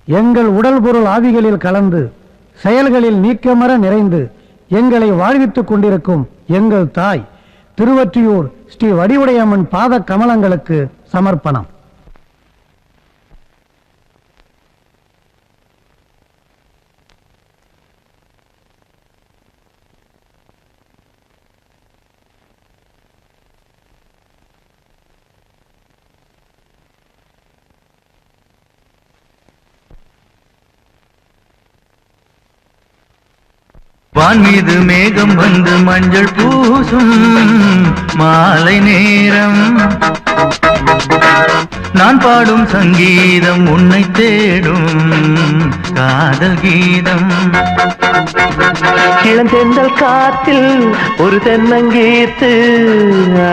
எங்கள் உடல் பொருள் ஆவிகளில் கலந்து செயல்களில் நீக்கமர நிறைந்து எங்களை வாழ்வித்துக் கொண்டிருக்கும் எங்கள் தாய் திருவொற்றியூர் ஸ்ரீ வடிவுடையம்மன் பாத கமலங்களுக்கு சமர்ப்பணம். வான் மீது மேகம் வந்து மஞ்சள் பூசும் மாலை நேரம், நான் பாடும் சங்கீதம் உன்னை தேடும் காதல் கீதம். இளந்தெந்தல் காத்தில் ஒரு தென்னங்கீத்து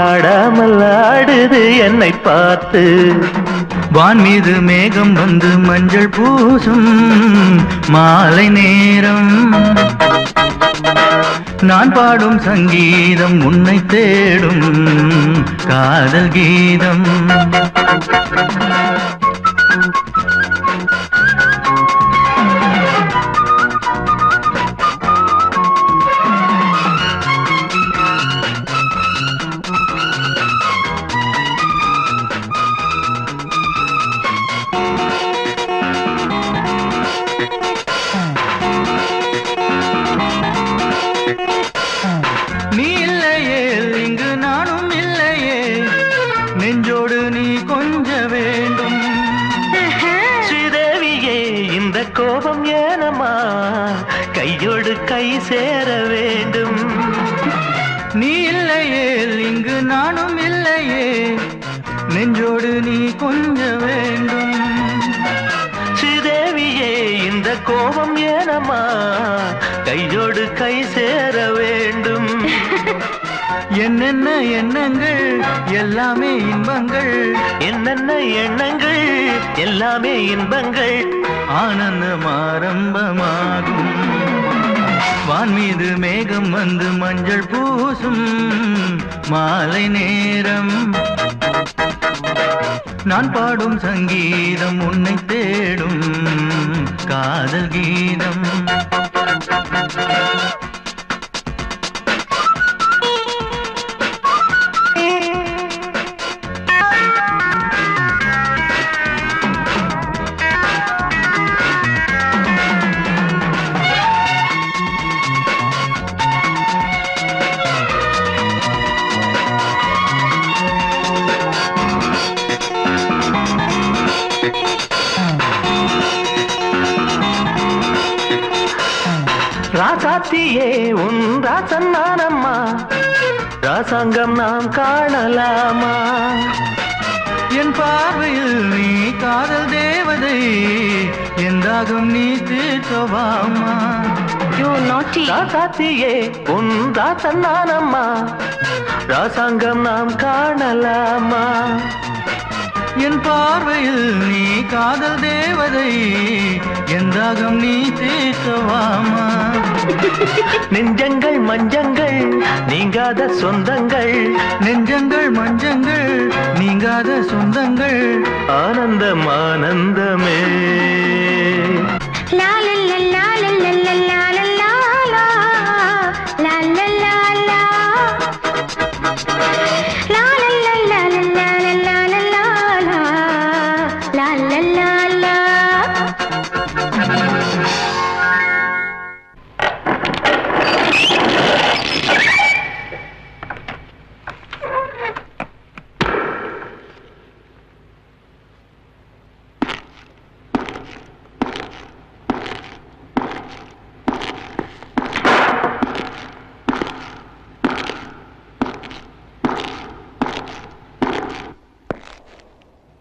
ஆடாமல் ஆடுது என்னை பார்த்து. வான் மீது மேகம் வந்து மஞ்சள் பூசும் மாலை நேரம், நான் பாடும் சங்கீதம் உன்னை தேடும் காதல் கீதம். நீ இல்லையே இங்கு நானும் இல்லையே, நெஞ்சோடு நீ கொஞ்ச வேண்டும். ஸ்ரீதேவியே இந்த கோபம் ஏனமா, கையோடு கை சேர வேண்டும். நீ இல்லையே இங்கு நானும் இல்லையே, நெஞ்சோடு நீ கொஞ்ச வேண்டும். ஸ்ரீதேவியே இந்த கோபம் ஏனமா, கையோடு கை சேர வேண்டும். என்னென்ன எண்ணங்கள் எல்லாமே இன்பங்கள், என்னென்ன எண்ணங்கள் எல்லாமே இன்பங்கள், ஆனந்தம் ஆரம்பமாகும். வான் மீது மேகம் வந்து மஞ்சள் பூசும் மாலை நேரம், நான் பாடும் சங்கீதம் உன்னை தேடும் காதல் கீதம். ராசாத்தியே உன் ராசன் நானம்மா, ராசாங்கம் நாம் காணலாமா. என் பார்வையில் நீ காதல் தேவதை, எந்தாகும் நீ தீர்க்கவாமா. ராசாத்தியே உன் ராசன் நானம்மா, ராசாங்கம் நாம் காணலாமா. என் பார்வையில் நீ காதல் தேவதை, எந்தாகம் நீ தீர்க்கவாமா. நெஞ்சங்கள் மஞ்சங்கள் நீங்காத சொந்தங்கள், நெஞ்சங்கள் மஞ்சங்கள் நீங்காத சொந்தங்கள், ஆனந்தம் ஆனந்தமே.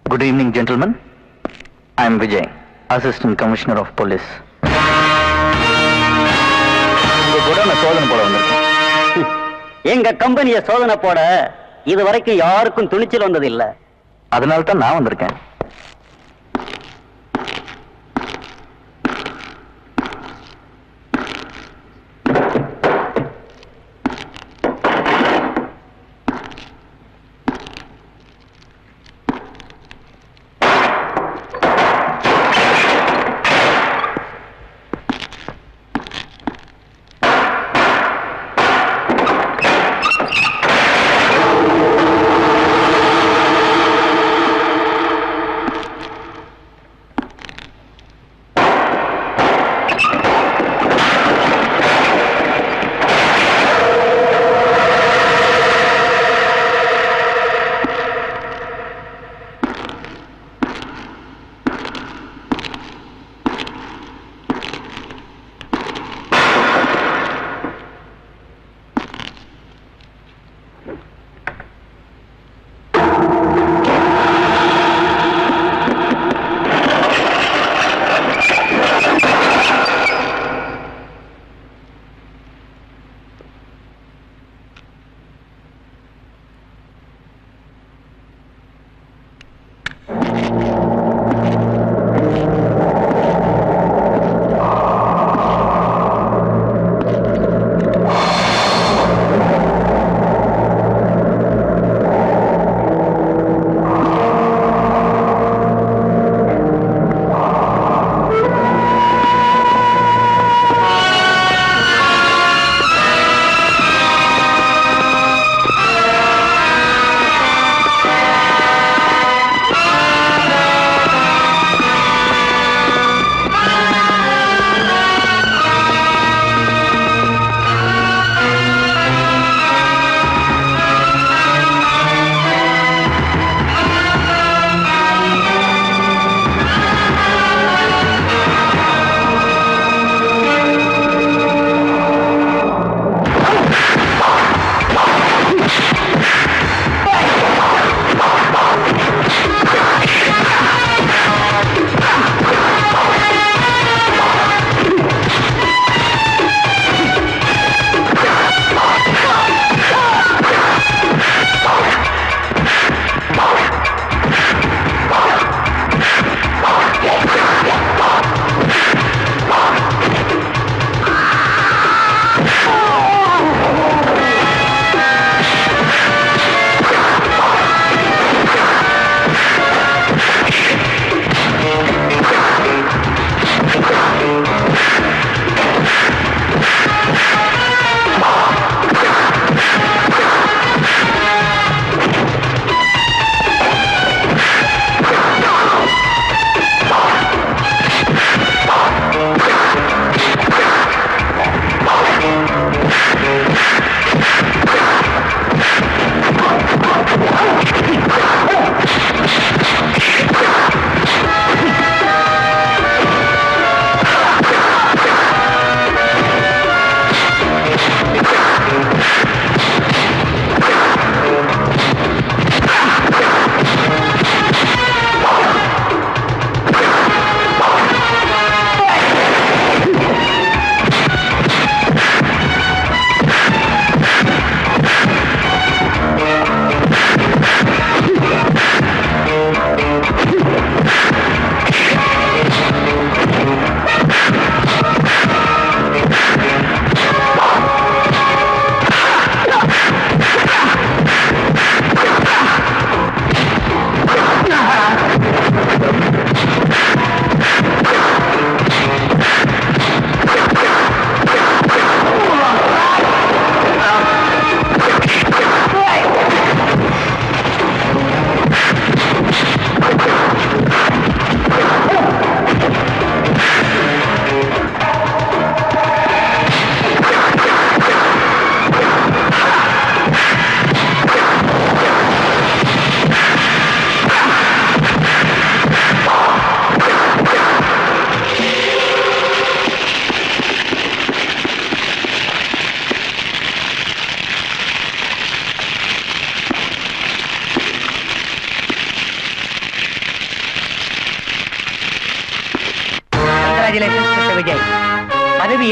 Good evening, gentlemen. I am Vijay, Assistant Commissioner of Police. சோதனை போட வந்திருக்கேன். எங்க கம்பெனிய சோதனை போட இதுவரைக்கும் யாருக்கும் துணிச்சல் வந்தது இல்ல, அதனால தான் நான் வந்திருக்கேன்.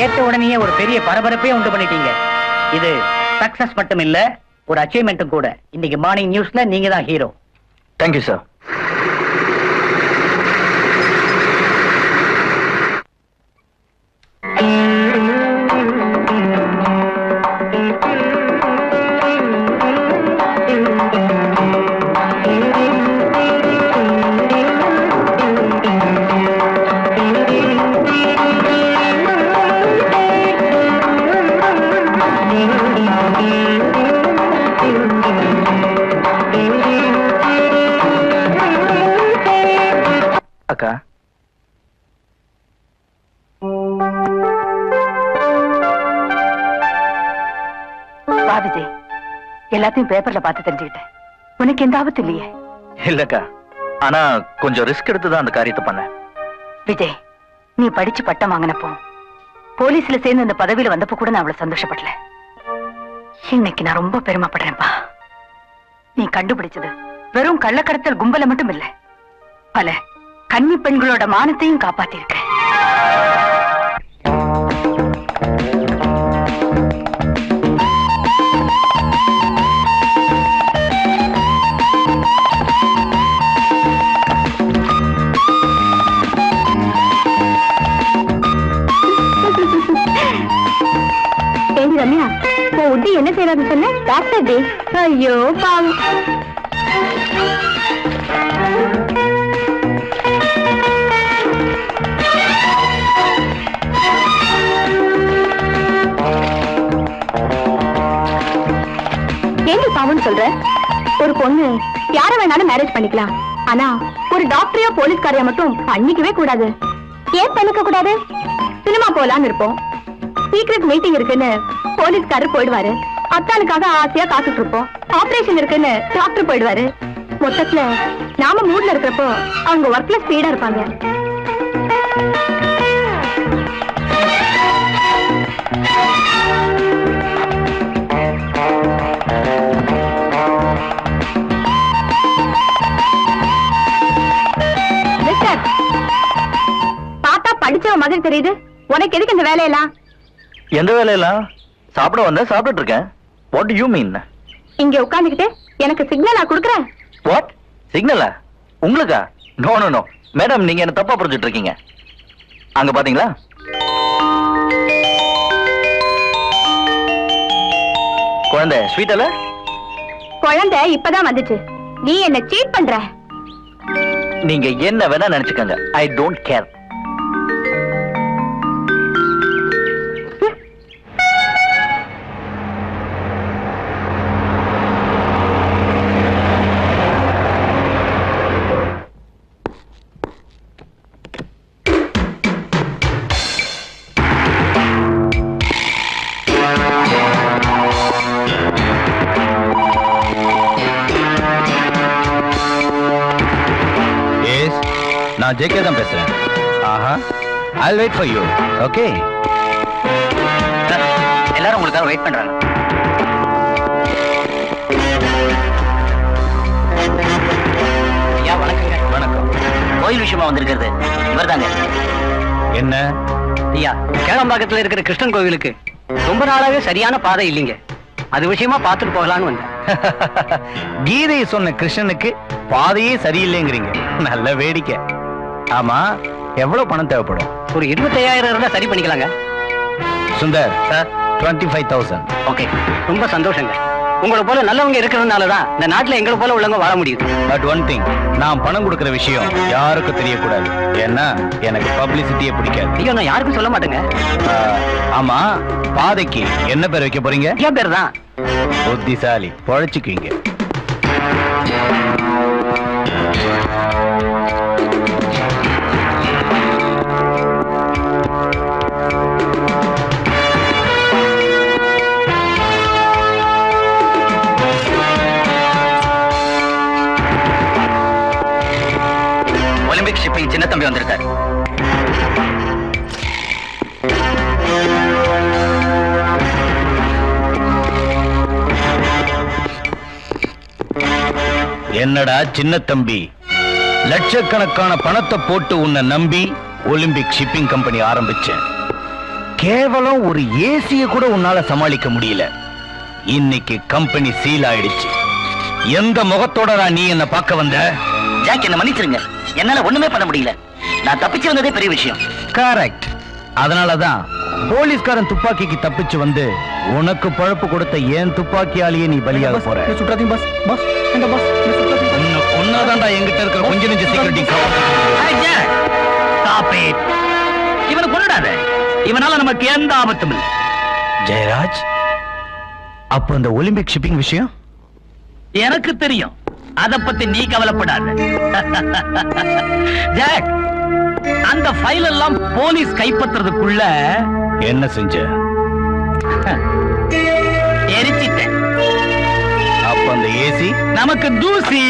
ஏற்ற உடனேயே ஒரு பெரிய பரபரப்பே உண்டு பண்ணிட்டீங்க. இது சக்சஸ் மட்டும் இல்ல, ஒரு அச்சீவ்மெண்ட்டும் கூட. இன்னைக்கு மார்னிங் நியூஸ்ல நீங்க தான் ஹீரோ. Thank you sir. அக்கா, வா விஜய், எல்லாத்தையும் பேப்பர்ல பார்த்து தெரிஞ்சுக்கிட்டேன். உனக்கு எந்த ஆபத்து இல்லையே? இல்லக்கா, ஆனா கொஞ்சம் ரிஸ்க் எடுத்துதான் அந்த காரியத்தை பண்ணேன். விஜய், நீ படிச்சு பட்டம் வாங்கினப்போ, போலீஸ்ல சேர்ந்து அந்த பதவியில வந்தப்போ கூட நான் அவ்வளவு சந்தோஷப்படல. இன்னைக்கு நான் ரொம்ப பெருமைப்படுறேன்ப்பா. நீ கண்டுபிடிச்சது வெறும் கள்ளக்கடத்தல் கும்பல மட்டும் இல்ல, பல கன்னி பெண்களோட மானத்தையும் காப்பாத்திருக்க. ரம்யா, உத்தி என்ன செய்யறாரு சொன்ன? டாக்டர் டே. ஐயோ பாவம். பாவம்னு சொல்ற? ஒரு பொண்ணு யார வேணாலும் மேரேஜ் பண்ணிக்கலாம், ஆனா ஒரு டாக்டரையோ போலீஸ்காரையோ மட்டும் பண்ணிக்கவே கூடாது. ஏன் பண்ணிக்க கூடாது? சினிமா போலான்னு இருப்போம், சீக்ரெட் மீட்டிங் இருக்குன்னு போலீஸ்காரர் போயிடுவாரு, அத்தானுக்காக ஆசையா காத்துட்டு இருப்போம், ஆபரேஷன் இருக்குன்னு டாக்டர் போயிடுவாரு. மொத்தத்துல நாம மூட்ல இருக்கிறப்போ அவங்க ஒர்க்ல ஸ்பீடா இருப்பாங்க. பார்த்தா படிச்சவ மாதிரி தெரியுது, உனக்கு எதுக்கு இந்த வேலையெல்லாம்? எந்த வேலையெல்லாம்? சாப்பிட வந்த சாப்பிட்டு இருக்கேன். What do you mean? இங்க உட்கார்ந்துகிட்டு எனக்கு சிக்னலா குடுக்குறேன்? வாட் சிக்னலா? உங்களுக்கா? நோ நோ நோ மேடம், நீங்க என்ன தப்பா புரிஞ்சுட்டு இருக்கீங்க. அங்க பாத்தீங்களா? குழந்தை ஸ்வீட்டல? குழந்தை இப்பதான் வந்துச்சு, நீ என்ன சீட் பண்ற? நீங்க என்ன வேணா நினைச்சுக்கங்க, ஐ டோன்ட் கேர். நான் ஜேகே தான் பேசுறேன். ஆஹா, I'll wait for you. Okay? எல்லாரும் உங்களுக்காக வெயிட் பண்றாங்க. ஐயா வணக்கங்க. வணக்கம். கோயில் விஷயமா வந்திருக்கிறது இவர்தாங்க. என்ன? ஐயா, கேளம்பாக்கத்துல இருக்கிற கிருஷ்ணன் கோவிலுக்கு ரொம்ப நாளாவே சரியான பாதை இல்லைங்க, அது விஷயமா பார்த்துட்டு போகலான்னு வந்தேன். கீதையை சொன்ன கிருஷ்ணனுக்கு பாதையே சரியில்லைங்கிறீங்க, நல்ல வேடிக்கை. ஆமா, எவ்வளவு பணம் தேவைப்படும்? ஒரு 25,000 இருந்தா சரி பண்ணிக்கலாங்க. சுந்தர், 25,000. ஓகே, ரொம்ப சந்தோஷங்க. உங்களை போல நல்லவங்க இருக்கிறதுனாலதான் இந்த நாட்டுல எங்களை போல உள்ளவங்க வாழ முடியுது. பட் ஒன் திங், நான் பணம் கொடுக்கிற விஷயம் யாருக்கும் தெரியக்கூடாது. ஏன்னா எனக்கு பப்ளிசிட்டியே பிடிக்காது. ஐயோ, நான் யாருக்கும் சொல்ல மாட்டேங்க. ஆமா, பாதைக்கு என்ன பேர் வைக்க போறீங்க? என் பேர் தான். புத்திசாலி, பொழைச்சுக்குவீங்க. ஒலிம்பிக் ஷிப்பிங் சின்ன தம்பி வந்திருக்காரு. என்னடா சின்ன தம்பி, லட்சக்கணக்கான பணத்தை போட்டு உன்னை நம்பி ஒலிம்பிக் ஷிப்பிங் கம்பெனி ஆரம்பிச்சேன். கேவலம் ஒரு ஏசிய கூட உன்னால சமாளிக்க முடியல. இன்னைக்கு கம்பெனி சீல் ஆயிடுச்சு. எந்த முகத்தோட நீ என்ன பார்க்க வந்த? ஜாக், என்ன மன்னிச்சிருங்க, என்னால ஒண்ணுமே பண்ண முடியல. நான் தப்பிச்சு வந்ததே பெரிய விஷயம். கரெக்ட். அதனாலதான் போலீஸ்காரன் துப்பாக்கிக்கு தப்பிச்சு வந்து உனக்கு பழப்பு கொடுத்த ஏன் துப்பாக்கியாலேயே நீ பலியாக போற. ஒன்னாதான்டா எங்கிட்ட இருக்கிற கொஞ்ச நெஞ்ச செக்யூரிட்டி. இவனை கொண்டுடாத. இவனால நமக்கு எந்த ஆபத்தும் இல்லை. ஜெயராஜ், அப்ப அந்த ஒலிம்பிக் ஷிப்பிங் விஷயம் எனக்கு தெரியும். அத பத்தி நீ கவலைப்படாத. ஜாக், அந்த ஃபைல் எல்லாம் போலீஸ் கைப்பற்றுறதுக்குள்ள என்ன செஞ்ச? எரிச்சிட்டேன். அப்ப அந்த ஏசி நமக்கு தூசி.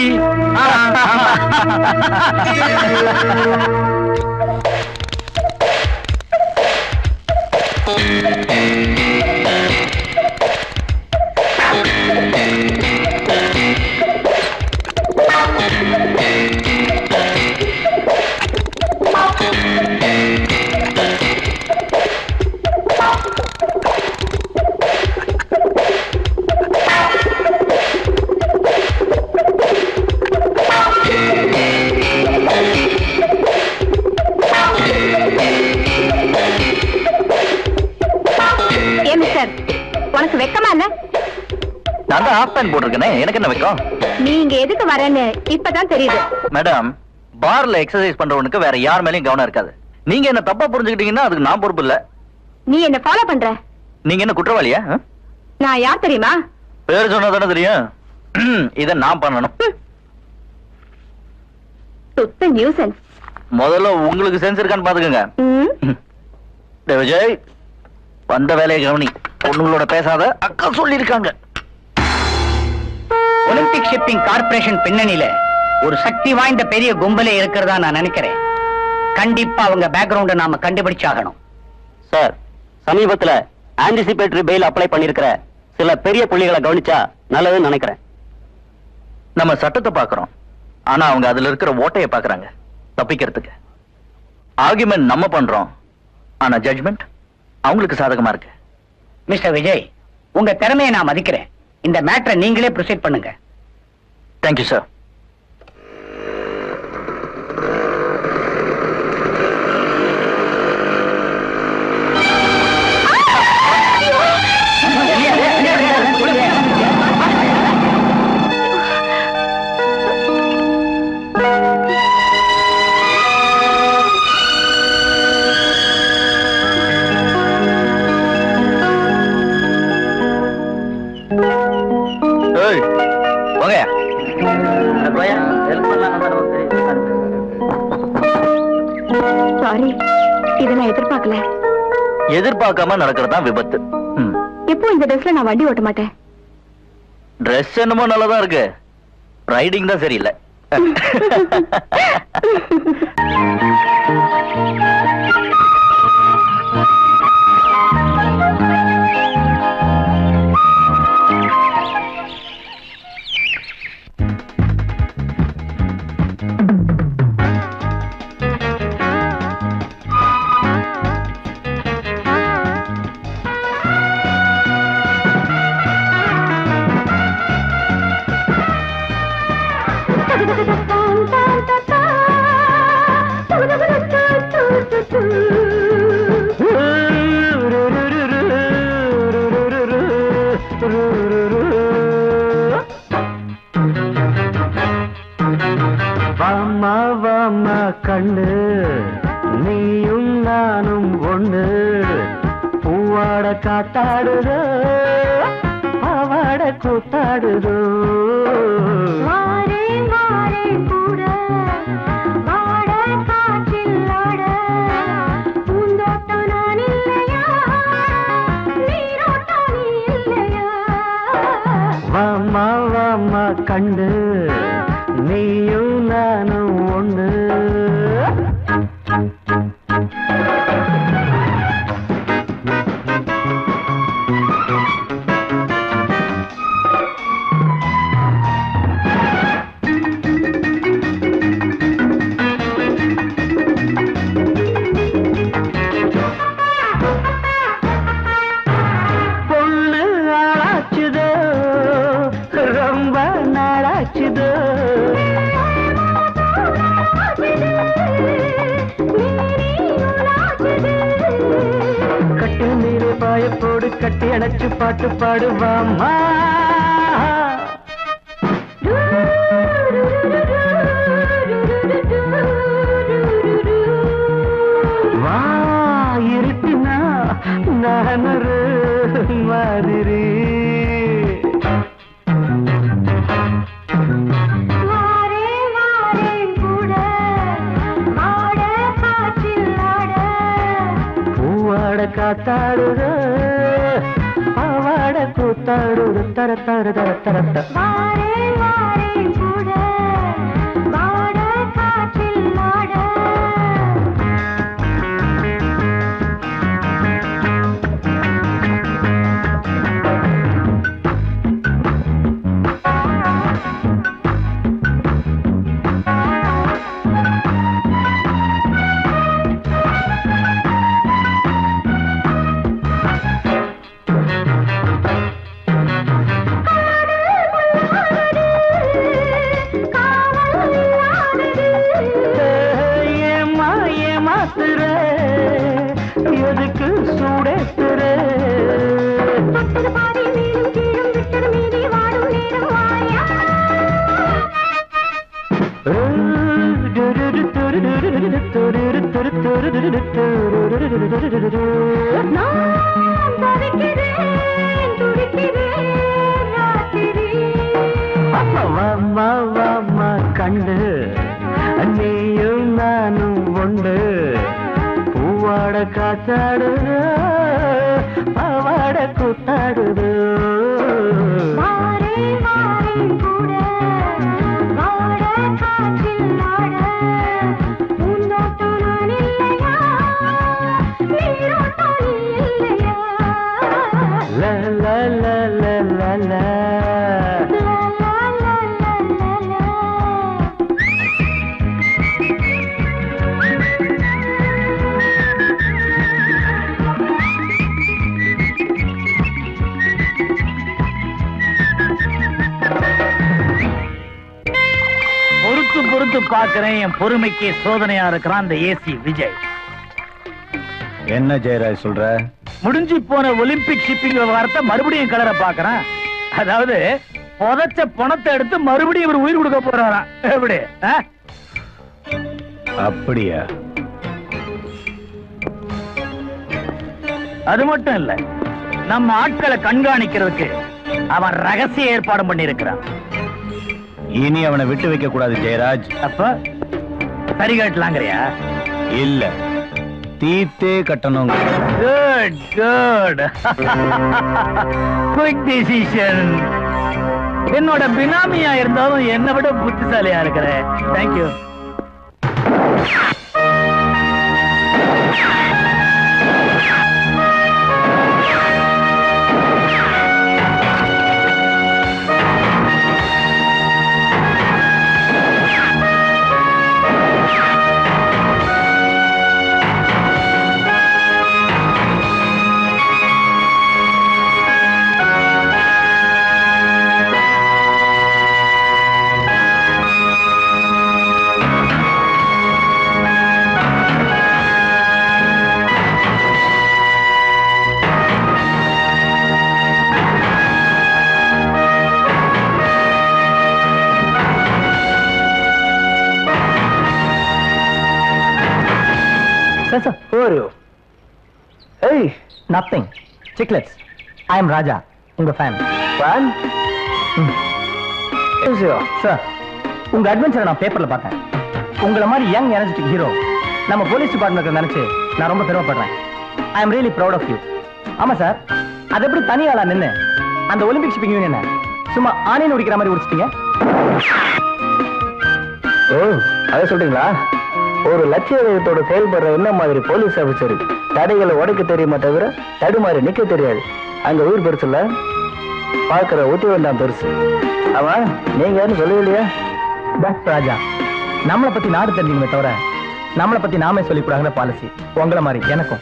உனக்கு வெக்கமா இல்ல? நான் தான் ஆஃப் பேண்ட் போட்டிருக்கேனே, எனக்கு என்ன வெக்கம்? நீ இங்க எதுக்கு வரேன்னு இப்பதான் தெரியுது. மேடம், பார்ல எக்ஸசைஸ் பண்றவனுக்கு வேற யார் மேலயும் கவனம் இருக்காது. நீங்க என்ன தப்பா புரிஞ்சுக்கிட்டீங்கன்னா அதுக்கு நான் பொறுப்பு இல்ல. நீ என்ன ஃபாலோ பண்ற? நீங்க என்ன குற்றவாளியா? நான் யார் தெரியுமா? பேர் சொன்னா தானே தெரியும். இத நான் பண்ணணும். சுத்த நியூசன்ஸ். முதல்ல உங்களுக்கு சென்ஸ் இருக்கான்னு பாத்துக்கங்க. விஜய், வந்த வேலையை கவனி. பொண்ணுங்களோட பேசாத, அக்கா சொல்லி இருக்காங்க. ஒலிம்பிக் ஷிப்பிங் கார்ப்பரேஷன் பின்னணியில ஒரு சக்தி வாய்ந்த பெரிய கும்பலே இருக்கிறதா நான் நினைக்கிறேன். கண்டிப்பா அவங்க பேக்ரவுண்ட நாம கண்டுபிடிச்சாகணும். சார், சமீபத்துல ஆன்டிசிபேட்டரி பெயில் அப்ளை பண்ணிருக்கிற சில பெரிய புள்ளிகளை கவனிச்சா நல்லதுன்னு நினைக்கிறேன். நம்ம சட்டத்தை பாக்குறோம், ஆனா அவங்க அதுல இருக்கிற ஓட்டைய பாக்குறாங்க தப்பிக்கிறதுக்கு. ஆர்குமெண்ட் நம்ம பண்றோம், ஆனா ஜட்ஜ்மெண்ட் அவங்களுக்கு சாதகமா இருக்கு. மிஸ்டர் விஜய், உங்க திறமையை நான் மதிக்கிறேன். இந்த மேட்டரை நீங்களே ப்ரொசீட் பண்ணுங்க. Thank you sir. சாரி, இதை நான் எதிர்பார்க்கல. எதிர்பார்க்காம நடக்கிறதா விபத்து. எப்போ இந்த ட்ரெஸ்ல நான் வண்டி ஓட்ட மாட்டேன். ட்ரெஸ் என்னமோ நல்லதா இருக்கு, ரைடிங் தான் சரியில்லை. வாமா வாமா கண்ணு, நீயும் நானும் ஒண்ணு. பூவாட காத்தாடுதோ, பாவாட கூத்தாடுதோ. வாமா வாமா கண்டு, நீயும் நானும் ஒண்ணு. அணைச்சு பாட்டு பாடுவாமா வா இருட்டினா நானொரு மாதிரி காத்தாடுற பாவாட கூத்தாடுற தர தர தர தர எதுக்கு சூடேத்துற கண்டு நீயும் நானும் ஒன்று பூவாட காத்தாடுது பாவாட கூத்தாடுது la la la la la la பொறுத்து பார்க்கிறேன். என் பொறுமைக்கு சோதனையா இருக்கிறான் அந்த ஏசி விஜய். என்ன ஜெயராஜ் சொல்ற? முடிஞ்சு போன ஒலிம்பிக் ஷிப்பிங் விவகாரத்தை மறுபடியும் கலர பாக்குறான். அதாவது புதைச்ச பணத்தை எடுத்து மறுபடியும் இவர் உயிர் கொடுக்க போறாராம். எப்படி? அப்படியா? அது மட்டும் இல்ல, நம்ம ஆட்களை கண்காணிக்கிறதுக்கு அவன் ரகசிய ஏற்பாடு பண்ணி இருக்கிறான். இனி அவனை விட்டு வைக்க கூடாது ஜெயராஜ். அப்ப சரி கட்டலாங்கிறியா? இல்ல, தீத்தே கட்டணும். Good good, quick decision. என்னோட பினாமியா இருந்தாலும் என்னை விட புத்திசாலியா இருக்கிற. Thank you. Sir, who are you? Hey, nothing. Chicklets. I am Raja. Unga fan. Fan? Who's you? Sir, உங்க அட்வென்ச்சரை நான் பேப்பர்ல பார்த்தேன். உங்கள மாதிரி யங் எனர்ஜெட்டிக் ஹீரோ நம்ம போலீஸ் டிபார்ட்மெண்ட்ல நினைச்சு நான் ரொம்ப பெருமைப்படுறேன். I am really proud of you. ஆமா சார், அது எப்படி தனியாளா நின்னு அந்த ஒலிம்பிக் ஷிப்பிங் யூனியனை சும்மா ஆணின்னு உடிக்கிற மாதிரி உடிச்சிட்டீங்க? ஓ, அதை சொல்றீங்களா? ஒரு லட்சியத்தோட செயல்படுற என்ன மாதிரி போலீஸ் ஆபீசர் தடைகளை உடைக்க தெரியுமா தவிர தடுமாறி நிக்க தெரியாது. அங்க உயிர் பெருசு இல்ல, பார்க்கிற ஊட்டி வேண்டாம் பெருசு. ஆமா, நீங்க யாரும் சொல்லலையா? ராஜா, நம்மளை பத்தி நாடு தெரிஞ்சுக்கணுமே தவிர நம்மளை பத்தி நாமே சொல்லிக்கூடாங்கிற பாலிசி உங்களை மாதிரி எனக்கும்.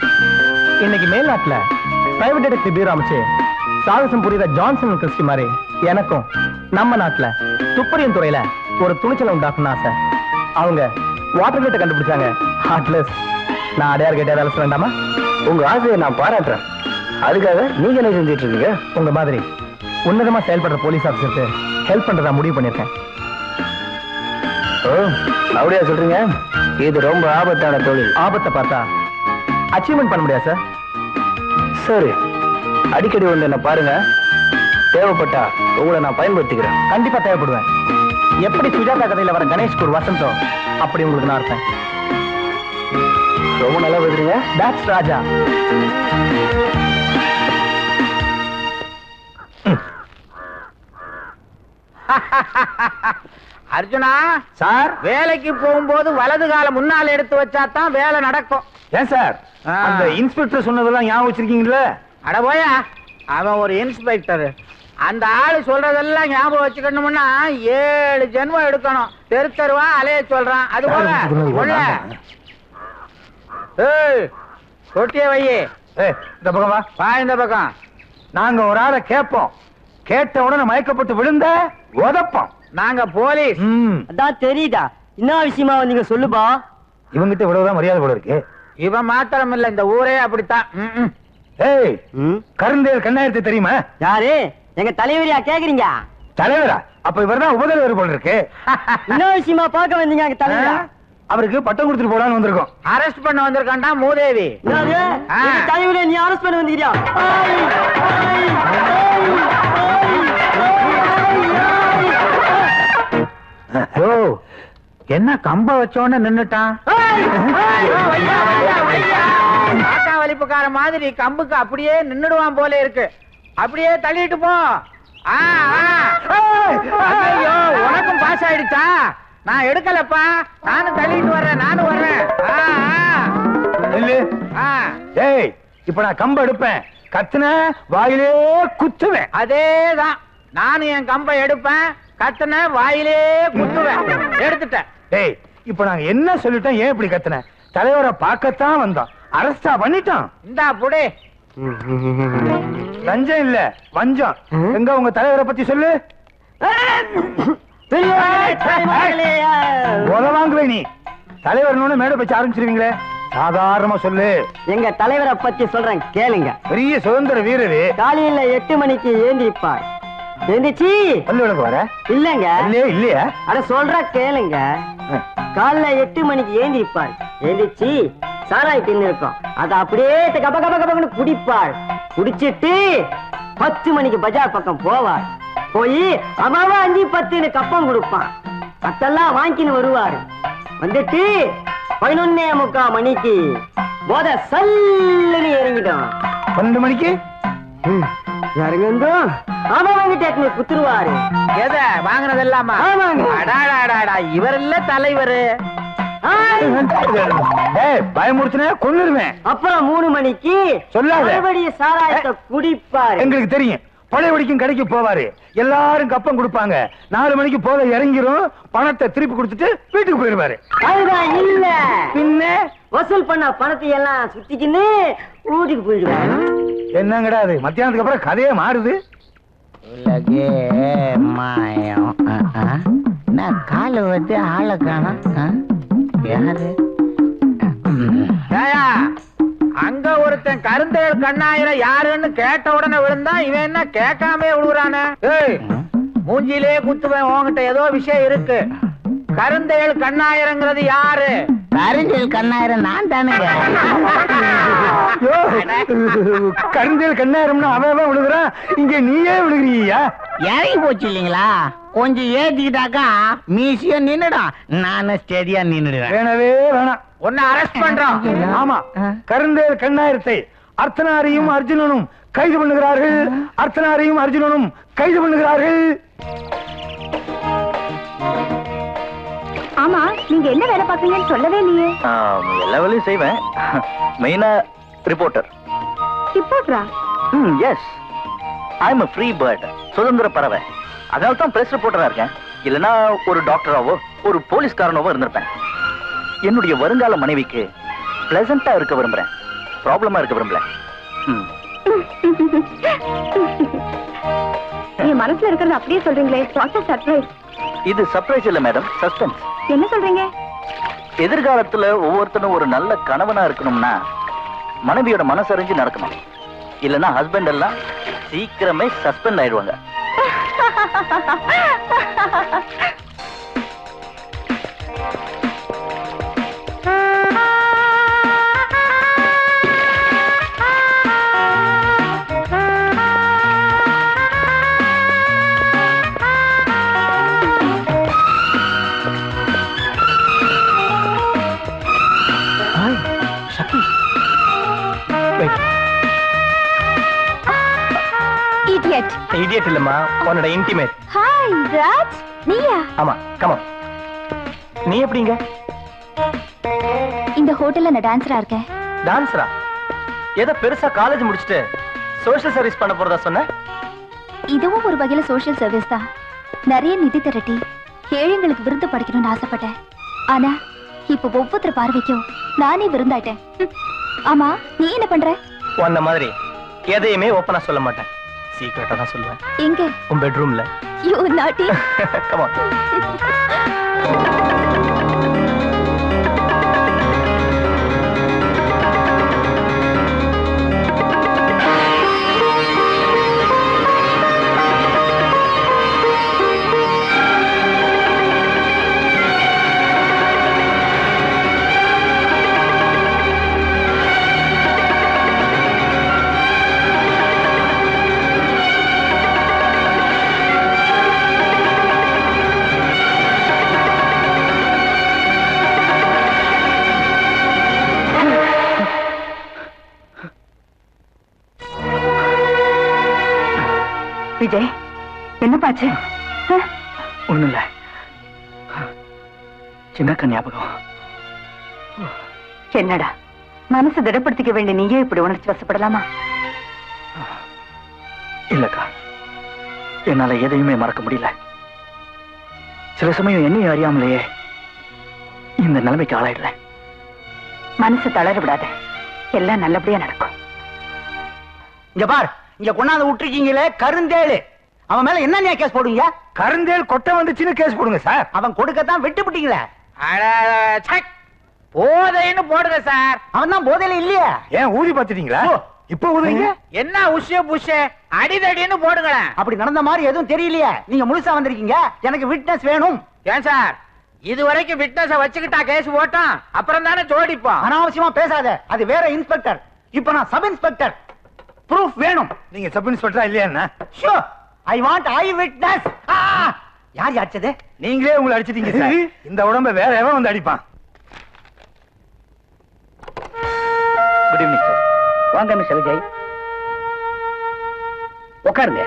இன்னைக்கு மேல்நாட்டுல பிரைவேட் டிடெக்டிவ் பியூரோ அமைச்சு சாகசம் புரியுற ஜான்சன் கிறிஸ்டி மாதிரி எனக்கும் நம்ம நாட்டுல துப்பறியும் துறையில ஒரு துணிச்சலை உண்டாக்கணும் ஆசை. அவங்க வாட்டர் கேட்டை கண்டுபிடிச்சாங்க. ஹார்ட்லெஸ். நான் அடையார் கேட்டார் வேண்டாமா? உங்க ஆசையை நான் பாராட்டுறேன். அதுக்காக நீங்க என்ன செஞ்சிட்டு இருக்கீங்க? உங்க மாதிரி உன்னதமா செயல்படுற போலீஸ் ஆபீசருக்கு ஹெல்ப் பண்றதா முடிவு பண்ணிருக்கேன். ஓ, அப்படியா சொல்றீங்க? இது ரொம்ப ஆபத்தான தொழில். ஆபத்தை பார்த்தா அச்சீவ்மெண்ட் பண்ண முடியாது சார். சரி, அடிக்கடி வந்து என்ன பாருங்க. தேவைப்பட்டா உங்களை நான் பயன்படுத்திக்கிறேன். கண்டிப்பா தேவைப்படுவேன். எப்படி சுஜாதா கதையில வர கணேஷ்க்கு ஒரு வசந்தம், அப்படி உங்களுக்கு நான் இருப்பேன். ரொம்ப நல்லா பேசுறீங்க. That's Raja. அர்ஜுனா சார், வேலைக்கு போகும்போது வலது கால முன்னால எடுத்து வச்சாதான் வேலை நடக்கும். ஏன் சார் அந்த இன்ஸ்பெக்டர் சொன்னதெல்லாம் ஞாபகம் வச்சிருக்கீங்களா? அட போயா, அவன் ஒரு இன்ஸ்பெக்டர். அந்த ஆளு சொல்றதெல்லாம் ஞாபகம் வச்சுக்கணும்னா 7 ஜென்மம் எடுக்கணும். தெரு தெருவா அலைய சொல்றான். அது போல உள்ள தொட்டிய வையே. இந்த பக்கம் வா. வா இந்த பக்கம். நாங்க ஒரு ஆளை கேட்போம், கேட்ட உடனே மயக்கப்பட்டு விழுந்த உதப்போம். நாங்க போலீஸ். அதான் தெரியுதா, என்ன விஷயமா வந்தீங்க சொல்லுப்பா. இவங்கிட்ட இவ்வளவுதான் மரியாதை போல இருக்கு. இவன் மாத்திரம் இல்ல, இந்த ஊரே அப்படித்தான். ஏய், கருந்தேல் கண்ணாயிரத்தை தெரியுமா? யாரு? எங்க தலைவரியா கேக்குறீங்க? தலைவரா? அப்ப இவர்தான் உபதலைவர் போல இருக்கு. என்ன விஷயமா பார்க்க வந்தீங்க எங்க தலைவரா? அவருக்கு பட்டம் கொடுத்துட்டு போலான்னு வந்திருக்கோம். அரெஸ்ட் பண்ண வந்திருக்கான்டா மூதேவி. தலைவரே, நீ அரெஸ்ட் பண்ண வந்தீங்க? ஓ, என்ன கம்ப வச்சோன்னு நின்னுட்டான்? காக்கா வலிப்புக்கார மாதிரி கம்புக்கு அப்படியே நின்னுடுவான் போல இருக்கு. அப்படியே தள்ளிட்டு போ. ஐயோ, உனக்கும் பாஸ் ஆயிடுச்சா? நான் எடுக்கலப்பா, நானும் தள்ளிட்டு வர்றேன். நானும் வர்றேன். ஏய், இப்ப நான் கம்ப எடுப்பேன், கத்துன வாயிலே குத்துவேன். அதேதான், நானும் என் கம்பை எடுப்பேன், கத்துன வாயிலே குத்துவேன். எடுத்துட்டேன். டேய், இப்ப நாங்க என்ன சொல்லிட்டோம்? ஏன் இப்படி கத்துன? தலைவரை பார்க்கத்தான் வந்தோம், அரஸ்டா பண்ணிட்டான். இந்தா புடி. லஞ்சம் இல்ல, வஞ்சம். எங்க உங்க தலைவரை பத்தி சொல்லு. உதவாங்குவே நீ. தலைவர் மேடை பச்சு ஆரம்பிச்சிருவீங்களே, சாதாரணமா சொல்லு. எங்க தலைவரை பத்தி சொல்றேன் கேளுங்க. பெரிய சுதந்திர வீரரு. காலையில 8 மணிக்கு ஏந்திரிப்பார். எந்திரிச்சு பள்ளிகளுக்கு வர இல்லங்க இல்லையா? அட சொல்ற கேளுங்க. காலைல 8 மணிக்கு ஏந்திரிப்பார். எந்திரிச்சு சாராய் தின்னு இருக்கும், அத அப்படியே கப கப கபன்னு குடிப்பாள். குடிச்சிட்டு 10 மணிக்கு பஜார் பக்கம் போவார். போய் அம்மாவா 5-10 கப்பம் கொடுப்பான். அதெல்லாம் வாங்கின்னு வருவாரு. வந்துட்டு 11:45 மணிக்கு போத சல்லுன்னு இறங்கிடும். 12 மணிக்கு இறங்கும் ஆமா வாங்கிட்டு குத்துருவாரு. எதை வாங்கினதெல்லாமா? அடாடாடாடா, இவர் இல்ல தலைவரு. பயமுறுத்தின கொன்னுருவேன். அப்புறம் 3 மணிக்கு சொல்லாத. மறுபடியும் சாராயத்தை குடிப்பாரு. எங்களுக்கு தெரியும். பழைய வடிக்கும் கடைக்கு போவாரு, எல்லாரும் கப்பம் கொடுப்பாங்க. 4 மணிக்கு போத இறங்கிரும், பணத்தை திருப்பி கொடுத்துட்டு வீட்டுக்கு போயிருவாரு. அதுதான் இல்ல, பின்ன வசூல் பண்ண பணத்தை எல்லாம் சுத்திக்கின்னு வீட்டுக்கு போயிடுவாரு. என்னங்கடா அது? மத்தியானத்துக்கு அப்புறம் கதையே மாறுது. உலகே மாயம். நான் கால வந்து ஆளை காணோம். யாரு? அங்க ஒருத்தன் கருந்தேல் கண்ணாயிரம் யாருன்னு கேட்ட உடனே விழுந்தா, இவன் என்ன கேட்காம விழுறானே? மூஞ்சிலே குத்துவேன், உன்கிட்ட ஏதோ விஷயம் இருக்கு. கருந்தேல் கண்ணாயிரங்கிறது யாரு? கருந்தேல் கண்ணாயிரம் நான் தானுங்க. கருந்தேல் கண்ணாயிரம்னு அவன் விழுகுறான், இங்க நீயே விழுகிறியா? இறங்கி போச்சு இல்லீங்களா? கொஞ்சம் ஏத்திக்கிட்டாக்கா மீசியம் நின்னுடும், நானும் ஸ்டேடியா நின்னுடுவேன். வேணவே வேணாம், உன்னை அரெஸ்ட் பண்றோம். ஆமா, கருந்தேல் கண்ணாயிரத்தை அர்த்தனாரியும் அர்ஜுனனும் கைது பண்ணுகிறார்கள். அர்த்தனாரியும் அர்ஜுனனும் கைது பண்ணுகிறார்கள். ஆமா, நீங்க என்ன வேலை பாக்குறீங்கன்னு சொல்லவே இல்லையே. எல்லா வேலையும் செய்வேன், மெயினா ரிப்போர்ட்டர். ரிப்போர்ட்டரா? Yes, I am a free bird, சுதந்திர பறவை. அதனால தான் பிரஸ் ரிப்போர்ட்டரா இருக்கேன். இல்லனா ஒரு டாக்டராவோ ஒரு போலீஸ்காரனாவோ இருந்திருப்பேன். என்னுடைய வருங்கால மனைவிக்கு பிளசண்டா இருக்க விரும்புறேன், ப்ராப்ளமா இருக்க விரும்பல. என் மனசுல இருக்கிறது அப்படியே சொல்றீங்களே, வாட் a surprise. இது சர்ப்ரைஸ் இல்ல மேடம், சஸ்பென்ஸ். என்ன சொல்றீங்க? எதிர்காலத்துல ஒவ்வொருத்தனும் ஒரு நல்ல கணவனா இருக்கணும்னா மனைவியோட மனசறிஞ்சு நடக்கணும். இல்லைன்னா ஹஸ்பண்ட் எல்லாம் சீக்கிரமே சஸ்பெண்ட் ஆயிடுவாங்க. இடியட் இல்லம்மா, உன்னோட இன்டிமேட். ஹாய் ராஜ், நீயா? ஆமா, கம் ஆன். நீ எப்படிங்க? இந்த ஹோட்டல்ல நான் டான்சரா இருக்கேன். டான்சரா? ஏதோ பெருசா காலேஜ் முடிச்சிட்டு சோஷியல் சர்வீஸ் பண்ண போறதா சொன்ன? இதுவும் ஒரு வகையில சோஷியல் சர்வீஸ் தான். நிறைய நிதி திரட்டி ஏழைங்களுக்கு விருந்து படைக்கணும்னு ஆசைப்பட்டேன். ஆனா இப்ப ஒவ்வொருத்தர் பார்வைக்கும் நானே விருந்தாயிட்டேன். ஆமா, நீ என்ன பண்ற? உன்ன மாதிரி எதையுமே ஓப்பனா சொல்ல மாட்டேன், சீக்கிரட்டா தான் சொல்லுவேன். எங்க? உன் பெட்ரூம்ல. யூ நாட்டி. Come on. விஜய், என்ன பாச்சு? ஒண்ணும் இல்ல, சின்ன ஞாபகம். என்னடா மனசு திடப்படுத்திக்க வேண்டிய நீயே இப்படி உணர்ச்சி வசப்படலாமா? இல்லக்கா, என்னால எதையுமே மறக்க முடியல. சில சமயம் என்னையும் அறியாமலேயே இந்த நிலைமைக்கு ஆளாயிடுறேன். மனசு தளர விடாத, எல்லாம் நல்லபடியா நடக்கும். இங்க பார், இங்க கொண்டாந்து விட்டுருக்கீங்களே கருந்தேளு, அவன் மேல என்ன கேஸ் போடுங்க? கருந்தேல் கொட்டை வந்துச்சுன்னு கேஸ் போடுங்க சார். அவன் கொடுக்கத்தான் விட்டுப்பிட்டீங்களே. போதைன்னு போடுங்க சார். அவன் தான் போதையில இல்லையா? ஏன் ஊதி பாத்துட்டீங்களா? இப்ப ஊதுவீங்க? என்ன உஷே புஷே அடிதடின்னு போடுங்களேன். அப்படி நடந்த மாதிரி எதுவும் தெரியலையே. நீங்க முழுசா வந்திருக்கீங்க, எனக்கு விட்னஸ் வேணும். ஏன் சார், இது வரைக்கும் விட்னஸ வச்சுக்கிட்டா கேஸ் போட்டோம், அப்புறம் தானே ஜோடிப்போம். அனாவசியமா பேசாத, அது வேற இன்ஸ்பெக்டர், இப்ப நான் சப் இன்ஸ்பெக்டர். ப்ரூஃப் வேணும். நீங்க சப் இன்ஸ்பெக்டரா இல்லையா? Sure, I want I witness. யார் அடிச்சது? நீங்களே உங்களை அடிச்சிட்டீங்க சார். இந்த உடம்ப வேற எவன் வந்து அடிப்பான்? Good evening sir. வாங்க மிஸ்டர் விஜய், உட்காருங்க.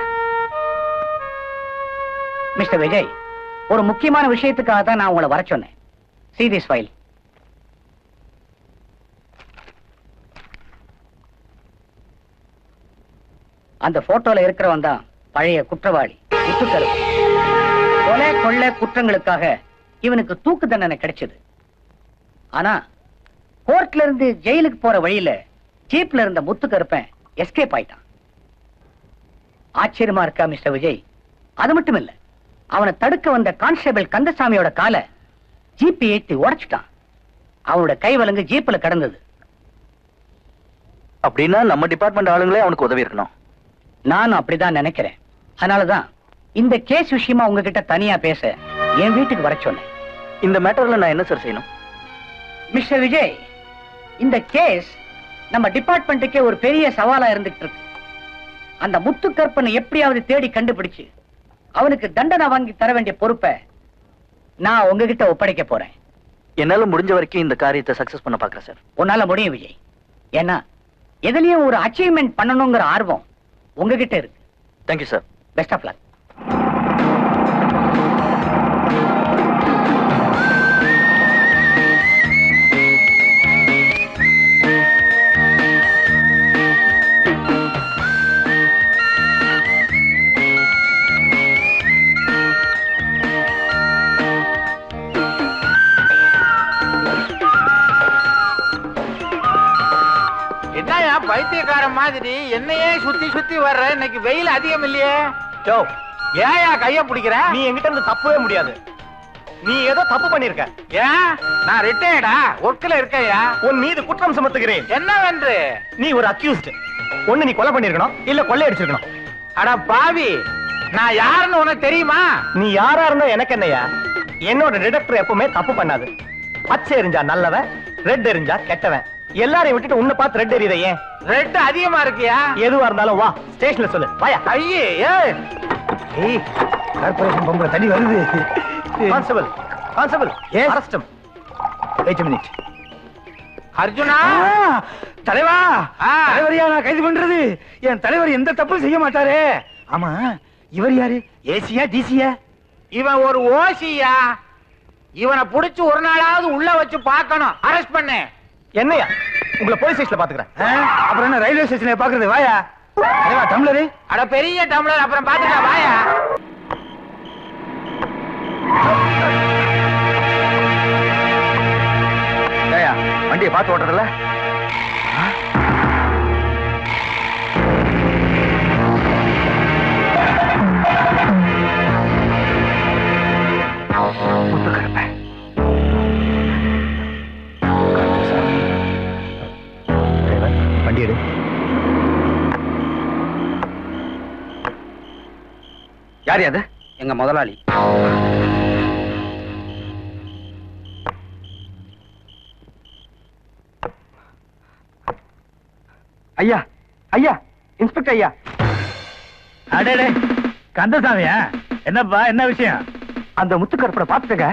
மிஸ்டர் விஜய், ஒரு முக்கியமான விஷயத்துக்காக தான் நான் உங்களை வர சொன்னேன். See this file. அந்த போட்டோல இருக்கிறவன் தான் பழைய குற்றவாளி முத்துக்கருப்பு. கொலை கொள்ளை குற்றங்களுக்காக இவனுக்கு தூக்கு தண்டனை கிடைச்சது. ஆனா கோர்ட்ல இருந்து ஜெயிலுக்கு போற வழியில ஜீப்ல இருந்த முத்துக்கருப்பன் எஸ்கேப் ஆயிட்டான். ஆச்சரியமா இருக்கா மிஸ்டர் விஜய்? அது மட்டும் இல்ல, அவனை தடுக்க வந்த கான்ஸ்டபிள் கந்தசாமியோட காலை ஜீப் ஏத்தி உடைச்சிட்டான். அவனோட கை வலங்கு ஜீப்ல கடந்தது. அப்படின்னா நம்ம டிபார்ட்மெண்ட் ஆளுங்களே அவனுக்கு உதவி இருக்கணும். நானும் அப்படிதான் நினைக்கிறேன். அதனாலதான் இந்த கேஸ் விஷயமா உங்ககிட்ட தனியா பேச என் வீட்டுக்கு வர சொன்னேன். இந்த மேட்டர்ல நான் என்ன சார் செய்யணும்? மிஸ்டர் விஜய், இந்த கேஸ் நம்ம டிபார்ட்மெண்ட்டுக்கே ஒரு பெரிய சவாலா இருந்துட்டு இருக்கு. அந்த முத்துக்கருப்பனை எப்படியாவது தேடி கண்டுபிடிச்சு அவனுக்கு தண்டனை வாங்கி தர வேண்டிய பொறுப்பை நான் உங்ககிட்ட ஒப்படைக்க போறேன். என்னால முடிஞ்ச வரைக்கும் இந்த காரியத்தை சக்சஸ் பண்ண பாக்குறேன் சார். உன்னால முடியும் விஜய். ஏன்னா எதுலயும் ஒரு அச்சீவ்மெண்ட் பண்ணணுங்கிற ஆர்வம் உங்ககிட்ட இருக்கு. Thank you sir. Best of luck. என்னையா பைத்தியக்கார மாதிரி என்னையே சுத்தி சுத்தி வர்ற? இன்னைக்கு வெயில் அதிகம் இல்லையே? ஏயா கைய பிடிக்கிற? நீ என்கிட்ட இருந்து தப்பவே முடியாது. நீ ஏதோ தப்பு பண்ணிருக்க. ஏன்? நான் ரிட்டையர்டா, ஒர்க்ல இருக்கேயா. உன் மீது குற்றம் சுமத்துகிறேன். என்னவென்று? நீ ஒரு அக்யூஸ்ட். ஒண்ணு நீ கொலை பண்ணிருக்கணும் இல்ல கொள்ளை அடிச்சிருக்கணும். அட பாவி, நான் யாருன்னு உனக்கு தெரியுமா? நீ யாரா இருந்தா எனக்கு என்னையா? என்னோட டிடெக்டர் எப்பவுமே தப்பு பண்ணாது. பச்சை எரிஞ்சா நல்லவன், ரெட் எரிஞ்சா கெட்டவன். எல்லாரையும் விட்டுட்டு உன்னை பார்த்து ரெட் எரியுத ஏன்? ரெட் அதிகமா இருக்கியா? எதுவா இருந்தாலும் வா ஸ்டேஷன்ல சொல்லு. வாயா. ஐயே, ஏய் கார்பரேஷன் பொம்பளை தண்ணி வருது. Constable, constable, arrest him. Wait a minute. அர்ஜுனா, தலைவா, தலைவரையா நான் கைது பண்றது? என் தலைவர் எந்த தப்பும் செய்ய மாட்டாரே. ஆமா, இவர் யாரு? ஏசியா டிசியா? இவன் ஒரு ஓசியா. இவனை புடிச்சு ஒரு நாளாவது உள்ள வச்சு பார்க்கணும். அரெஸ்ட் பண்ணு. என்னையா உங்களை போலீஸ் ஸ்டேஷன்ல பாத்துக்கிறேன். அப்புறம் என்ன ரயில்வே ஸ்டேஷன்ல பாக்குறது? வாயா. தலைவா டம்ளரு. அட பெரிய டம்ளர், அப்புறம் பாத்துக்கலாம். வாயா. வண்டியை பார்த்து ஓட்டுறதுல வண்டி எடு. யார் அது? எங்க முதலாளி. ஐயா, ஐயா, இன்ஸ்பெக்டர் ஐயா. அடே கந்தசாமியா? என்னப்பா, என்ன விஷயம்? அந்த முத்துக்கருப்பனை பார்த்துங்க.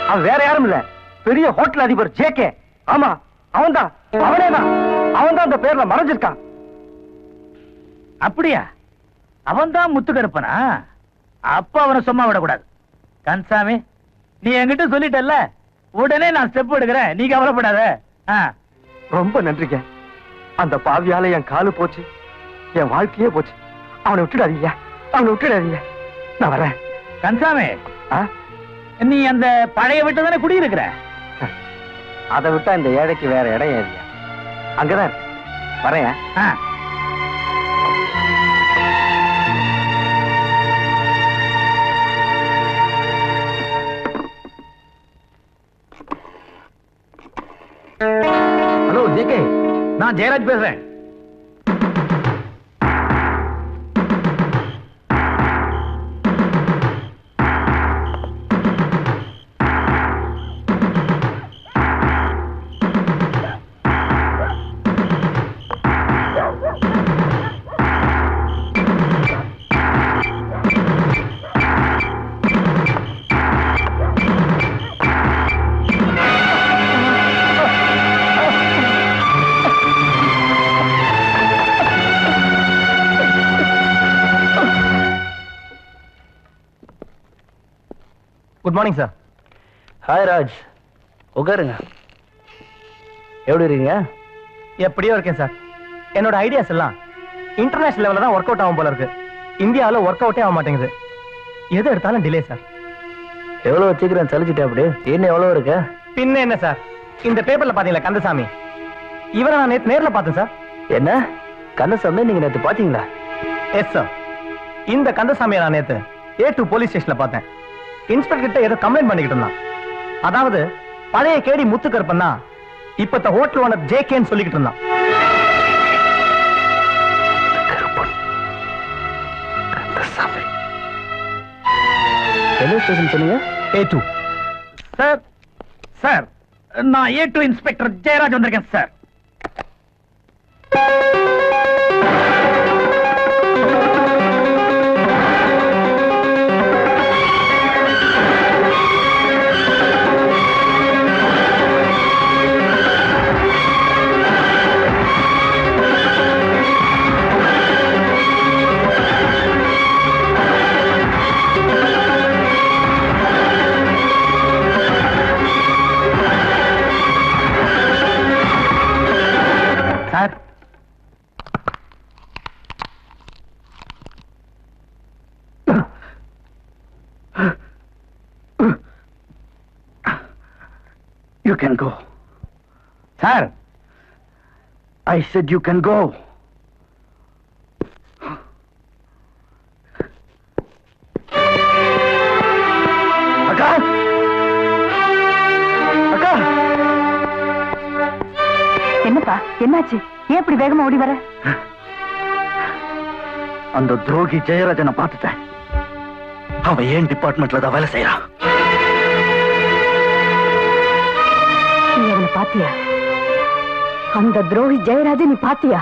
அவன் வேற யாரும் இல்ல, பெரிய ஹோட்டல் அதிபர் ஜேகே. ஆமா, அவன்தான், அவனேதான். அவன்தான் அந்த பேர்ல மறைஞ்சிருக்கான். அப்படியா? அவன்தான் முத்துக்கருப்பனா? அப்ப அவனை சும்மா விடக்கூடாது. கந்தசாமி, நீ என்கிட்ட சொல்லிட்டல்ல, உடனே நான் ஸ்டெப் எடுக்கிறேன். நீ கவலைப்படாத. ரொம்ப நன்றிங்க. அந்த பாவியால என் காலு போச்சு, என் வாழ்க்கையே போச்சு. அவனை விட்டுடாதீங்க, அவனை விட்டுடாதீங்க. நான் வரேன். கந்தசாமி, நீ அந்த பழைய வீட்டு தானே குடியிருக்கிற? அதை விட்டா இந்த ஏழைக்கு வேற இடம் ஏறிய அங்கதான் வரேன். ஹலோ ஜேகே, நான் ஜெயராஜ் பேசுறேன். Good morning sir. Hi Raj, உட்காருங்க. எப்படி இருக்கீங்க? எப்படியோ இருக்கேன் சார். என்னோட ஐடியாஸ் எல்லாம் இன்டர்நேஷனல் லெவல்ல தான் ஒர்க் அவுட் ஆகும் போல இருக்கு. இந்தியாவில் ஒர்க் அவுட்டே ஆக மாட்டேங்குது. எது எடுத்தாலும் டிலே சார். எவ்வளவு வச்சுக்கிறேன் சலிச்சுட்டே அப்படி? இன்னும் எவ்வளவு இருக்கு? பின்ன என்ன சார், இந்த பேப்பர்ல பாத்தீங்களா கந்தசாமி, இவரை நான் நேத்து நேர்ல பார்த்தேன் சார். என்ன கந்தசாமி, நீங்க நேற்று பாத்தீங்களா? Yes sir. இந்த கந்தசாமியை நான் நேத்து A2 போலீஸ் ஸ்டேஷன்ல பார்த்தேன். இன்ஸ்பெக்டர் கிட்ட ஏதோ கம்ப்ளைண்ட் பண்ணிக்கிட்டு இருந்தான். அதாவது பழைய கேடி முத்துக்கருப்பன் தான் இப்ப ஹோட்டல் ஓனர் ஜேகேன்னு சொல்லிக்கிட்டு இருந்தான். என்ன ஸ்டேஷன் சொன்னீங்க? A2. சார், சார், நான் A2 இன்ஸ்பெக்டர் ஜெயராஜ் வந்திருக்கேன் sir. You can go. Sir, I said you can go. Akka! Akka! ஏன் இப்படி வேகமா ஓடி வர? அந்த துரோகி ஜெயராஜனை பார்த்துட்டேன். அவன் ஏன் டிபார்ட்மெண்ட்ல தான் வேலை செய்யறான். நீ அவனை பாத்தியா? அந்த துரோகி ஜெயராஜன் நீ பாத்தியா?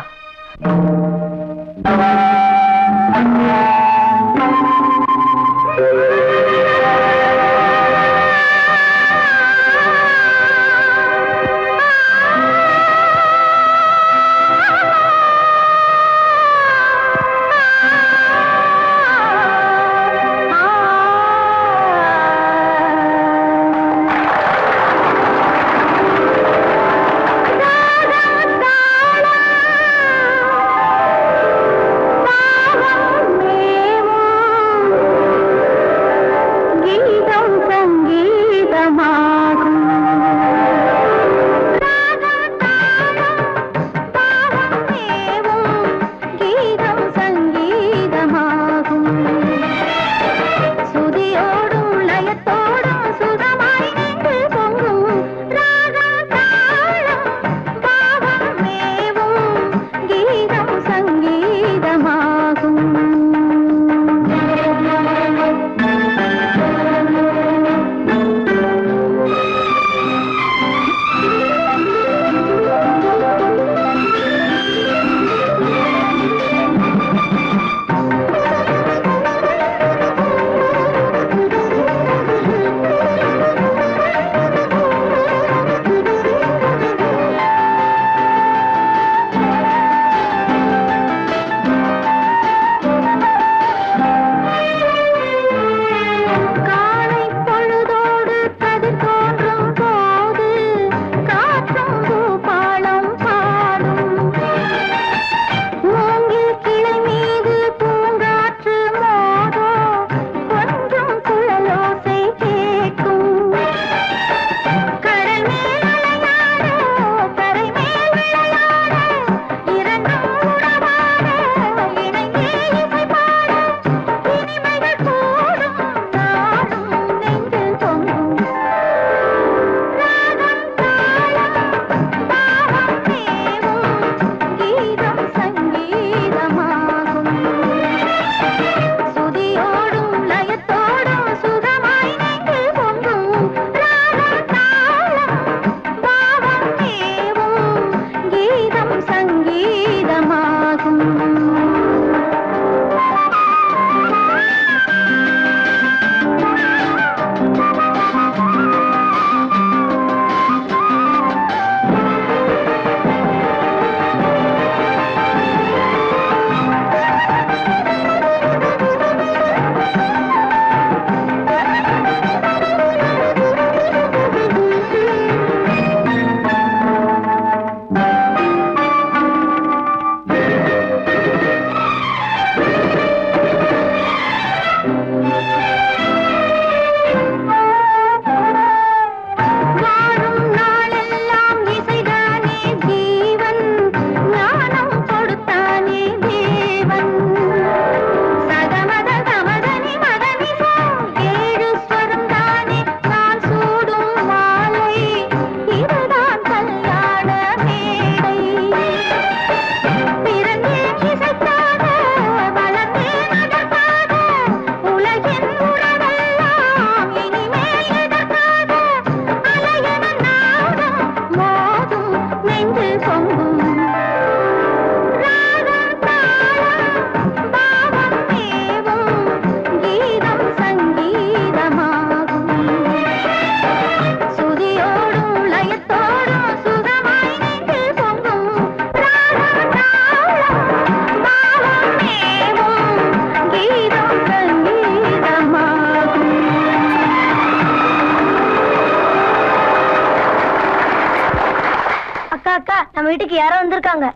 நம்ம வீட்டுக்கு யாரோ வந்திருக்காங்க.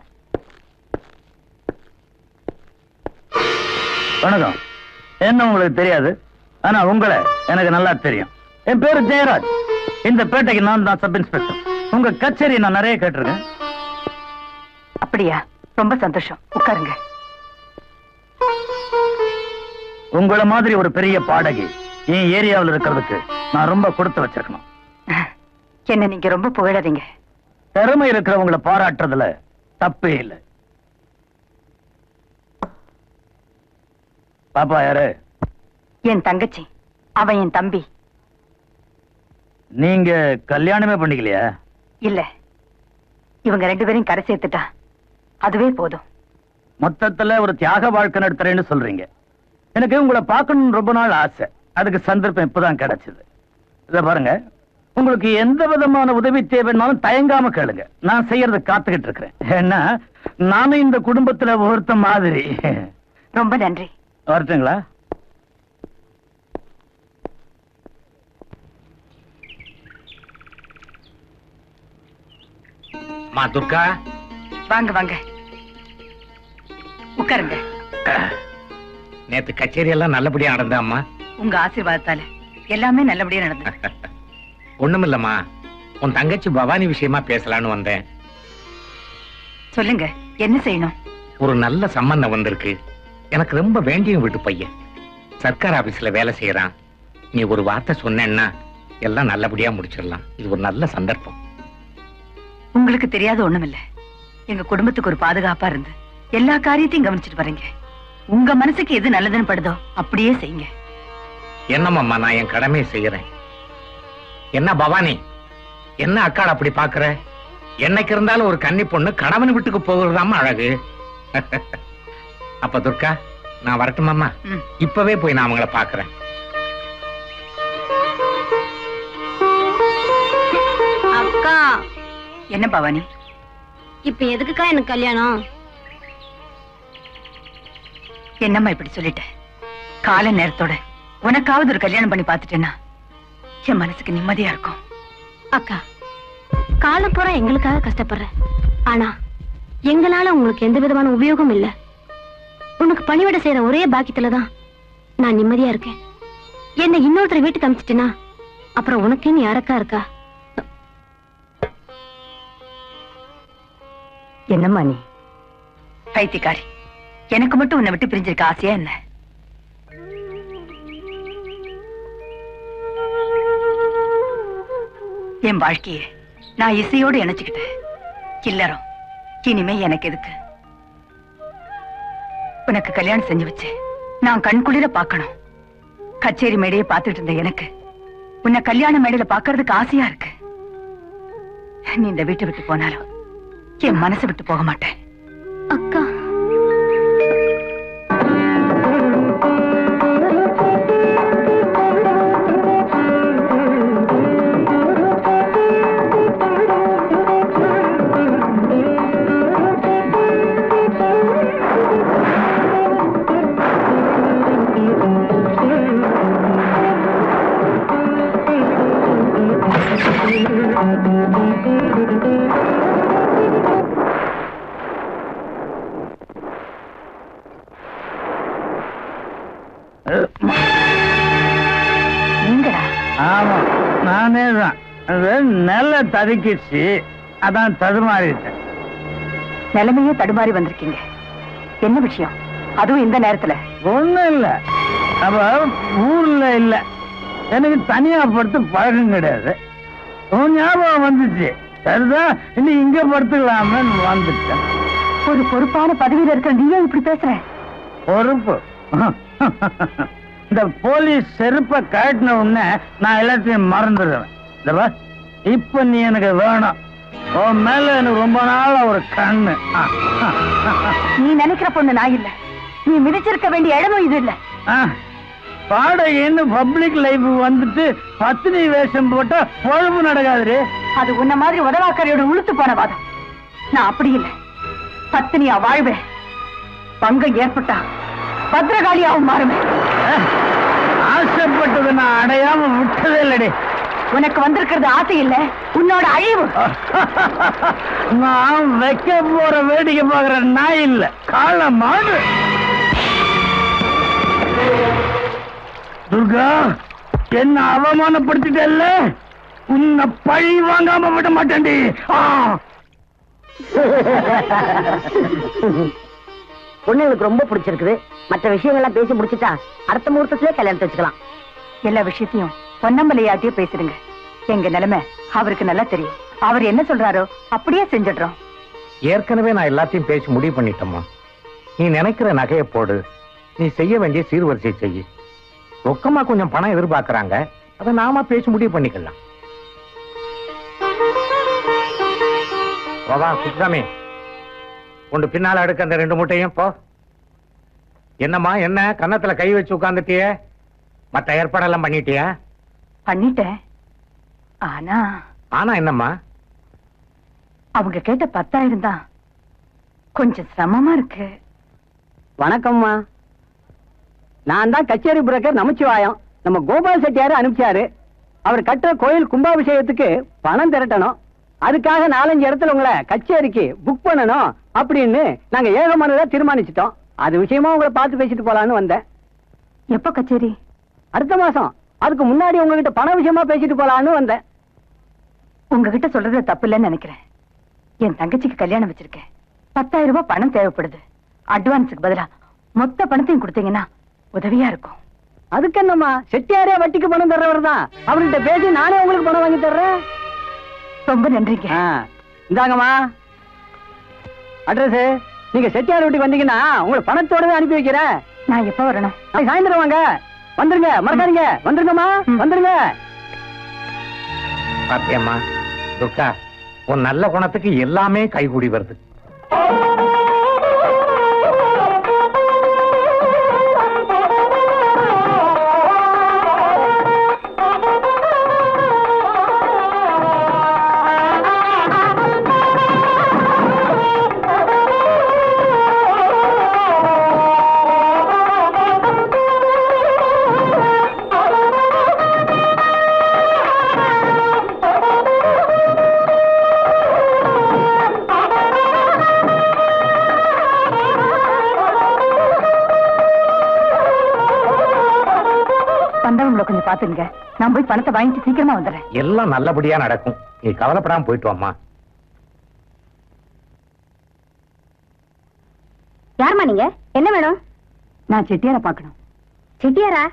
வணக்கம். என்ன உங்களுக்கு தெரியாது, ஆனா உங்களை எனக்கு நல்லா தெரியும். என் பேரு ஜெயராஜ். இந்த பேட்டைக்கு நான் தான் சப் இன்ஸ்பெக்டர். உங்க கச்சேரி நான் நிறைய கேட்டிருக்கேன். அப்படியா? ரொம்ப சந்தோஷம். உட்காருங்க. உங்களை மாதிரி ஒரு பெரிய பாடகி என் ஏரியாவில் இருக்கிறதுக்கு நான் ரொம்ப கொடுத்து வச்சிருக்கணும். என்ன நீங்க ரொம்ப புகழாதீங்க. திறமை இருக்கிறவங்களை பாராட்டுறதுல தப்பே இல்லை. பாப்பா யாரு? என் தங்கச்சி, அவன் என் தம்பி. நீங்க கல்யாணமே பண்ணிக்கலையா? இல்ல, இவங்க 2 பேரையும் கரை சேர்த்துட்டா அதுவே போதும். மொத்தத்துல ஒரு தியாக வாழ்க்கை நடத்துறேன்னு சொல்றீங்க. எனக்கு உங்களை பார்க்கணும்னு ரொம்ப நாள் ஆசை. அதுக்கு சந்தர்ப்பம் இப்பதான் கிடைச்சது. இத பாருங்க, உங்களுக்கு எந்த விதமான உதவி தேவைன்னாலும் தயங்காம கேளுங்க. நான் செய்யறத காத்துக்கிட்டு இருக்கிறேன். ஏன்னா நானும் இந்த குடும்பத்துல ஒருத்த மாதிரி. ரொம்ப நன்றி. வரட்டுங்களா? மா துர்கா, வாங்க வாங்க, உட்காருங்க. நேத்து கச்சேரி எல்லாம் நல்லபடியா நடந்தாம்மா. உங்க ஆசீர்வாதத்தால எல்லாமே நல்லபடியா நடந்தது. ஒண்ணுமில்லம்மா, உன் தங்கச்சி பவானி விஷயமா பேசலான்னு வந்தேன். சொல்லுங்க, என்ன செய்யணும்? ஒரு நல்ல சம்பந்தம் வந்திருக்கு. எனக்கு ரொம்ப வேண்டிய வீட்டு பையன், சர்க்கார் ஆபீஸ்ல வேலை செய்யறான். நீ ஒரு வார்த்தை சொன்னேன்னா எல்லாம் நல்லபடியா முடிச்சிடலாம். இது ஒரு நல்ல சந்தர்ப்பம். உங்களுக்கு தெரியாத ஒண்ணுமில்ல, எங்க குடும்பத்துக்கு ஒரு பாதுகாப்பா இருந்து எல்லா காரியத்தையும் கவனிச்சுட்டு வரீங்க. உங்க மனசுக்கு எது நல்லதுன்னு படுதோ அப்படியே செய்யுங்க. என்னம்மா, நான் என் கடமையை செய்யறேன். என்ன பவானி, என்ன அக்காள் அப்படி பாக்குற? என்னைக்கு இருந்தாலும் ஒரு கன்னி பொண்ணு கணவன் வீட்டுக்கு போகிறதாம அழகு. அப்ப துர்கா, நான் வரட்டுமாம்மா? இப்பவே போய் நான் அவங்கள பாக்குறேன். அக்கா. என்ன பவானி, இப்ப எதுக்குக்கா எனக்கு கல்யாணம்? என்னம்மா இப்படி சொல்லிட்ட? கால நேரத்தோட உனக்காவது ஒரு கல்யாணம் பண்ணி பாத்துட்டேன்னா என் மனசுக்கு நிம்மதியா இருக்கும். அக்கா, காலம் பூரா எங்களுக்காக கஷ்டப்படுறேன். ஆனா எங்களால உங்களுக்கு எந்த விதமான உபயோகம் இல்ல. உனக்கு பணிவிட செய்யற ஒரே பாக்கியத்துலதான் நான் நிம்மதியா இருக்கேன். என்ன இன்னொருத்தர் வீட்டுக்கு அனுப்பிச்சிட்டேனா அப்புறம் உனக்குன்னு யாரக்கா இருக்கா? என்னம்மா நீ பைத்தியக்காரி, எனக்கு மட்டும் உன்னை விட்டு பிரிஞ்சிருக்க ஆசையா என்ன? என் வாழ்க்கையை நான் இசையோடு இணைச்சுக்கிட்டேன். இல்லறம் இனிமே எனக்கு எதுக்கு? உனக்கு கல்யாணம் செஞ்சு வச்சு நான் கண்குளிர பார்க்கணும். கச்சேரி மேடையை பார்த்துட்டு இருந்த எனக்கு உன்னை கல்யாண மேடையில பார்க்கறதுக்கு ஆசையா இருக்கு. நீ இந்த வீட்டை விட்டு போனாலும் என் மனசை விட்டு போக மாட்டேன். அக்கா, ஆமா, நானே தான். நல்ல தடுக்கிச்சு, அதான் தடுமாறிட்டேன். நிலைமையே தடுமாறி வந்திருக்கீங்க. என்ன விஷயம்? அதுவும் இந்த நேரத்துல? ஒண்ணும் இல்ல, அவ ஊர்ல இல்ல. எனக்கு தனியா படுத்து பழக்கம் கிடையாது. உன் ஞாபகம் வந்துச்சு. சரிதான், இனி இங்க படுத்துக்கலாமன்னு வந்துட்டேன். ஒரு பொறுப்பான பதவியில இருக்க நீயே இப்படி பேசுற? பொறுப்பு? இந்த போலீஸ் செருப்ப காட்டின உடனே நான் எல்லாத்தையும் மறந்துடுவேன். இப்ப நீ எனக்கு வேணும். உன் மேல எனக்கு ரொம்ப நாளா ஒரு கண்ணு. நீ நினைக்கிற பொண்ணு நான் இல்ல. நீ மிதிச்சிருக்க வேண்டிய இடமும் இது இல்ல. பாடகின்னு பப்ளிக் லைஃப் வந்துட்டு பத்தினி வேஷம் போட்டா பொழப்பு நடக்காது. அது உன்ன மாதிரி உதவாக்கரையோட உளுத்து போன வாதம். நான் அப்படி இல்லை. பத்தினியா வாழ்வேன். பங்கம் ஏற்பட்டா பத்திரகாளியாவும் மாறுவேன். ஆசைப்பட்டது நான் அடையாம விட்டதே இல்லடி. உனக்கு வந்திருக்கிறது ஆசை இல்ல, உன்னோட அழிவு. நான் வைக்க போற வேடிக்கை பாக்குற நாய் இல்ல, கால மாடு. துர்கா, என்ன அவமானப்படுத்திட்டல்ல, உன்னை பழி வாங்காம விட மாட்டேன்டி. பொண்ணுங்களுக்கு ரொம்ப பிடிச்சிருக்குது. மற்ற விஷயங்கள்லாம் பேசி முடிச்சுட்டா அடுத்த முகூர்த்தத்திலே கல்யாணத்தை வச்சுக்கலாம். எல்லா விஷயத்தையும் பொன்னம்பலையாட்டியே பேசிடுங்க. எங்க நிலைமை அவருக்கு நல்லா தெரியும். அவர் என்ன சொல்றாரோ அப்படியே செஞ்சிடுறோம். ஏற்கனவே நான் எல்லாத்தையும் பேசி முடிவு பண்ணிட்டேம்மா. நீ நினைக்கிற நகையை போடு, நீ செய்ய வேண்டிய சீர்வரிசை செய்ய. ரொக்கமா கொஞ்சம் பணம் எதிர்பார்க்கறாங்க, அதை நாம பேசி முடிவு பண்ணிக்கலாம். வா குப்புசாமி, கொண்டு பின்னால அடுக்க அந்த 2 மூட்டையும் போ. என்னம்மா என்ன கன்னத்துல கை வச்சு உட்கார்ந்துட்டிய? மற்ற ஏற்பாடெல்லாம் பண்ணிட்டியா? பண்ணிட்டேன். ஆனா ஆனா என்னம்மா? அவங்க கேட்ட 10,000 தான் கொஞ்சம் சிரமமா இருக்கு. வணக்கம்மா, நான் தான் கச்சேரி புரோக்கர் நமச்சிவாயம். நம்ம கோபால் செட்டியாரு அனுப்பிச்சாரு. அவர் கட்டுற கோயில் கும்பாபிஷேகத்துக்கு பணம் திரட்டணும். அதுக்காக 4-5 இடத்துல உங்களை கச்சேரிக்கு புக் பண்ணணும் அப்படின்னு நாங்க ஏகமானதா தீர்மானிச்சிட்டோம். அது விஷயமா உங்களை பார்த்து பேசிட்டு போலான்னு வந்தேன். எப்ப கச்சேரி? அடுத்த மாசம். அதுக்கு முன்னாடி உங்ககிட்ட பண விஷயமா பேசிட்டு போலான்னு வந்தேன். உங்ககிட்ட சொல்றது தப்பு இல்லைன்னு நினைக்கிறேன். என் தங்கச்சிக்கு கல்யாணம் வச்சிருக்கேன். 10,000 ரூபாய் பணம் தேவைப்படுது. அட்வான்ஸுக்கு பதிலா மொத்த பணத்தையும் கொடுத்தீங்கன்னா உதவியா இருக்கும். அதுக்கு என்னம்மா, செட்டியாரே வட்டிக்கு பணம் தர்றவர் தான். அவர்கிட்ட பேசி நானே உங்களுக்கு பணம் வாங்கி தர்றேன். ரொம்ப நன்றிங்க. இந்தாங்கம்மா அட்ரஸ். நீங்க செட்டியார் வீட்டுக்கு வந்தீங்கன்னா உங்களை பணத்தோடவே அனுப்பி வைக்கிறேன். நான் எப்ப வரணும்? சாயந்தரம் வாங்க. வந்துருங்க, மறக்காதீங்க. வந்துருங்கம்மா, வந்துருங்க. பாத்தியம்மா துர்கா, உன் நல்ல குணத்துக்கு எல்லாமே கைகூடி வருது. கொஞ்சம் பாத்துங்க. நான் போய் பணத்தை வாங்கிட்டு சீக்கிரமா வந்துடுறேன். எல்லாம் நல்லபடியா நடக்கும், நீ கவலைப்படாம போயிட்டு வாம்மா. யாருமா நீங்க? என்ன வேணும்? நான் செட்டியார பாக்கணும். செட்டியாரா?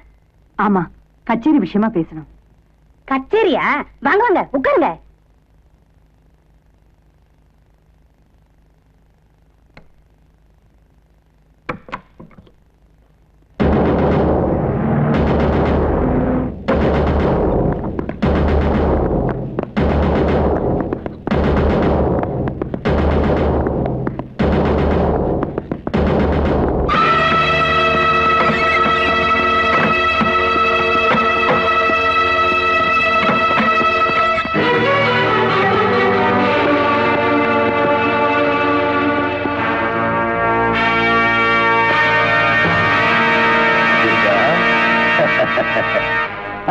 ஆமா, கச்சேரி விஷயமா பேசணும். கச்சேரியா? வாங்க வாங்க உட்காருங்க.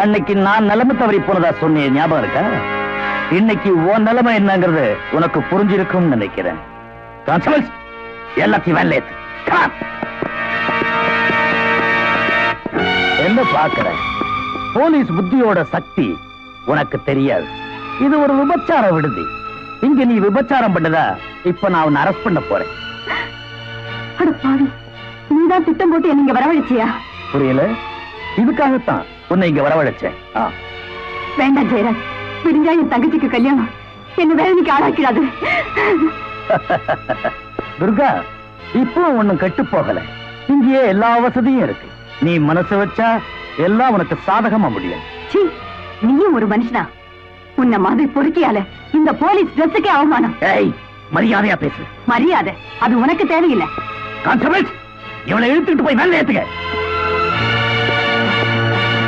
அன்னைக்கு நான் நிலைமை தவறி போனதா சொன்னேன், ஞாபகம் இருக்கா? இன்னைக்கு உன் நிலைமை என்னங்கிறது உனக்கு புரிஞ்சிருக்கும் நினைக்கிறேன். கான்ஸ்டபிள்ஸ், எல்லாத்தையும் வேலை ஏத்து. என்ன பாக்குற? போலீஸ் புத்தியோட சக்தி உனக்கு தெரியாது. இது ஒரு விபச்சார விடுதி. இங்க நீ விபச்சாரம் பண்ணதா இப்ப நான் உன்னை அரெஸ்ட் பண்ண போறேன். நீதான் திட்டம் போட்டு என்ன இங்க வரவழைச்சியா? புரியல? இதுக்காகத்தான் உன்னை இங்க வரவழைச்சேன். வேண்டாம் ஜெயராஜ், விடிஞ்சா என் தங்கச்சிக்கு கல்யாணம். என்ன வேலைக்கு ஆளாக்கிறாது. துர்கா, இப்போ ஒண்ணும் கெட்டு போகல. இங்கேயே எல்லா வசதியும் இருக்கு. நீ மனசு வச்சா எல்லாம் உனக்கு சாதகமா முடியும். சீ, நீயும் ஒரு மனுஷனா? உன்ன மாதிரி பொறுக்கியால இந்த போலீஸ் ட்ரெஸ்ஸுக்கே அவமானம். ஏய், மரியாதையா பேசு. மரியாதை அது உனக்கு தேவையில்லை. கான்ஸ்டபிள்ஸ், இவளை இழுத்துட்டு போய் வேலை ஏத்துக்க.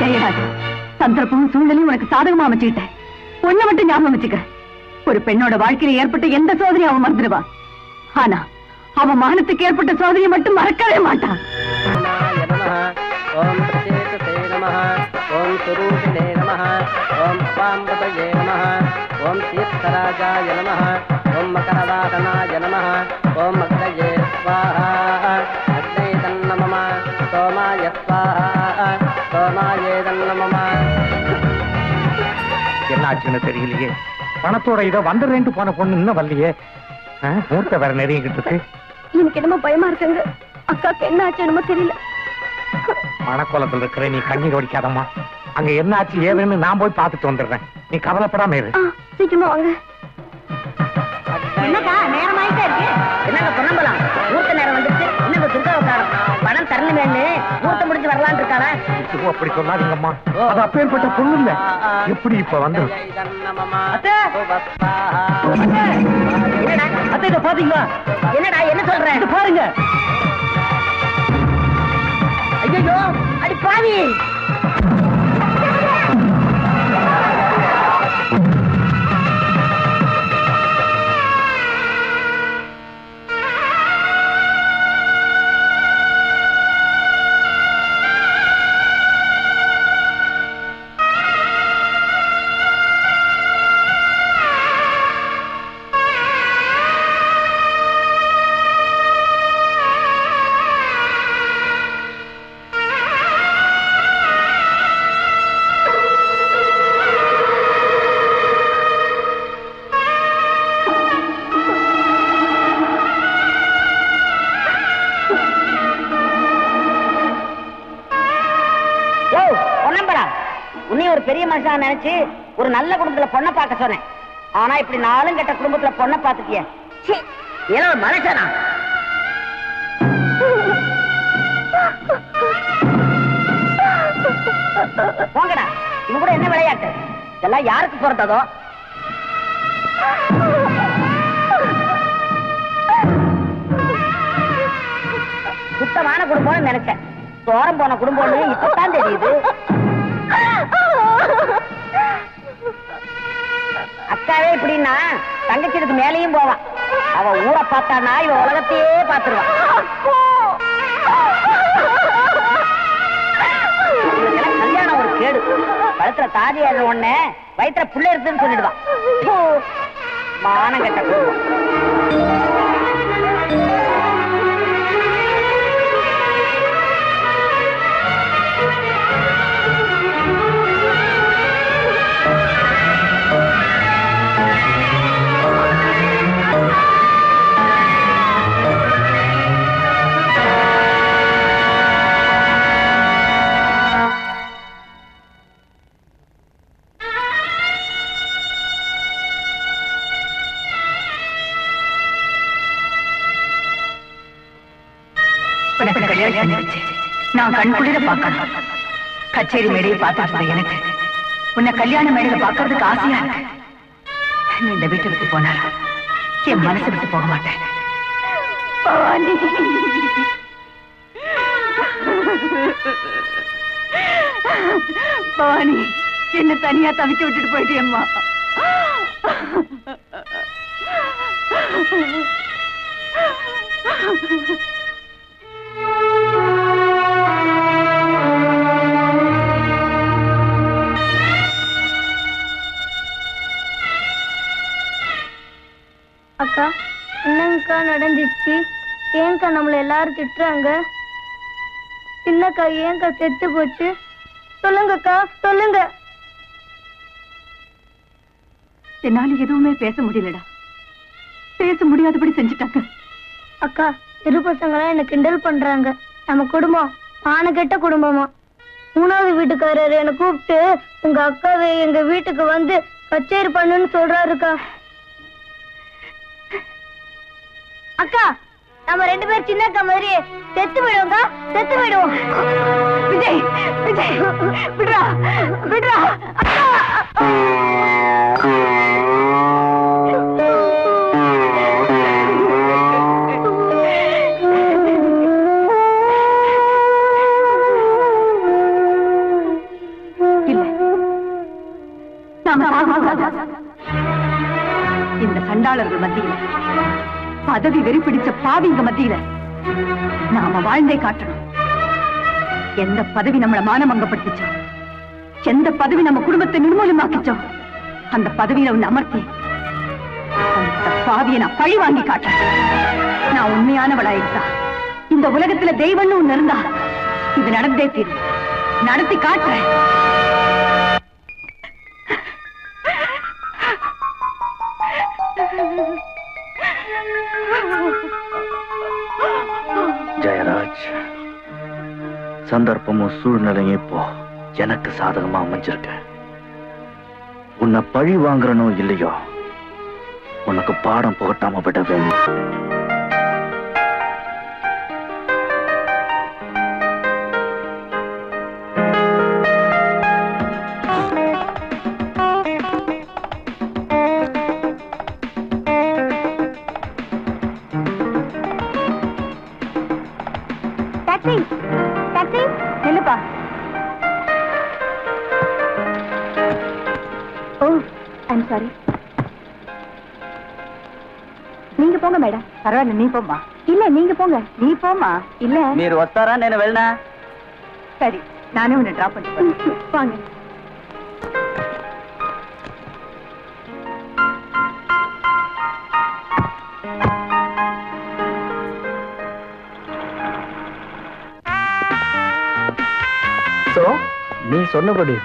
ஜெயராஜ், சந்தர்ப்பமும் சூழ்நிலையும் உனக்கு சாதகமா அமைச்சுக்கிட்டேன். ஒண்ணு மட்டும் ஞாபகம் வச்சுக்க, ஒரு பெண்ணோட வாழ்க்கையில ஏற்பட்ட எந்த சோதனையும் அவன் மறந்துடுவான். ஆனா அவன் மானத்துக்கு ஏற்பட்ட சோதனையை மட்டும் மறக்கவே மாட்டான். ஓம் சேதசே நமஹ, ஓம் சுரூபிணே நமஹ, ஓம் பாம்பதயே நமஹ, ஓம் தீர்த்தராஜாய நமஹ, ஓம் மகரவாகனாய நமஹ, ஓம் அக்னயே ஸ்வாஹா, அக்னே தன்னமம, சோமாய ஸ்வாஹா, சோமாயே தன்னமம. என்னாச்சுன்னு தெரியலையே. பணத்தோட இதை வந்துடுறேன்ட்டு போன பொண்ணு இன்னும் வரலையே. மூர்த்த வேற நெருங்கிட்டு இருக்கு. எனக்கு என்னமோ பயமா இருக்குங்க. அக்காக்கு என்ன ஆச்சு என்னமோ தெரியல. மனக்கோலத்தில் இருக்கிற நீ கண்ணீர் வடிக்காதம்மா. அங்க என்ன ஆச்சு ஏதுன்னு நான் போய் பார்த்துட்டு வந்துடுறேன். நீ கவலைப்படாம இரு. சீக்கிரமா வாங்க. என்னக்கா நேரமாயிட்டே இருக்கு. என்னங்க பொன்னம்பலம் மூர்த்த நேரம் வந்துருச்சு. இன்னும் துர்காவை காணும். பணம் தரணுமேன்னு மூர்த்த முடிஞ்சு வரலான்னு இருக்காளா? அப்படி சொல்லாதீங்கம்மா, அது அப்பேற்பட்ட பொண்ணு இல்ல. எப்படி இப்ப வந்து அத்தை இத பாத்தீங்களா? என்னடா என்ன சொல்ற? பாருங்க. ஐயோ அடி பாவி. பெரிய மனுஷன் நினைச்சு ஒரு நல்ல குடும்பத்துல பொண்ணை பார்க்க சொன்னேன். ஆனா இப்படி நாளும் கெட்ட குடும்பத்துல பொண்ணை பார்த்துட்டிய. ஏன்னா ஒரு மனுஷனா? போங்கடா, இவங்க கூட என்ன விளையாட்டு? இதெல்லாம் யாருக்கு பிறந்ததோ? சுத்தமான குடும்பம்னு நினைச்சேன். தோரம் போன குடும்பம்னு இப்பதான் தெரியுது. அக்காவே இப்படின்னா தங்கச்சிக்கு மேலையும் போவான். அவ ஊரை பார்த்தானா இவ உலகத்தையே பார்த்துருவான். கல்யாணம் ஒரு கேடு. கழுத்துல தாதி ஏற உடனே வயிற்றுல புள்ள இருக்குன்னு சொல்லிடுவான். மானம் கெட்ட குடும்பம். நான் கண்குளிர பார்க்கணும். கச்சேரி மேடையை பார்த்துட்டு எனக்கு உன்னை கல்யாண மேடையில பார்க்கறதுக்கு ஆசையா இருக்கு. நீ இந்த வீட்டை விட்டு போனாலும் என் மனசை விட்டு போக மாட்டேன். பவானி, என்ன தனியா தவிக்க விட்டுட்டு போயிட்டியம்மா. அக்கா, என்னங்கக்கா நடந்துச்சு? ஏங்கா நம்மள எல்லாரும் திட்டுறாங்க? சின்னக்கா ஏங்கா செத்து போச்சு? சொல்லுங்கக்கா, சொல்லுங்க. என்னால எதுவுமே பேச முடியலடா. பேச முடியாதபடி செஞ்சுட்டாங்க. அக்கா, இரு பசங்களாம் என்ன கிண்டல் பண்றாங்க. நம்ம குடும்பம் ஆன கெட்ட குடும்பமா? 3வது வீட்டுக்காரர் என்ன கூப்பிட்டு உங்க அக்காவை எங்க வீட்டுக்கு வந்து கச்சேரி பண்ணுன்னு சொல்றாருக்கா. அக்கா, நம்ம 2 பேரும் சின்ன அக்கா மாதிரி செத்து விடுவோங்க, செத்து விடுவோம். விஜய், விஜய், விடுறா, விடுறா. இந்த சண்டாளர்கள் மத்தியில, பதவி வெறி பிடிச்ச பாவிங்க மத்தியில நாம வாழ்ந்தே காட்டணும். எந்த பதவி நம்மள மானமங்கப்படுத்திச்சோ, எந்த பதவி நம்ம குடும்பத்தை நிர்மூலமாக்கிச்சோ, அந்த பதவியில உன்னை அமர்த்தி அந்த பாவியை நான் பழி வாங்கி காட்டுறேன். நான் உண்மையானவளா இருந்தா, இந்த உலகத்துல தெய்வம்னு ஒண்ணு இருந்தா இது நடந்தே தீரும். நடத்தி காட்டுறேன். ஜெயராஜ், சந்தர்ப்பமும் சூழ்நிலையும் இப்போ எனக்கு சாதகமா அமைஞ்சிருக்க. உன்னை பழி வாங்குறனோ இல்லையோ, உனக்கு பாடம் போட்டாம விடவேன். டாக்ஸி டாக்ஸி நில்லுப்பா. Oh I'm sorry. நீங்க போங்க மேடம். పర్వాలేదు నీ పోమ్మా. இல்ல நீங்க போங்க. నీ పోమ్మా. இல்ல మీరు వస్తారా నేను వెళ్ళనా? సరే నానే உன்னை డ్రాప్ பண்ணிட்டு வாங்க. சோ நீ சொன்னபடி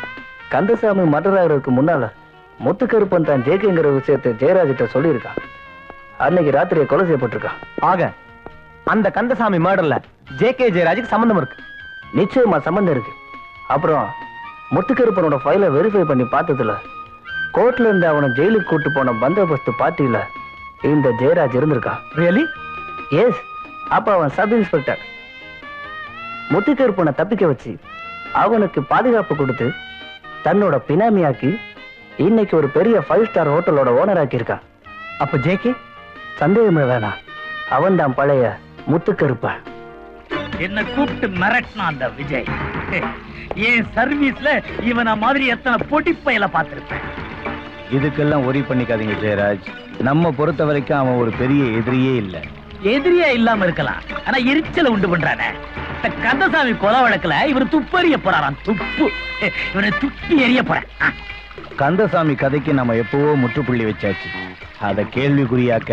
கந்தசாமி மர்டர் ஆகிறதுக்கு முன்னால முத்துக்கருப்பன் தான் ஜேகேங்கிற விஷயத்தை ஜெயராஜிட்ட சொல்லியிருக்கான். அன்னைக்கு ராத்திரியை கொலை செய்யப்பட்டிருக்கான். ஆக அந்த கந்தசாமி மர்டர்ல ஜேகே ஜெயராஜுக்கு சம்பந்தம் இருக்கு. நிச்சயமா சம்பந்தம் இருக்கு. அப்புறம் முத்துக்கருப்பனோட ஃபைலை வெரிஃபை பண்ணி பார்த்ததுல கோர்ட்ல இருந்து அவனை ஜெயிலுக்கு கூட்டு போன பந்தோபஸ்து பார்ட்டியில இந்த ஜெயராஜ் இருந்திருக்கான். ரியலி? எஸ். அப்ப அவன் சப் இன்ஸ்பெக்டர். முத்துக்கருப்பனை தப்பிக்க வச்சு அவனுக்கு பாதுகாப்பு கொடுத்து தன்னோட பினாமியாக்கி இன்னைக்கு ஒரு பெரிய 5 ஸ்டார் ஹோட்டலோட ஓனர் ஆக்கி இருக்கான். அப்ப ஜேகே? சந்தேகமே வேணாம், அவன் தான் பழைய முத்துக்கருப்பன். என்ன கூப்பிட்டு மிரட்டினா அந்த விஜய். என் சர்வீஸ்ல இவன மாதிரி எத்தனை பொடிப்பையில பார்த்திருப்பேன். இதுக்கெல்லாம் ஒரி பண்ணிக்காதீங்க ஜெயராஜ். நம்ம பொறுத்த வரைக்கும் அவன் ஒரு பெரிய எதிரியே இல்ல. எதிரியா இல்லாம இருக்கலாம், ஆனா எரிச்சலை உண்டு பண்றானே. இந்த கந்தசாமி கொலை வழக்குல இவர் துப்பறிய போறாராம். துப்பு இவனை துப்பி எறிய போறேன். கந்தசாமி கதைக்கு நம்ம எப்பவோ முற்றுப்புள்ளி வச்சாச்சு. அத கேள்விக்குறியாக்க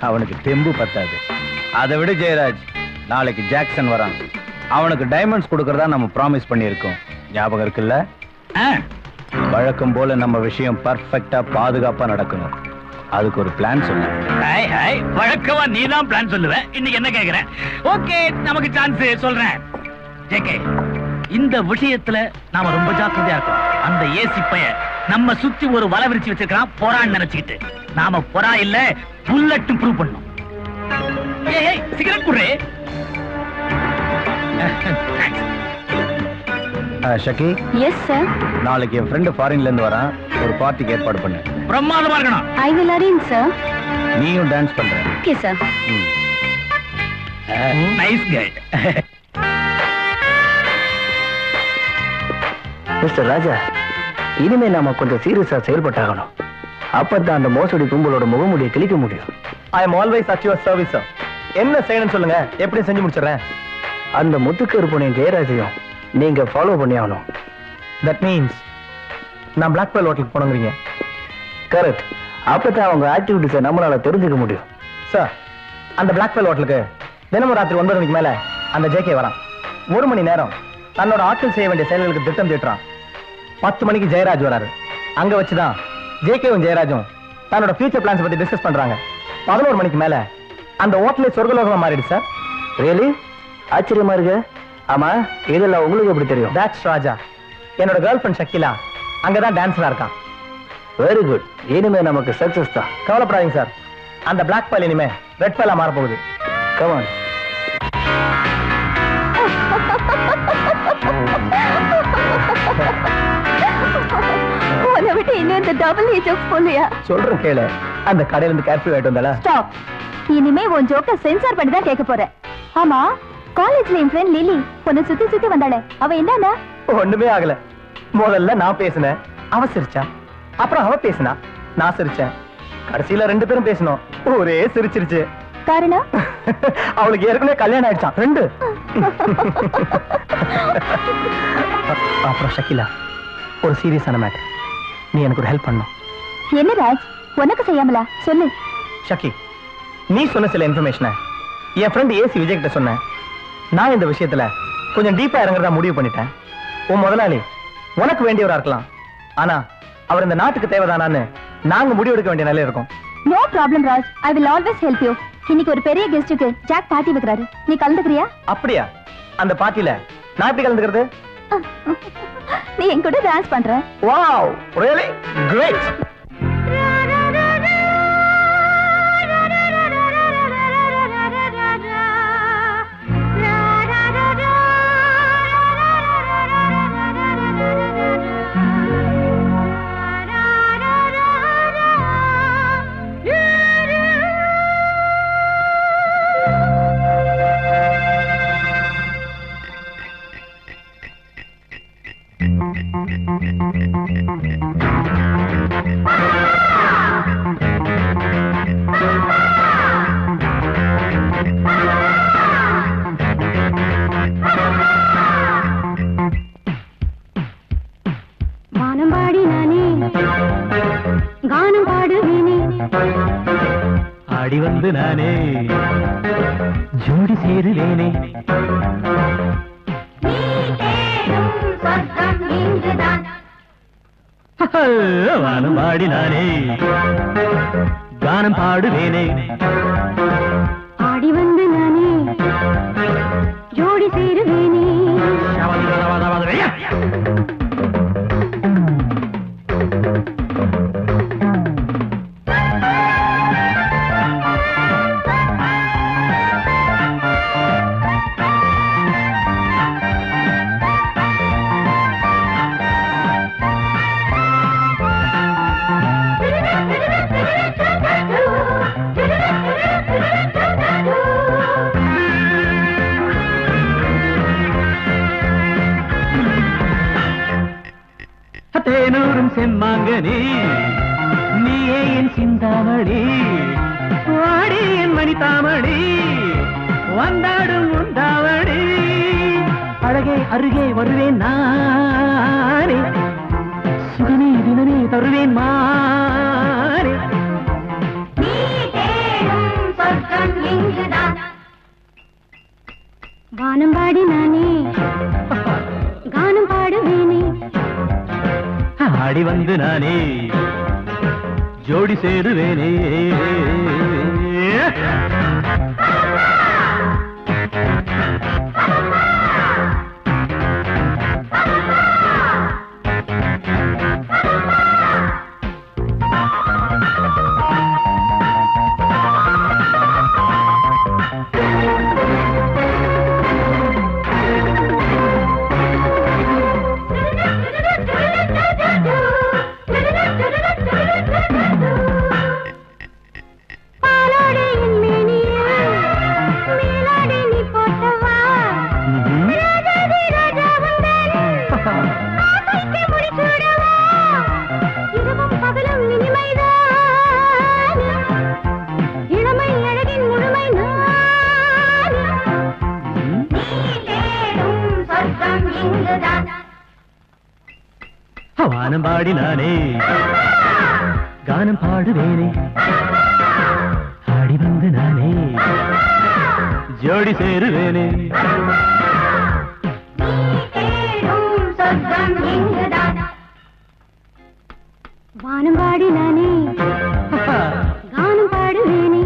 அவனுக்கு தெம்பு பத்தாது. அதை விட ஜெயராஜ், நாளைக்கு ஜாக்சன் வரான். அவனுக்கு டைமண்ட்ஸ் கொடுக்கறதா நம்ம ப்ராமிஸ் பண்ணியிருக்கோம். ஞாபகம் இருக்குல்ல? வழக்கம் போல நம்ம விஷயம் பர்ஃபெக்டா பாதுகாப்பா நடக்கணும். அதுக்கு ஒரு பிளான் சொல்லு. வழக்கமா நீ தான் பிளான் சொல்லுவேன். இன்னைக்கு என்ன கேக்குறேன்? ஓகே, நமக்கு சான்ஸ் சொல்றேன். ஜேகே, இந்த விஷயத்துல நாம ரொம்ப ஜாக்கிரதையா இருக்கோம். அந்த ஏசி பைய நம்ம சுத்தி ஒரு வலை விரிச்சு வச்சிருக்கான், பொறான்னு நினைச்சுக்கிட்டு. நாம பொறா இல்ல, புல்லட்டும் ப்ரூவ் பண்ணும். ஏய் சிகரெட் குடுறே. ஷக்கி, எஸ் சார். நாளைக்கு என் ஃப்ரெண்டு ஃபாரின்ல இருந்து வரான். ஒரு பார்ட்டிக்கு ஏற்பாடு பண்ணு. பிரமாதமா இருக்கணும். I will arrange sir. நீயும் டான்ஸ் பண்ற. Okay sir. Nice guy. Mister Raja, இனிமே நாம கொஞ்சம் சீரியஸா செயல்பட்டாகணும். அப்பதான் அந்த மோசடி கும்பலோட முகமுடியை கிழிக்க முடியும். I am always at your service sir. என்ன செய்யணும்னு சொல்லுங்க, எப்படி செஞ்சு முடிச்சிடுறேன். அந்த முத்துக்கருப்பனையும் ஜெயராஜையும் நீங்க ஃபாலோ பண்ணி ஆகணும். தட் மீன்ஸ் நான் பிளாக் பேல் ஹோட்டலுக்கு போனோங்கிறீங்க. கரெக்ட். அப்பதான் அவங்க ஆக்டிவிட்டிஸை நம்மளால தெரிஞ்சுக்க முடியும். சார், அந்த பிளாக் பேல் ஹோட்டலுக்கு தினமும் ராத்திரி 9 மணிக்கு மேல அந்த ஜேகே வரான். 1 மணி நேரம் தன்னோட ஆட்கள் செய்ய வேண்டிய செயல்களுக்கு திட்டம் தீட்டுறான். 10 மணிக்கு ஜெயராஜ் வராரு. அங்க வச்சுதான் ஜேகேவும் ஜெயராஜும் தன்னோட ஃபியூச்சர் பிளான்ஸ் பத்தி டிஸ்கஸ் பண்றாங்க. 11 மணிக்கு மேல அந்த ஹோட்டலே சொர்க்கலோகமா மாறிடுச்சு சார். ரியலி? ஆச்சரியமா இருக்கு. ஆமா, இதெல்லாம் உங்களுக்கு எப்படி தெரியும்? தட்ஸ் ராஜா. என்னோட கேர்ள் ஃப்ரெண்ட் ஷக்கிலா அங்கதான் டான்ஸரா இருக்கான். Very good. இனிமே நமக்கு சக்சஸ் தான். கவலைப்படாதீங்க சார். அந்த பிளாக் பேல் இனிமே ரெட் பேலா மாற போகுது. கமான். உன்னை விட்டு இன்னும் இந்த டபுள் ஜோக்ஸ் போலையா? சொல்றேன் கேளு. அந்த கடையில இருந்து கேர்ஃபி ஆயிட்டு வந்தால. ஸ்டாப். இனிமே உன் ஜோக்க சென்சார் பண்ணி தான் கேட்க போறேன். ஆமா, காலேஜ்ல என் ஃப்ரெண்ட் லிலி உன்னை சுத்தி சுத்தி வந்தாளே, அவ என்னன்னா? ஒண்ணுமே ஆகல. முதல்ல நான் பேசினேன், அவ சிரிச்சா. அப்புறம் அவ பேசினா, நான் சிரிச்சேன். கடைசியில 2 பேரும் பேசணும், ஒரே சிரிச்சிருச்சு. காரணம்? அவளுக்கு ஏற்கனவே கல்யாணம் ஆயிடுச்சான். 2. அப்புறம் ஷக்கிலா, ஒரு சீரியஸான மேட்டர். நீ எனக்கு ஒரு ஹெல்ப் பண்ணணும். என்ன ராஜ், உனக்கு செய்யாமலா? சொல்லு. ஷக்கி, நீ சொன்ன சில இன்ஃபர்மேஷனை என் ஃப்ரெண்ட் ஏசி விஜய் கிட்ட சொன்னேன். நான் இந்த விஷயத்துல கொஞ்சம் டீப்பா இறங்குறதா முடிவு பண்ணிட்டேன். உன் முதலாளி உனக்கு வேண்டியவரா இருக்கலாம், ஆனா அவர் இந்த நாட்டுக்கு தேவைதானான்னு நாங்க முடிவு எடுக்க வேண்டிய நிலையில இருக்கோம். No problem Raj, I will always help you. இன்னைக்கு ஒரு பெரிய கெஸ்டுக்கு ஜாக் பார்ட்டி வைக்கிறாரு, நீ கலந்துக்கிறியா? அப்படியா? அந்த பார்ட்டில நான் எப்படி கலந்துக்கிறது? நீ என் கூட டான்ஸ் பண்ற. Wow, really great. ஆடி வந்து நானே ஜோடி சேருவேனே வானம் ஆடி நானே கானம் பாடுவேனே ஆடி வந்து நானே ஜோடி சேருவேனே தேனூரும் செம்மாங்கனி நீயே என் சிந்தாமணி வாடி என் மணி தாமணி வந்தாடும் உண்டாவணி அழகே அருகே வருவேன் நானே சுகமே தினமே தருவேன் மானே வானம் பாடி நானே கானம் பாடுவேனே ஆடி வந்து நானே ஜோடி சேருவேனே வானம் பாடி நானே கானம் பாடுவேனே ஆடி வந்து நானே ஜோடி சேருவேனே வானம் பாடி நானே கானம் பாடுவேனே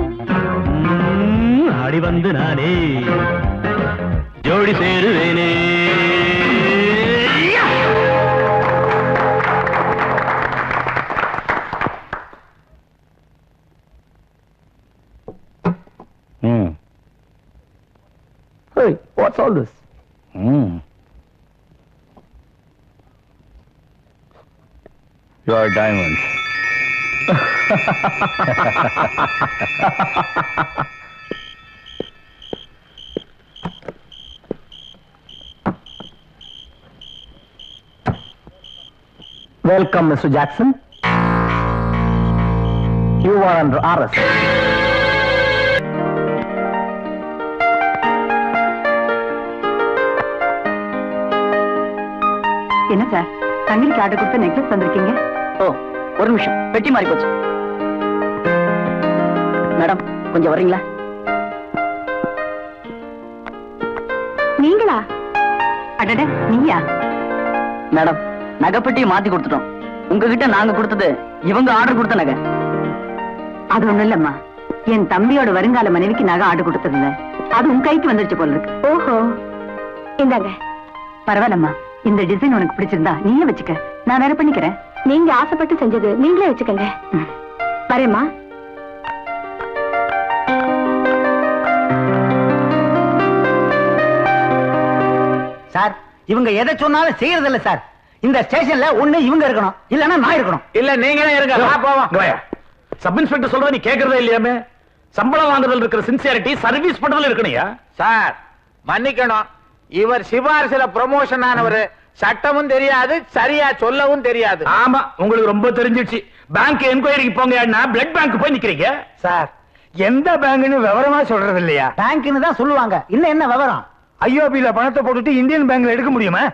ஆடி வந்து நானே ஜோடி சேருவேனே Hey, what's all this? Your diamonds. Welcome, Mr. Jackson. You are under arrest. என்ன சார் தங்களுக்கு ஆர்டர் கொடுத்த நெக்லஸ் வந்திருக்கீங்க? ஓ ஒரு நிமிஷம், பெட்டி மாறி போச்சு. மேடம் கொஞ்சம் வர்றீங்களா? நீங்களா? அடட நீயா? மேடம் நகைப்பெட்டியை மாத்தி கொடுத்துட்டோம். உங்ககிட்ட நாங்க கொடுத்தது இவங்க ஆர்டர் கொடுத்த நகை. அது ஒண்ணும் இல்லம்மா, என் தம்பியோட வருங்கால மனைவிக்கு நகை ஆர்டர் கொடுத்ததில்ல, அது உன் கைக்கு வந்துருச்சு போல இருக்கு. ஓஹோ, இந்தாங்க. பரவாயில்லம்மா, இந்த டிசைன் உனக்கு பிடிச்சிருந்தா நீயே வச்சுக்க, நான் வேற பண்ணிக்கிறேன். நீங்க ஆசைப்பட்டு செஞ்சது நீங்களே வச்சுக்கங்க. வரேம்மா. சார் இவங்க எதை சொன்னாலும் செய்யறது இல்ல சார். இந்த ஸ்டேஷன்ல ஒண்ணு இவங்க இருக்கணும், இல்லன்னா நான் இருக்கணும். இல்ல நீங்களே இருங்க. சப் இன்ஸ்பெக்டர் சொல்றத நீ கேக்குறதே இல்லையாமே? சம்பளம் வாங்குறதுல இருக்கிற சின்சியாரிட்டி சர்வீஸ் பண்றதுல இருக்கணையா? சார் மன்னிக்கணும், இவர் சிபாரிசுல ப்ரமோஷன் ஆனவர். சட்டமும் தெரியாது, சரியா சொல்லவும் தெரியாது. ஆமா, உங்களுக்கு ரொம்ப தெரிஞ்சிடுச்சு. பேங்க் என்கொயரிக்கு போங்க, பிளட் பேங்க் போய் நிக்கிறீங்க. சார் எந்த பேங்க்னு விவரமா சொல்றது இல்லையா? பேங்க்னு தான் சொல்லுவாங்க, இன்னும் என்ன விவரம்? ஐஓபில பணத்தை போட்டுட்டு இந்தியன் பேங்க்ல எடுக்க முடியுமா?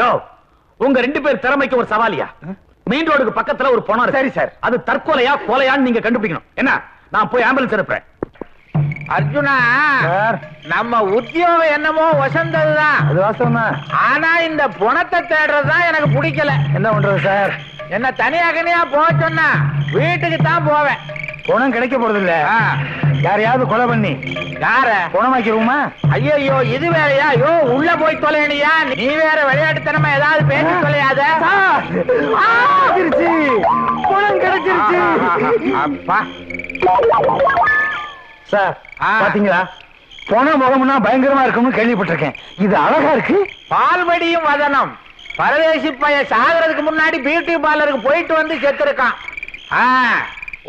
யோ, உங்க ரெண்டு பேர் திறமைக்கு ஒரு சவாலியா? மெயின் ரோடுக்கு பக்கத்துல ஒரு பணம். சரி சார், அது தற்கொலையா கொலையான்னு நீங்க கண்டுபிடிக்கணும். என்ன நான் போய் ஆம்புலன்ஸ் அனுப்புறேன். அர்ஜுனா, நம்ம உத்தியோகம் என்னமோ வசந்ததுதான், அது வாஸ்தவம் தான். ஆனா இந்த பணத்தை தேடுறதுதான் எனக்கு பிடிக்கல. என்ன பண்றது சார்? என்ன தனியா போக சொன்னா வீட்டுக்கு தான் போவேன். பணம் கிடைக்க போறது இல்ல. யாரையாவது கொலை பண்ணி யார பணமாக்கிருவோமா? ஐயோ இது வேறையா? ஐயோ உள்ள போய் தொலைனியா? நீ வேற விளையாட்டுத்தனமா ஏதாவது பேசி தொலையாத. பணம் கிடைச்சிருச்சு. அப்பா சார் பாத்தீங்களா, பொண முகம்னா பயங்கரமா இருக்கும்னு கேள்விப்பட்டிருக்கேன். இது அழகா இருக்கு. பால்வடியும் வதனம். பரதேசி பையன் சாகிறதுக்கு முன்னாடி பியூட்டி பார்லருக்கு போயிட்டு வந்து செத்துருக்கான்.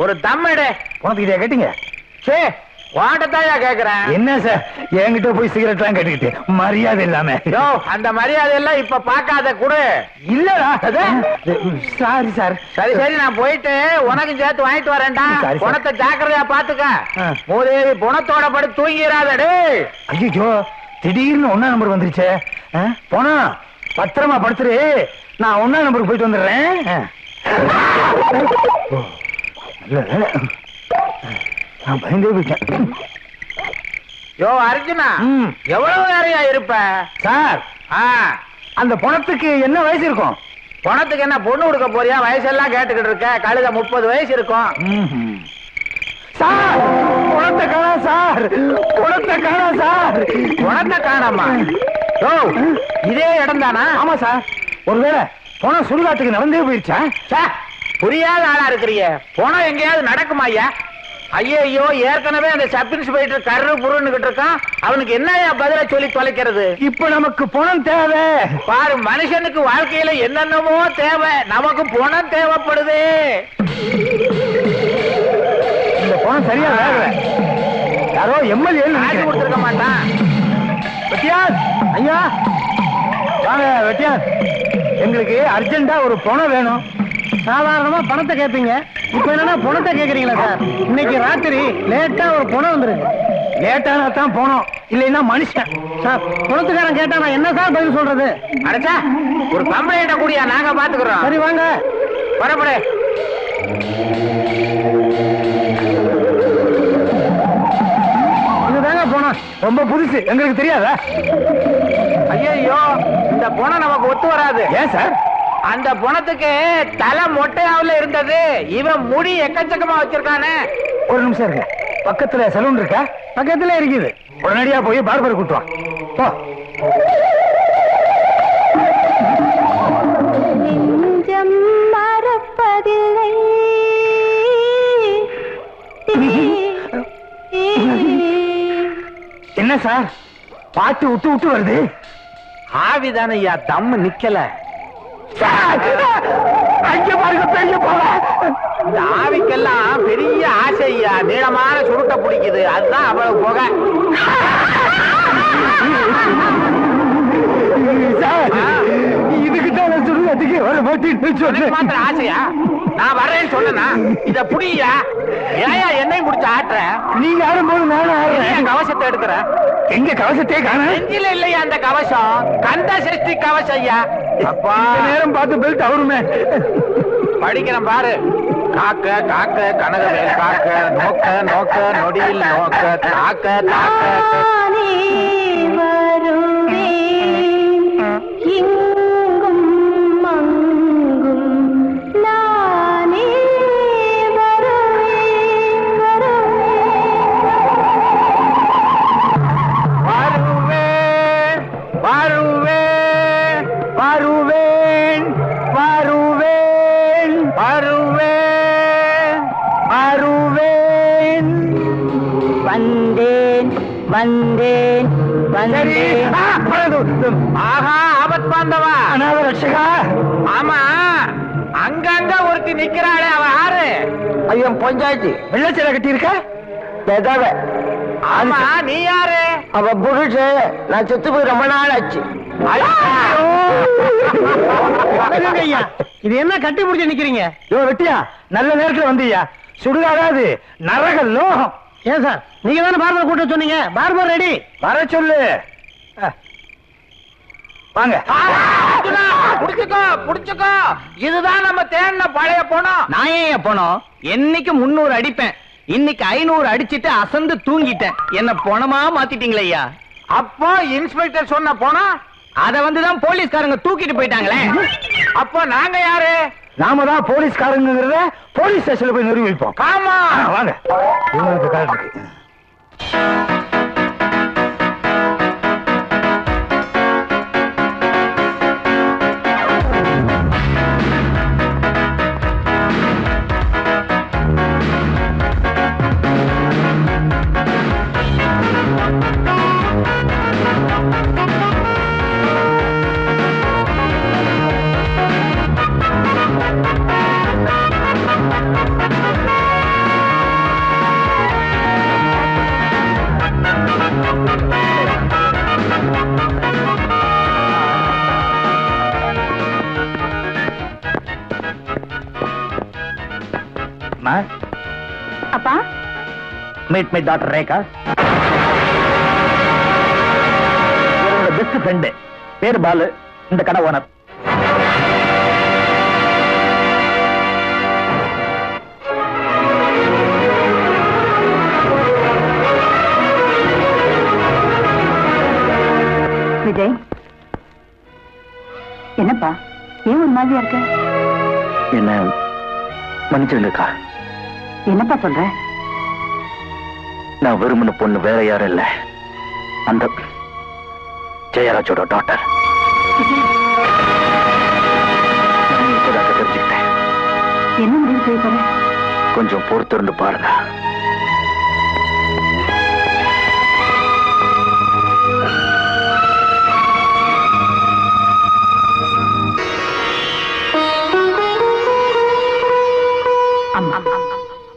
ஒரு தம்மடு பணத்துக்கிட்டே கேட்டீங்க? சே வாட்டத்தாயா கேக்குறேன். என்ன சார் என்கிட்ட போய் சிகரெட் எல்லாம் கேட்டுக்கிட்டு மரியாதை இல்லாம? அந்த மரியாதை எல்லாம் இப்ப பாக்காத குடு. இல்லடா. Sorry sir. சரி சரி, நான் போயிட்டு உனக்கு சேர்த்து வாங்கிட்டு வரேன்டா. பணத்தை ஜாக்கிரதையா பாத்துக்க. மூதேவி பணத்தோட படி தூங்கிறாதே. ஐயோ திடீர்னு 1ஆம் நம்பர் வந்துருச்சே. பணம் பத்திரமா படுத்துரு, நான் 1ஆம் நம்பருக்கு போயிட்டு வந்துடுறேன். நான் பயந்தே போயிட்டேன். யோ அர்ஜுனா, எவ்வளவு நேரையா இருப்ப? சார் அந்த பணத்துக்கு என்ன வயசு இருக்கும்? பணத்துக்கு என்ன பொண்ணு கொடுக்க போறியா? வயசெல்லாம் கேட்டுக்கிட்டு இருக்க. கழுத 30 வயசு இருக்கும். சார் பணத்தை காணா சார், பணத்தை காணா சார். பணத்தை காணாமா? யோ இதே இடம் தானா? ஆமா சார். ஒருவேளை பணம் சுடுகாட்டுக்கு நடந்தே போயிருச்சா? புரியாத ஆளா இருக்கிறீங்க. பணம் எங்கேயாவது நடக்குமாய்யா? ஐயோ ஏற்கனவே அந்த சப் இன்ஸ்பெக்டர் கரு புருன்னுகிட்டு இருக்கான். அவனுக்கு என்னையா பதில சொல்லி தொலைக்கிறது? இப்ப நமக்கு பணம் தேவை. பாரு, மனுஷனுக்கு வாழ்க்கையில என்னென்னமோ தேவை, நமக்கு பணம் தேவைப்படுது. இந்த பணம் சரியா வேலை. யாரோ எம்எல்ஏ ஆட்சி கொடுத்துருக்க மாட்டான். வெட்டியான் ஐயா வாங்க. வெட்டியான், எங்களுக்கு அர்ஜென்டா ஒரு பணம் வேணும். சாதாரணமா பணத்தை கேட்பீங்க, இப்ப என்னன்னா பணத்தை கேக்குறீங்களா சார்? இன்னைக்கு ராத்திரி லேட்டா ஒரு பணம் வந்துருக்கு. லேட்டானா தான் பணம், இல்லைன்னா மனுஷன். சார் பணத்துக்காரன் கேட்டா நான் என்ன சார் பதில் சொல்றது? அடைச்சா ஒரு கம்ப்ளைண்ட கூடியா, நாங்க பாத்துக்கிறோம். சரி வாங்க வரப்படு. இதுதாங்க பணம், ரொம்ப புதுசு, எங்களுக்கு தெரியாதா? ஐயோ இந்த பணம் நமக்கு ஒத்து வராது. ஏன் சார்? அந்த பணத்துக்கு தலை மொட்டையாவுல இருந்தது, இவன் முடி எக்கச்சக்கமா வச்சிருக்கானே. ஒரு நிமிஷம் இருக்கு. பக்கத்துல சலூன் இருக்கா? பக்கத்துல இருக்குது. உடனடியா போய் பார்பர் கூட்டுவான். போ. நெஞ்சம் மறப்பதில்லை. என்ன சார் பாட்டு விட்டு விட்டு வருது? ஆவிதானையா தம்மு நிக்கல. அங்க பாருங்க பெரிய போல. இந்த ஆவிக்கெல்லாம் பெரிய ஆசையா, நீளமான சுருட்டை பிடிக்குது, அதுதான் அவ்வளவு புகை. இதுக்குதான் சுடுகாட்டுக்கு வர மாட்டேன்னு மாத்திர ஆசையா? நான் வரேன்னு சொன்னா இத புடியா? ஏயா என்னையும் குடிச்சு ஆட்டுற? நீங்க ஆடும்போது நானும் ஆடுறேன். என் கவசத்தை எடுக்கிறேன். எங்க கவசத்தையே காண? நெஞ்சில இல்லையா அந்த கவசம்? கந்த சஷ்டி கவசம் ஐயா. அப்பா நேரம் பார்த்து பெல்ட் அவருமே படிக்கிறேன் பாரு. காக்க காக்க கனகவேல் காக்க, நோக்க நோக்க நொடியில் நோக்க, தாக்க தாக்க. வந்தேன் வந்தேன். ஆஹா ஆபத் பாந்தவா, அநாத ரட்சகா. ஆமா அங்கங்க ஒருத்தி நிக்கிறாளே, அவ யாரு? ஐயோ பொஞ்சாச்சி வெள்ளச்சேலை கட்டி இருக்க. ஆமா நீ யாரு? அவ புருஷ. நான் செத்து போய் ரொம்ப நாள் ஆச்சு. இது என்ன கட்டி முடிச்சு நிக்கிறீங்க? யோ வெட்டியா, நல்ல நேரத்துல வந்தீயா? சுடுகாடாது நரக லோகம். ஏன் சார் நீங்க தானே பார்பர் கூட்ட சொன்னீங்க? பார்பர் ரெடி, வர சொல்லு. வாங்க. புடிச்சுக்கோ புடிச்சுக்கோ, இதுதான் நம்ம தேடின பழைய பணம். நான் ஏன் பணம்? என்னைக்கு 300 அடிப்பேன். இன்னைக்கு 500 அடிச்சிட்டு அசந்து தூங்கிட்டேன். என்ன போனமா மாத்திட்டீங்களே ஐயா. அப்போ இன்ஸ்பெக்டர் சொன்ன போனா அத வந்துதான் போலீஸ்காரங்க தூக்கிட்டு போயிட்டாங்களே. அப்போ நாங்க யாரு? நாம தான் போலீஸ்காரங்கிறத போலீஸ் ஸ்டேஷன்ல போய் நிரூபிப்போம். ஆமா வாங்க. இவங்களுக்கு கார்டு இருக்கு. அப்பா மீட் மை டாக்டர் ரேகா. என்னோட பெஸ்ட் ஃப்ரெண்டு, பேரு பாலு, இந்த கடை ஓனர். விஜய், என்னப்பா ஏன் ஒரு மாதிரியா இருக்க? என்ன மன்னிச்சிருங்கக்கா. என்னப்பா சொல்ற? நான் விரும்பின பொண்ணு வேற யாரும் இல்ல, அந்த ஜெயராஜோட டாக்டர். இப்பதான் தெரிஞ்சுக்கிட்டேன். என்ன முடிவு செய்ய போற? கொஞ்சம் பொறுத்திருந்து பாருங்க.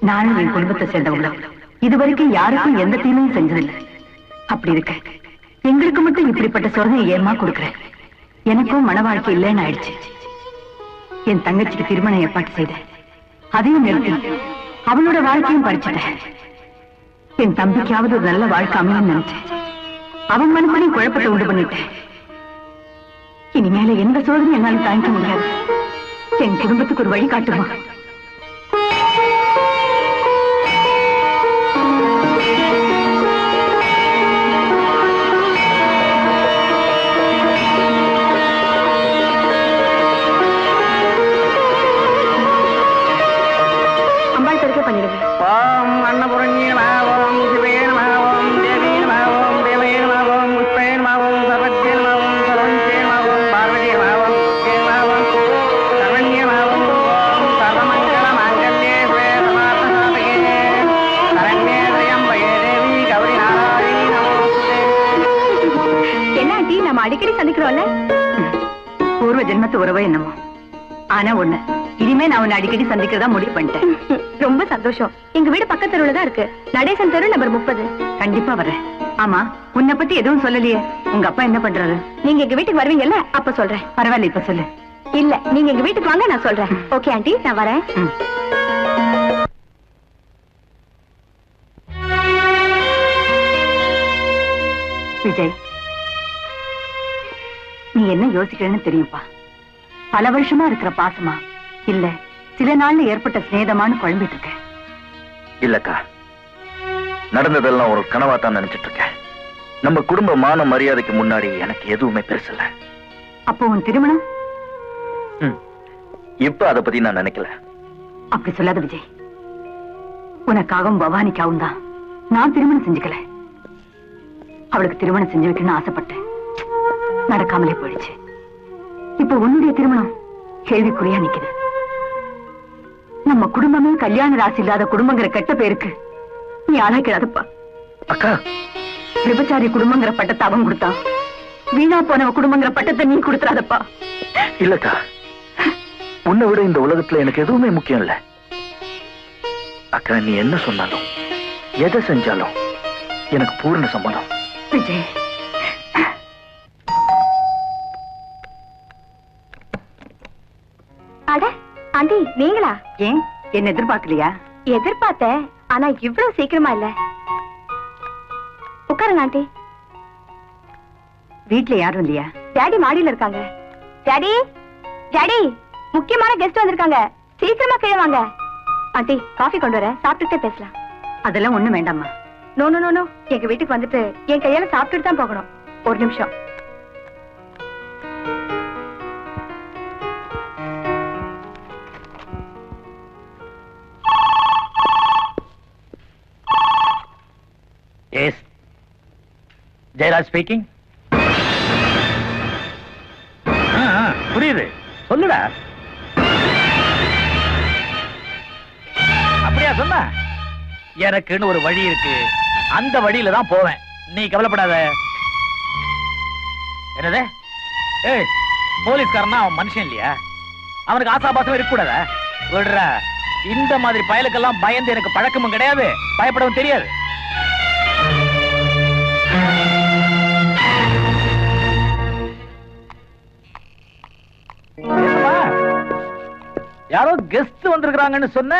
நானும் என் குடும்பத்தை சேர்ந்தவங்கள இதுவரைக்கும் யாருக்கும் எந்த தீமையும் செஞ்சதில்லை. அப்படி இருக்க எங்களுக்கு மட்டும் இப்படிப்பட்ட சோதனை ஏமா கொடுக்குறேன்? எனக்கும் மன வாழ்க்கை இல்லைன்னு ஆயிடுச்சு. என் தங்கச்சிக்கு திருமணம் ஏற்பாடு செய்தேன், அதையும் நிறுத்தி அவளோட வாழ்க்கையும் பறிச்சுட்டேன். என் தம்பிக்காவது ஒரு நல்ல வாழ்க்கை அமையும் நினைச்சேன். அவன் மனசுலையும் குழப்பத்தை உண்டு பண்ணிட்டேன். இனிமேல எந்த சோதனை என்னால தாங்கிக்க முடியாது. என் குடும்பத்துக்கு ஒரு வழி காட்டுமா? அடிக்கடி சந்திக்கிறோம்ல, பூர்வ ஜென்மத்து உறவை என்னமோ. ஆனா ஒண்ணு, இனிமே நான் உன்னை அடிக்கடி சந்திக்கிறதா முடிவு பண்ணிட்டேன். ரொம்ப சந்தோஷம். எங்க வீடு பக்கத்து தெருவுல தான் இருக்கு, நடேசன் தெரு நம்பர் 30. கண்டிப்பா வரேன். ஆமா, உன்னை பத்தி எதுவும் சொல்லலையே. உங்க அப்பா என்ன பண்றாரு? நீங்க எங்க வீட்டுக்கு வருவீங்கல்ல, அப்ப சொல்றேன். பரவாயில்ல, இப்ப சொல்லு. இல்ல, நீங்க எங்க வீட்டுக்கு வாங்க, நான் சொல்றேன். ஓகே ஆண்டி, நான் வரேன். விஜய், நீ என்ன யோசிக்கிறேன்னு தெரியும்பா. பல வருஷமா இருக்கிற பாசமா இல்ல சில நாள்ல ஏற்பட்ட சிநேகமானு குழம்பிட்டு இருக்க? இல்லக்கா, நடந்ததெல்லாம் ஒரு கனவா தான் நினைச்சிட்டு இருக்கேன். நம்ம குடும்ப மான மரியாதைக்கு முன்னாடி எனக்கு எதுவுமே பெருசில்ல. அப்போ உன் திருமணம்? இப்ப அதை பத்தி நான் நினைக்கல. அப்படி சொல்லாத விஜய். உனக்காகவும் பவானிக்காகவும் தான் நான் திருமணம் செஞ்சுக்கல. அவளுக்கு திருமணம் செஞ்சு வைக்கணும்னு ஆசைப்பட்டேன், நடக்காமலே போயிடுச்சு. இப்ப உன்னுடைய திருமணம் கேள்விக்குறியா நிக்குது. நம்ம குடும்பமே கல்யாண ராசி இல்லாத குடும்பங்கிற கெட்ட பேருக்கு நீ ஆளாக்கிறாதப்பா. அக்கா, விபச்சாரி குடும்பங்கிற பட்டத்தை அவன் கொடுத்தான், வீணா போனவ குடும்பங்கிற பட்டத்தை நீ கொடுத்துறாதப்பா. இல்லக்கா, உன்னை விட இந்த உலகத்துல எனக்கு எதுவுமே முக்கியம் இல்ல. அக்கா, நீ என்ன சொன்னாலும் எதை செஞ்சாலும் எனக்கு பூர்ண சம்மதம். விஜய், அட ஆண்டி, நீங்களா? ஏன் என்ன எதிர்பார்க்கலையா? எதிர்பார்த்தேன், ஆனா இவ்வளவு சீக்கிரமா இல்ல. உட்காருங்க ஆண்டி. வீட்டுல யாரும் இல்லையா? டாடி மாடியில இருக்காங்க. டாடி, டாடி, முக்கியமான கெஸ்ட் வந்திருக்காங்க, சீக்கிரமா கீழே வாங்க. ஆண்டி, காஃபி கொண்டு வரேன், சாப்பிட்டுட்டே பேசலாம். அதெல்லாம் ஒண்ணும் வேண்டாம்மா. நோ நோ நோ நோ, எங்க வீட்டுக்கு வந்துட்டு என் கையால சாப்பிட்டுட்டு தான் போகணும். ஒரு நிமிஷம். Yes, Jayaraj speaking. புரியுது, சொல்லுடா. அப்படியா சொன்ன? எனக்குன்னு ஒரு வழி இருக்கு, அந்த வழியில தான் போவேன், நீ கவலைப்படாத. என்னது? ஏய், போலீஸ்காரனா அவன் மனுஷன் இல்லையா? அவனுக்கு ஆசாபாசம் இருக்கக்கூடாதா? விடுற, இந்த மாதிரி பயலுக்கெல்லாம் பயந்து எனக்கு பழக்கமும் கிடையாது, பயப்படவும் தெரியாது. யாரோ கெஸ்ட் வந்திருக்காங்கன்னு சொன்ன,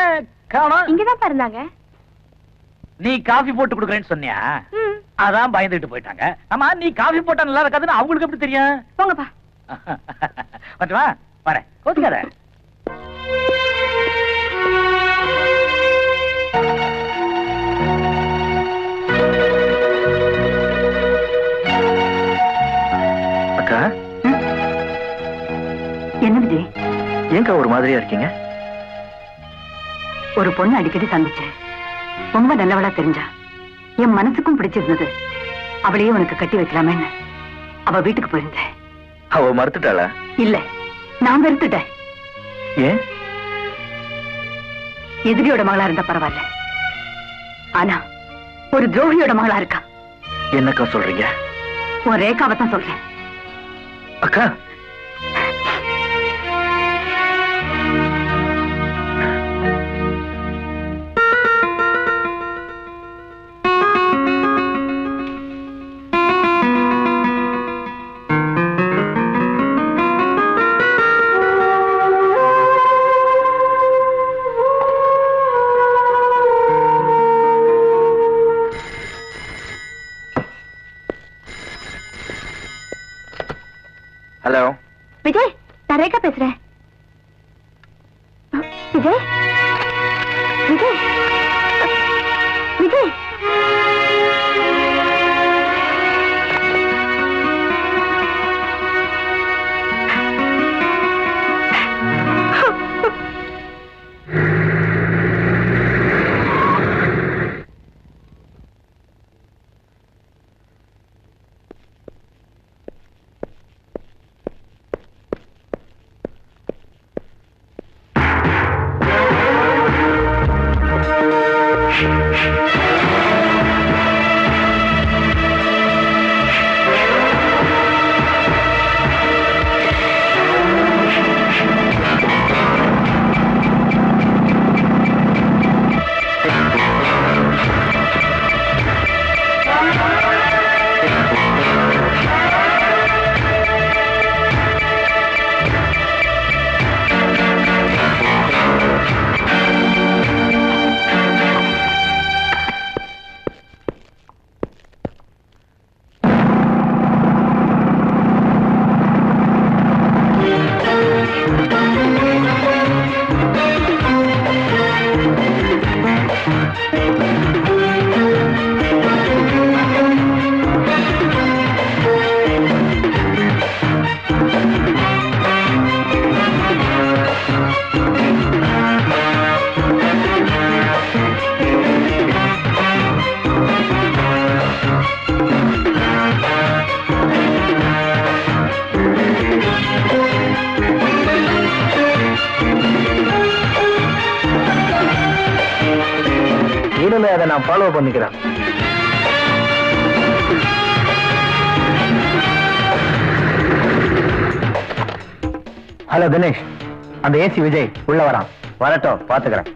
காணோம். இங்கதான் இருந்தாங்க. நீ காஃபி போட்டு கொடுக்கறேன்னு சொன்னியா? அதான் பயந்துட்டு போயிட்டாங்க. ஆமா, நீ காஃபி போட்டா நல்லா இருக்காதுன்னு அவங்களுக்கு எப்படி தெரியும்? போங்கப்பா. வா, வரேன், கோச்சுக்காத. அக்கா, என்ன விஜய்? ஏங்கா ஒரு மாதிரியா இருக்கீங்க? ஒரு பொண்ணு அடிக்கடி சந்திச்சேன், ரொம்ப நல்லவளா தெரிஞ்சா, என் மனசுக்கும் பிடிச்சிருந்தது. அவளையே உனக்கு கட்டி வைக்கலாமேன்னு அவ வீட்டுக்கு போயிருந்தேன். அவ மறுத்துட்டாளா? இல்ல, நான் வெறுத்துட்டேன். ஏன்? எதிரியோட மகளா இருந்தா பரவாயில்ல, ஆனா ஒரு துரோகியோட மகளா இருக்கா. என்னக்கா சொல்றீங்க? உன் ரேகாவை தான் சொல்றேன். அக்கா, ஹலோ விஜய், நான் ரேகா பேசுறேன். விஜய் விஜய் விஜய், இனிமே அதை நான் ஃபாலோ பண்ணிக்கிறேன். ஹலோ தினேஷ், அந்த ஏசி விஜய் உள்ள வரான். வரட்டும், பாத்துக்கிறேன்.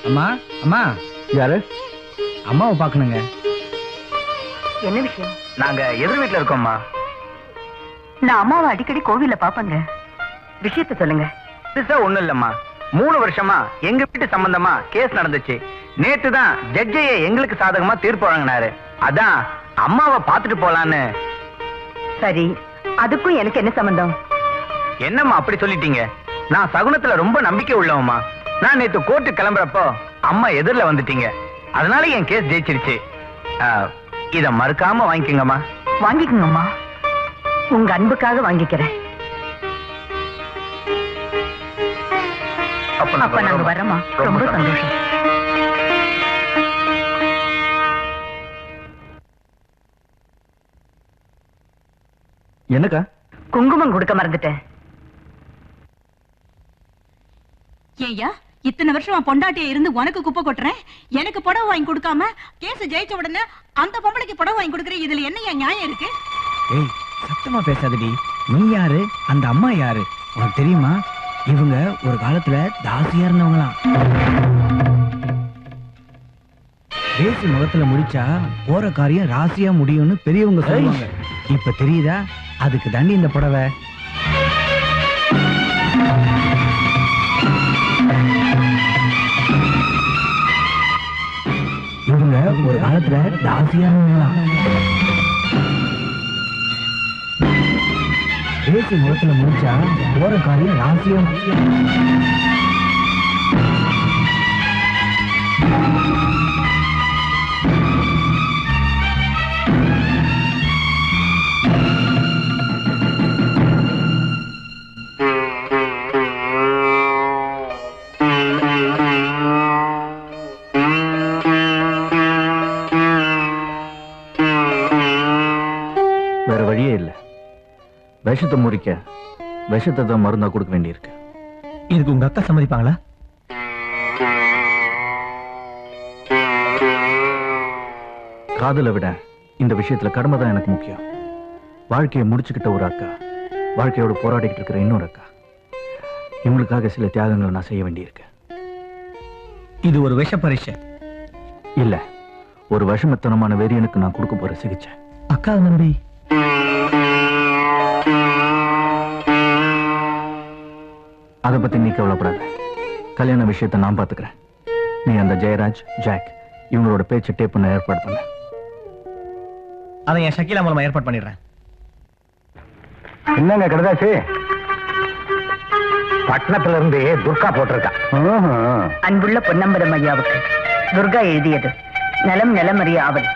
அம்மா அம்மா யாரு? அம்மாவை பார்க்கணுங்க. என்ன விஷயம்? நாங்க எதிர் வீட்டுல இருக்கோம்மா. நான் அம்மாவை அடிக்கடி கோவில்ல பாப்பங்க. விஷயத்த சொல்லுங்க. ஒண்ணும் இல்லம்மா, 3 வருஷமா எங்க வீட்டு சம்பந்தமா கேஸ் நடந்துச்சு. நேத்து தான் ஜட்ஜையே எங்களுக்கு சாதகமா தீர்ப்பு வழங்கினாரு. அதான் அம்மாவை பார்த்துட்டு போலான்னு. சரி, அதுக்கும் எனக்கு என்ன சம்பந்தம்? என்னம்மா அப்படி சொல்லிட்டீங்க? நான் சகுனத்துல ரொம்ப நம்பிக்கை உள்ளவம்மா. நான் நேத்து கோர்ட்டு கிளம்புறப்போ அம்மா எதிரில வந்துட்டீங்க. அதனால என் கேஸ் ஜெயிச்சிருச்சு. இத மறுக்காம வாங்கிக்கோங்கம்மா. வாங்கிக்கோங்கம்மா, உங்க அன்புக்காக வாங்கிக்கிறேன். அப்ப நாங்க வர்றோமா? ரொம்ப சந்தோஷம். என்னக்கா? குங்குமம் கொடுக்க மறந்துட்டேன். ஏய்யா, இத்தனை வருஷமா பொண்டாட்டிய இருந்து உனக்கு குப்பை கொட்டுறேன், எனக்கு புடவை வாங்கி கொடுக்காம கேஸ் ஜெயிச்ச உடனே அந்த பொம்பளைக்கு புடவை வாங்கி கொடுக்குறேன். இதுல என்ன நியாயம் இருக்கு? ஏய், சத்தமா பேசாதடி. நீ யாரு, அந்த அம்மா யாரு உனக்கு தெரியுமா? இவங்க ஒரு காலத்துல தாசியா இருந்தவங்களாம். பேசி முகத்துல முடிச்சா போற காரியம் ராசியா முடியும்னு பெரியவங்க சொல்லுவாங்க. இப்ப தெரியுதா? அதுக்கு தாண்டி இந்த புடவை. இவங்க ஒரு காலத்துல தாசியா இருந்தவங்களாம். பேசி முகத்துல முடிச்சா போற காரியம் ராசியா. வேற வழியே இல்ல. விஷத்தை முறிக்க விஷத்தை தான் மருந்தா கொடுக்க வேண்டியிருக்கு. இதுக்கு உங்க அக்கா சம்மதிப்பாங்களா? காதலை விட இந்த விஷயத்துல கடமை தான் எனக்கு முக்கியம். வாழ்க்கையை முடிச்சுக்கிட்ட ஒரு அக்கா, வாழ்க்கையோட போராடிக்கிட்டு இருக்கிற இன்னொரு அக்கா, இவங்களுக்காக சில தியாகங்களை நான் செய்ய வேண்டியிருக்கு. இது ஒரு விஷ பரீட்சை இல்ல, ஒரு விஷமத்தனமான வெறியனுக்கு நான் கொடுக்க போற சிகிச்சை. அக்கா நம்பி அதை பத்தி நீ கவலைப்படாத. கல்யாண விஷயத்தை நான் பாத்துக்கிறேன். நீ அந்த ஜெயராஜ், ஜாக் இவங்களோட பேச்சு டேப் பண்ண ஏற்பாடு பண்ண. அதை என் ஷக்கீலா மூலமா ஏற்பாடு பண்ணிடுறேன். என்னங்க கடுதாச்சு? பட்டணத்துல இருந்து துர்கா போட்டிருக்கா. அன்புள்ள பொன்னம்பலம் ஐயாவுக்கு துர்கா எழுதியது. நலம் நலமறிய ஆவல்.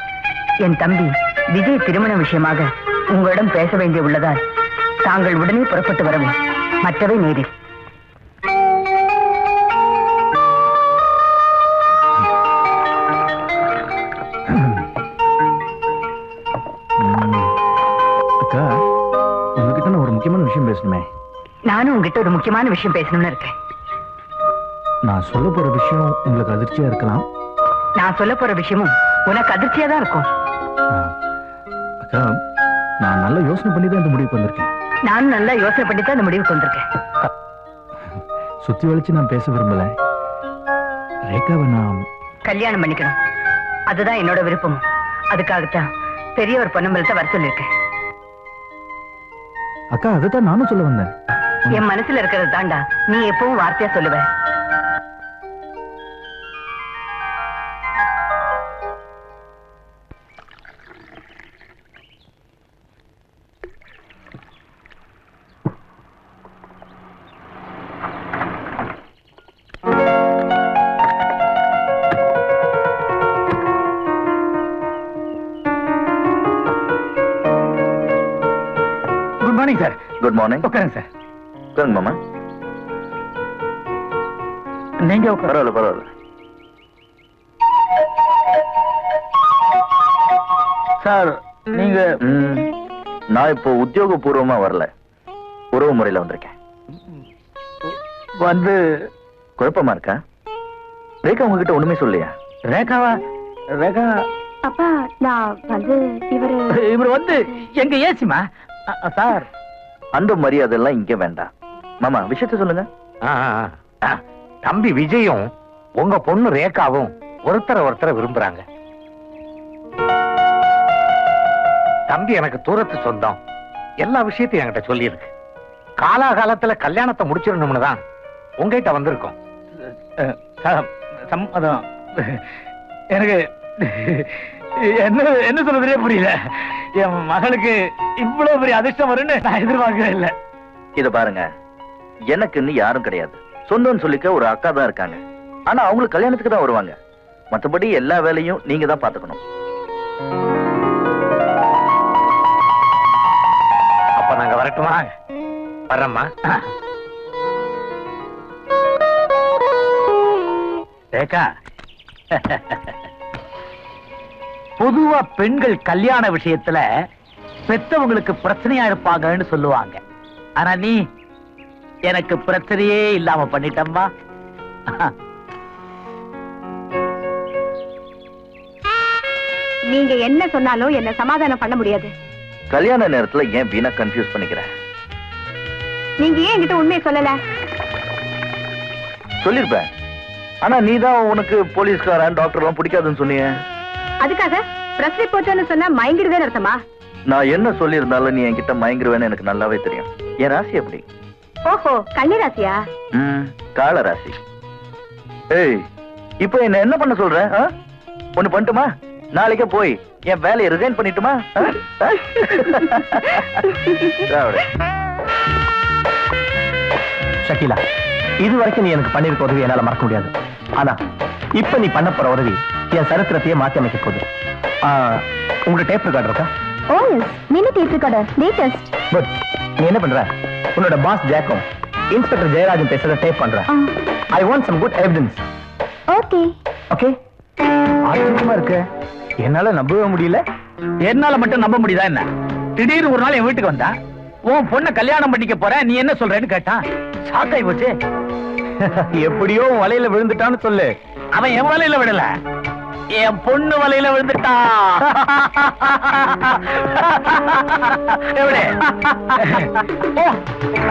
என் தம்பி விஜய் திருமண விஷயமாக உங்களிடம் பேச வேண்டிய உள்ளதால் தாங்கள் உடனே புறப்பட்டு வரவும், மற்றவை நேரில். அக்கா, உங்ககிட்ட நான் ஒரு முக்கியமான விஷயம் பேசணுமே. நானும் உங்ககிட்ட ஒரு முக்கியமான விஷயம் பேசணும்னு இருக்கேன். நான் சொல்ல போற விஷயம் உங்களுக்கு அதிர்ச்சியா இருக்கலாம். நான் சொல்ல போற விஷயமும் உனக்கு அதிர்ச்சியா தான் இருக்கும். அக்கா, நான் நல்ல யோசனை பண்ணி தான் இந்த முடிவுக்கு வந்திருக்கேன். நானும் நல்லா யோசனை பண்ணி தான் இந்த முடிவுக்கு வந்திருக்கேன். சுத்தி வளைச்சு நான் பேச விரும்பல. ரேகாவை நான் கல்யாணம் பண்ணிக்கணும், அதுதான் என்னோட விருப்பம். அதுக்காகத்தான் பெரியவர் பொன்னம்பலத்தை வர சொல்லிருக்கேன். அக்கா, அதைத்தான் நானும் சொல்ல வந்தேன். என் மனசுல இருக்கிறது தாண்டா நீ எப்பவும் வார்த்தையா சொல்லுவ. Morning sir. Good morning. உட்காருங்க சார். உட்காருங்க மாமா. நீங்க பரவாயில்ல பரவாயில்ல. சார் நீங்க நான் இப்போ உத்தியோகபூர்வமா வரல, உறவு முறையில வந்திருக்கேன். வந்து குழப்பமா இருக்கா? ரேகா உங்ககிட்ட ஒண்ணுமே சொல்லியா? ரேகாவா? ரேகா அப்பா நான் வந்து இவர் வந்து எங்க ஏசிமா சார். அந்த மரியாதை எல்லாம் இங்க வேண்டாம். மாமா விஷயத்த சொல்லுங்க. தம்பி விஜயும் உங்க பொண்ணு ரேகாவும் ஒருத்தரை விரும்புறாங்க. தம்பி எனக்கு தூரத்து சொந்தம், எல்லா விஷயத்தையும் என்கிட்ட சொல்லியிருக்கு. காலாகாலத்துல கல்யாணத்தை முடிச்சிடணும்னு தான் உங்ககிட்ட வந்திருக்கோம். சம்மதம். எனக்கு என்ன சொல்றதே புரியல. என் மகளுக்கு இவ்வளவு பெரிய அதிர்ஷ்டம் வரும்னு நான் எதிர்பார்க்கவே இல்லை. இத பாருங்க, எனக்குன்னு யாரும் கிடையாது. சொந்தம்னு சொல்லிக்க ஒரு அக்கா தான் இருக்காங்க. ஆனா அவங்களுக்கு கல்யாணத்துக்கு தான் வருவாங்க. மற்றபடி எல்லா வேலையும் நீங்க தான் பாத்துக்கணும். அப்ப நாங்க வரட்டுமா? வர்றம்மா. ரேகா, பொதுவா பெண்கள் கல்யாண விஷயத்துல பெத்தவங்களுக்கு பிரச்சனையா இருப்பாங்கன்னு சொல்லுவாங்க. ஆனா நீ எனக்கு பிரச்சனையே இல்லாம பண்ணிட்டம்மா. நீங்க என்ன சொன்னாலும் என்ன சமாதானம் பண்ண முடியாது. கல்யாண நேரத்துல ஏன் வீணா கன்ஃபியூஸ் பண்ணிக்கிற? நீங்க ஏன் என்கிட்ட உண்மையை சொல்லல? சொல்லிருப்பேன். ஆனா நீதான் உனக்கு போலீஸ்காரன் டாக்டர் எல்லாம் பிடிக்காதுன்னு சொன்னீங்க. அதுக்காக பிரஸ் ரிப்போர்ட்னு சொன்னா மயங்கிடுவேன்னு அர்த்தமா? நான் என்ன சொல்லியிருந்தாலும் நீ என்கிட்ட மயங்கிருவேன்னு எனக்கு நல்லாவே தெரியும். என் ராசி எப்படி? ஓஹோ, கன்னி ராசியா? கால ராசி. ஏய், இப்போ என்ன பண்ண சொல்ற? ஒண்ணு பண்ணட்டுமா? நாளைக்கே போய் என் வேலையை ரிசைன் பண்ணிட்டுமா? ஷக்கீலா, இது வரைக்கும் நீ எனக்கு பண்ணிருக்க உதவி என்னால மறக்க முடியாது. ஆனா இப்ப நீ பண்ண போற உதவி என் சரித்திரத்தையே மாத்தி அமைக்க போகுது. உங்களோட டேப் ரெக்கார்டர் இருக்கா? Oh yes, mini tape recorder, latest. Good. நீ என்ன பண்ற? உன்னோட பாஸ் ஜாக்கும் இன்ஸ்பெக்டர் ஜெயராஜன் பேசுறத டேப் பண்ற. I want some good evidence. Okay okay. ஆச்சரியமா இருக்கு, என்னால நம்பவே முடியல. என்னால மட்டும் நம்ப முடியுதா என்ன? திடீர்னு ஒரு நாள் என் வீட்டுக்கு வந்தா, உன் பொண்ணை கல்யாணம் பண்ணிக்க போற, நீ என்ன சொல்றேன்னு கேட்டான். ஷாக்காய் போச்சு. எப்படியோ வலையில விழுந்துட்டான்னு சொல்லு. அவன் என் வலையில விடல, என் பொண்ணு வலையில விழுந்துட்டா.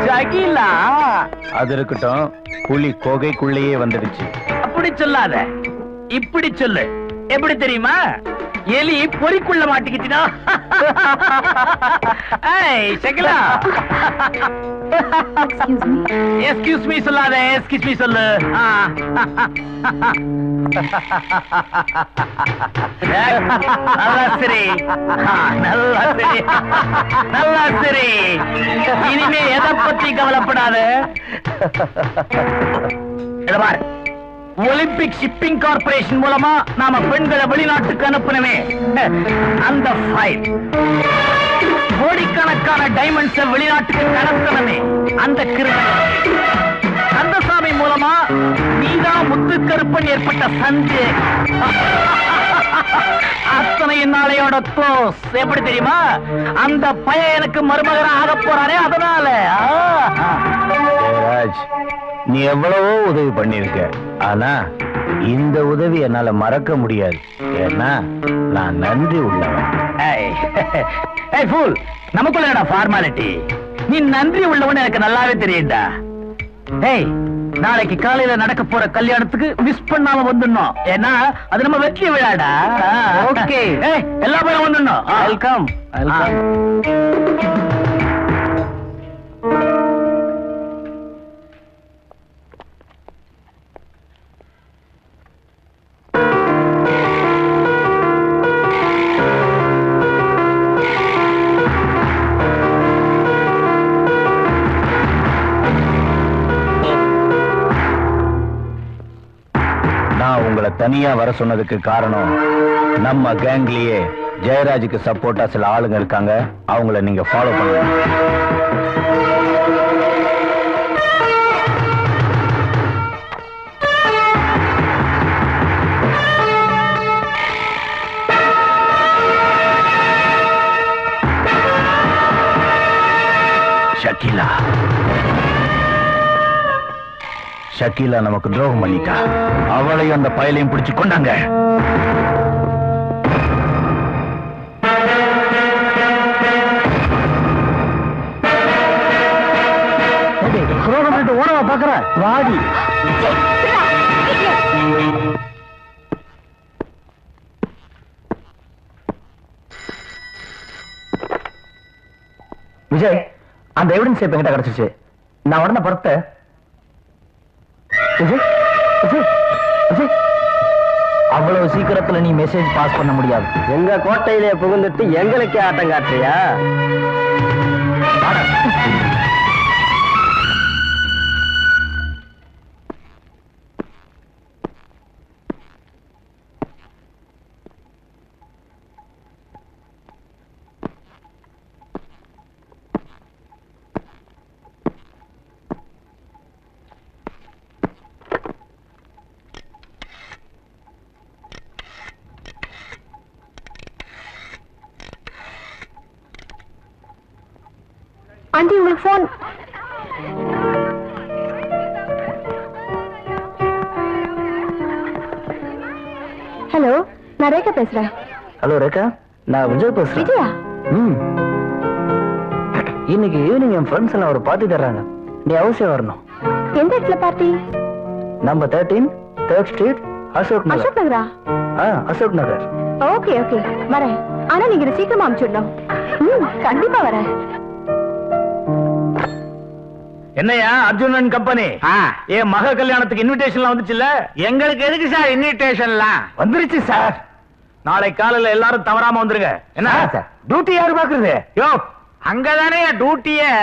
ஷகீலா, அது இருக்கட்டும், புலி கோகைக்குள்ளேயே வந்துடுச்சு. அப்படி சொல்லாத, இப்படி சொல்லு. எப்படி தெரியுமா? எலி பொறிக்குள்ள மாட்டிக்கிச்சுனா. ஷகீலா, எஸ்கியூஸ் மீ சொல்லாத, எஸ்கியூஸ் மீ சொல்லு. நல்லா சரி, நல்லா சரி, நல்லா சரி. இனிமே எதை பத்தி கவலைப்படாத. ஒலிம்பிக் ஷிப்பிங் கார்பரேஷன் மூலமா நாம பெண்களை வெளிநாட்டுக்கு அனுப்பணுமே, அந்த ஃபைல். கோடிக்கணக்கான டைமண்ட்ஸ் வெளிநாட்டுக்கு கடத்தணுமே, அந்த கிரிமினல். அந்த சாமி மூலமா நீதான் முத்துக்கருப்பன் ஏற்பட்ட சந்து. அத்தனை நாளையோட க்ளோஸ். எப்படி தெரியுமா? அந்த பையன் எனக்கு மருமகனா ஆக போறானே, அதனால. ராஜ், நீ எவ்வளவோ உதவி பண்ணிருக்க, ஆனா இந்த உதவி என்னால மறக்க முடியாது. ஏன்னா நான் நன்றி உள்ளவன். நமக்குள்ள என்னடா ஃபார்மாலிட்டி? நீ நன்றி உள்ளவன் எனக்கு நல்லாவே தெரியும்டா. டேய், நாளைக்கு காலையில நடக்க போற கல்யாணத்துக்கு மிஸ் பண்ணாம வந்துடணும். ஏன்னா அது நம்ம வெற்றி விழாடா. ஓகே, எல்லா பேரும் வந்துடணும். வெல்கம். நான் உங்களை தனியா வர சொன்னதுக்கு காரணம், நம்ம கேங்லயே ஜெயராஜுக்கு சப்போர்ட்டா சில ஆளுங்க இருக்காங்க. அவங்கள நீங்க ஃபாலோ பண்ணுங்க. ஷக்கீலா ஷக்கீலா நமக்கு துரோகம் பண்ணிட்டா. அவளையும் அந்த பயலையும் பிடிச்சு கொண்டாங்க. துரோகம் பண்ணிட்டு ஓடவா பாக்குற? வாடி. விஜய், அந்த எவிடன்ஸ் இப்ப என்கிட்ட கிடைச்சிச்சு. நான் உடனே பொறுத்த விஜய் விஜய் விஜய், அவ்வளவு சீக்கிரத்துல நீ மெசேஜ் பாஸ் பண்ண முடியாது. எங்க கோட்டையிலே புகுந்துட்டு எங்களுக்கே ஆட்டம் காட்டுறியா? ஆண்டி உங்களுக்கு போன். ஹலோ, நான் ரேகா பேசுறேன். ஹலோ ரேகா, நான் விஜய் பேசுறேன். விஜயா? இன்னைக்கு ஈவினிங் என் ஃப்ரெண்ட்ஸ் எல்லாம் ஒரு பார்ட்டி தர்றாங்க. நீ அவசியம் வரணும். எந்த இடத்துல party? Number 13 3rd street, Ashok Nagar. Ashok நகரா? அசோக் நகர். ஓகே ஓகே, வரேன். ஆனா நீங்க இதை சீக்கிரமா அனுப்பிச்சுடணும். கண்டிப்பா வரேன். என்னையா அர்ஜுனன் கம்பெனி என் மக கல்யாணத்துக்கு இன்விடேஷன்லாம் வந்துச்சுல்ல? எங்களுக்கு எதுக்கு சார் இன்விடேஷன்லாம்? வந்துருச்சு சார். நாளை காலையில எல்லாரும் தவறாம வந்துருங்க. என்ன சார் டியூட்டி யாரு பாக்குறது? யோ, அங்கதானே டியூட்டியே.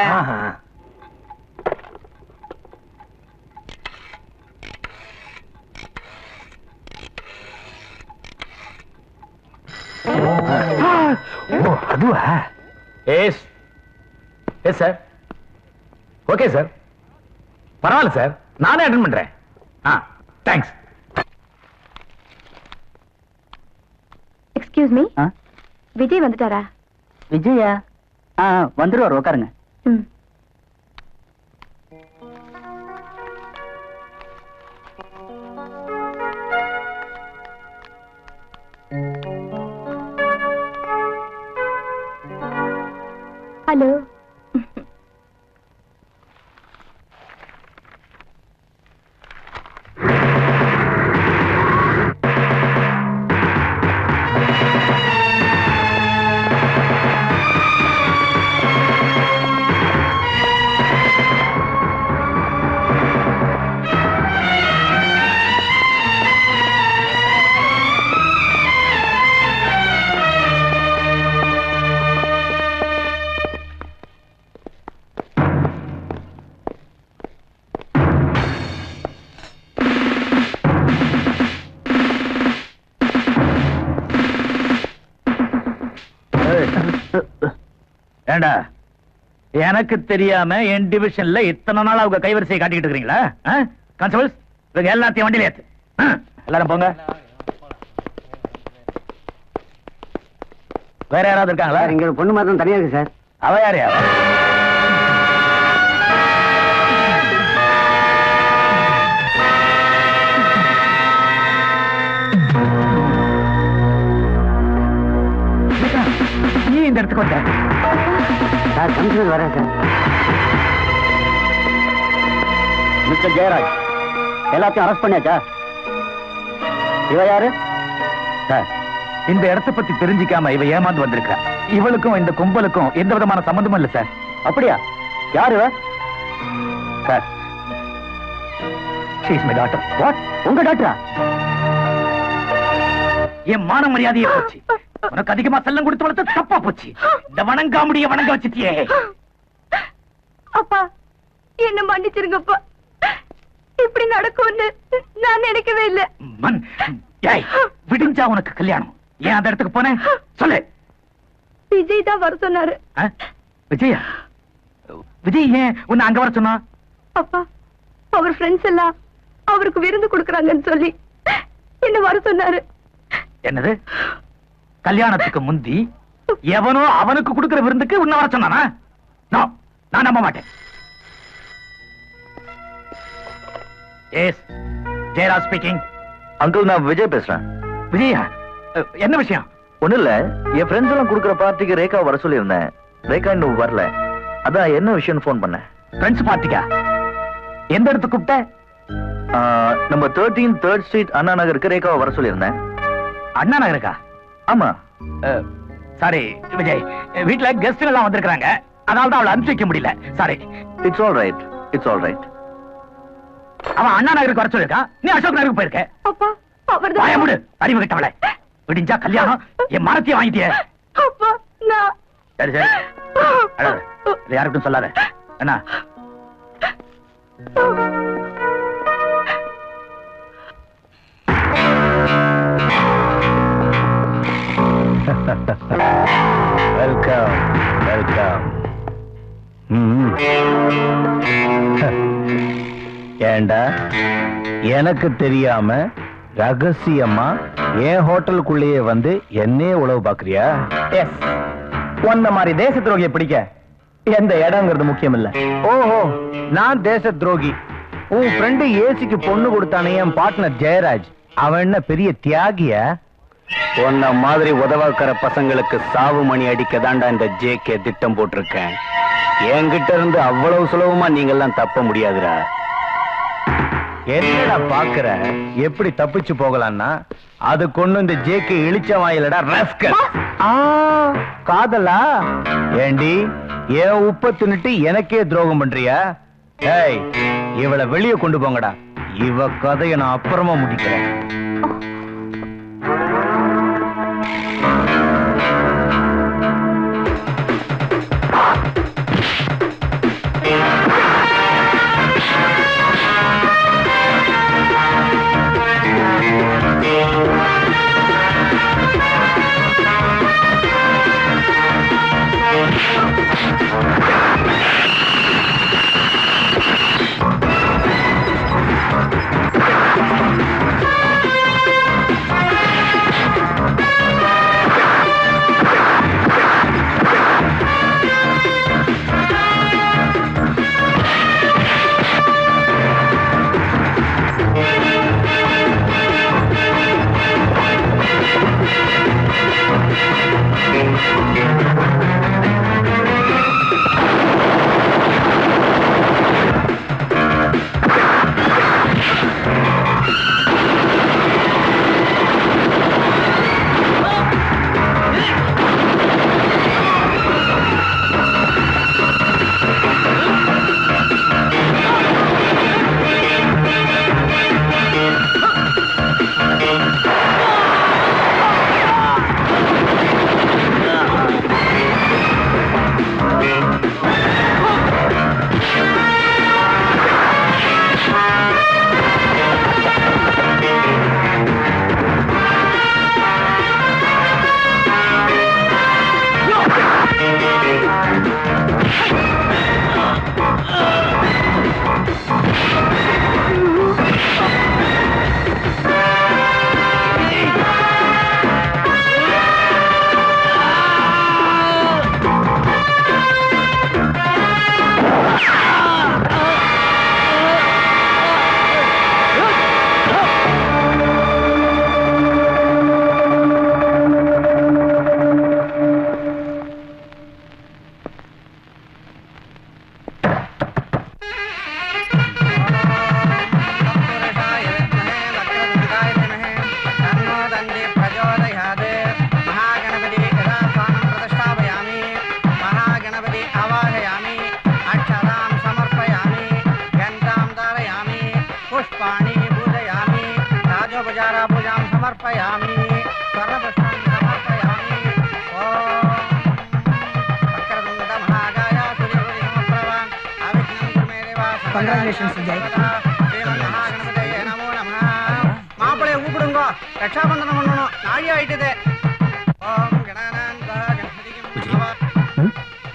அதுவா? Yes yes sir. Okay sir, பரவாயில்ல சார், நானே அட்டெண்ட் பண்றேன். தேங்க்ஸ். எக்ஸ்கியூஸ் மீ, விஜய் வந்துட்டாரா? விஜயா? வந்துருவார், உட்காருங்க. ஹலோ. ஏண்டா, எனக்கு தெரியாம என் டிவிஷன்ல இத்தனை நாள் அவங்க கைவரிசையை காட்டிக்கிட்டு இருக்கீங்களா? கான்ஸ்டபிள்ஸ், இவங்க எல்லாத்தையும் வண்டியில ஏத்து. எல்லாரும் போங்க. வேற யாராவது இருக்காங்களா? இங்க பொண்ணு மாத்திரம் தனியா இருக்கு சார். அவ யாரையா? நீ இந்த இடத்துக்கு வந்த? சார் கமிஷனர் வரேன் சார். மிஸ்டர் ஜெயராஜ், எல்லாத்தையும் அரெஸ்ட் பண்ணியாச்சா? இவ யாரு? சார், இந்த இடத்தை பத்தி தெரிஞ்சிக்காம இவ ஏமாந்து வந்திருக்கா. இவளுக்கும் இந்த கும்பலுக்கும் எந்த விதமான சம்பந்தமும் இல்ல சார். அப்படியா? யாரு இவ? Sir, she is my daughter. What? உங்க டாக்டரா? என் மான மரியாதையே போச்சு. உனக்கு அதிகமா செல்லம் கொடுத்து வளர்த்து தப்பா போச்சு. இந்த வணங்காமுடிய வணங்க வச்சுட்டியே. அப்பா, என்ன மன்னிச்சிருங்கப்பா. இப்படி நடக்கும்னு நான் நினைக்கவே இல்லை. விடிஞ்சா உனக்கு கல்யாணம். ஏன் அந்த இடத்துக்கு போனேன் சொல்லு. விஜய் தான் வர சொன்னாரு. விஜயா? விஜய் ஏன் உன்னை அங்க வர சொன்னா? அப்பா, அவர் ஃப்ரெண்ட்ஸ் எல்லாம் அவருக்கு விருந்து கொடுக்கறாங்கன்னு சொல்லி என்ன வர சொன்னாரு. என்னது? கல்யாணத்துக்கு முந்தி எவனோ அவனுக்கு கொடுக்கிற விருந்துக்கு உன்னை வர சொன்னானா? நான் நம்ப மாட்டேன். S, Jayaraj speaking. அங்கிள், நான் விஜய் பேசுறேன். விஜயா, என்ன விஷயம்? ஒண்ணு இல்ல, என் ஃப்ரெண்ட்ஸ் எல்லாம் கொடுக்குற பார்ட்டிக்கு ரேகா வர சொல்லியிருந்தேன். ரேகா இன்னும் வரல. அதான் என்ன விஷயம்னு போன் பண்ணேன். ஃப்ரெண்ட்ஸ் பார்ட்டிக்கா? எந்த இடத்துக்கு கூப்பிட்ட? நம்ம 13 3rd ஸ்ட்ரீட் அண்ணா நகருக்கு ரேகாவை வர சொல்லியிருந்தேன். அண்ணா நகருக்கா? ஆமா. சாரி விஜய், வீட்டுல கெஸ்ட் எல்லாம் வந்திருக்காங்க, அதனால தான் அவளை அனுப்பிச்சு வைக்க முடியல. Sorry. It's all right, it's all right. அவன் அண்ணா நகருக்கு வர சொல்லிருக்கா, நீ அசோக் நகருக்கு போயிருக்க. அப்பா, அவர்தான். பயமுடு, அறிவு கிட்டவளை. விடிஞ்சா கல்யாணம், என் மரத்தையும் வாங்கிட்டிய. அப்பா, நான். சரி சரி, அழாத. இதை யாருக்கும் சொல்லாத. என்ன? Welcome welcome. ஏண்டா, எனக்கு தெரியாம ரகசியமா என் ஹோட்டலுக்குள்ளேயே வந்து என்னையே உழவு பாக்குறியா? எஸ், உன்ன மாதிரி தேச துரோகியை பிடிக்க எந்த இடங்கிறது முக்கியம் இல்ல. ஓஹோ, நான் தேச துரோகி. உன் ஃப்ரெண்டு ஏசிக்கு பொண்ணு கொடுத்தானே என் பார்ட்னர் ஜெயராஜ், அவன் என்ன பெரிய தியாகியா? உன்ன மாதிரி உதவாக்கிற பசங்களுக்கு சாவு மணி அடிக்க தாண்டா இந்த ஜேகே திட்டம் போட்டிருக்கேன். என்கிட்ட இருந்து அவ்வளவு சுலபமா நீங்கெல்லாம் தப்ப முடியாதுடா. என்னடா பாக்குற? எப்படி தப்பிச்சு போகலான்னா அது கொண்டு இந்த ஜேகே இழிச்ச வாயிலடா ரஸ்கல். காதலா? ஏண்டி, என் உப்ப தின்னுட்டு எனக்கே துரோகம் பண்றியா? ஏய், இவளை வெளியே கொண்டு போங்கடா. இவ கதையை நான் அப்புறமா முடிக்கிறேன். Congratulations, Vijay. மாப்பிளைய கூப்பிடுங்க, ரட்சாபந்தனம் பண்ணணும். நாழி ஆயிட்டது.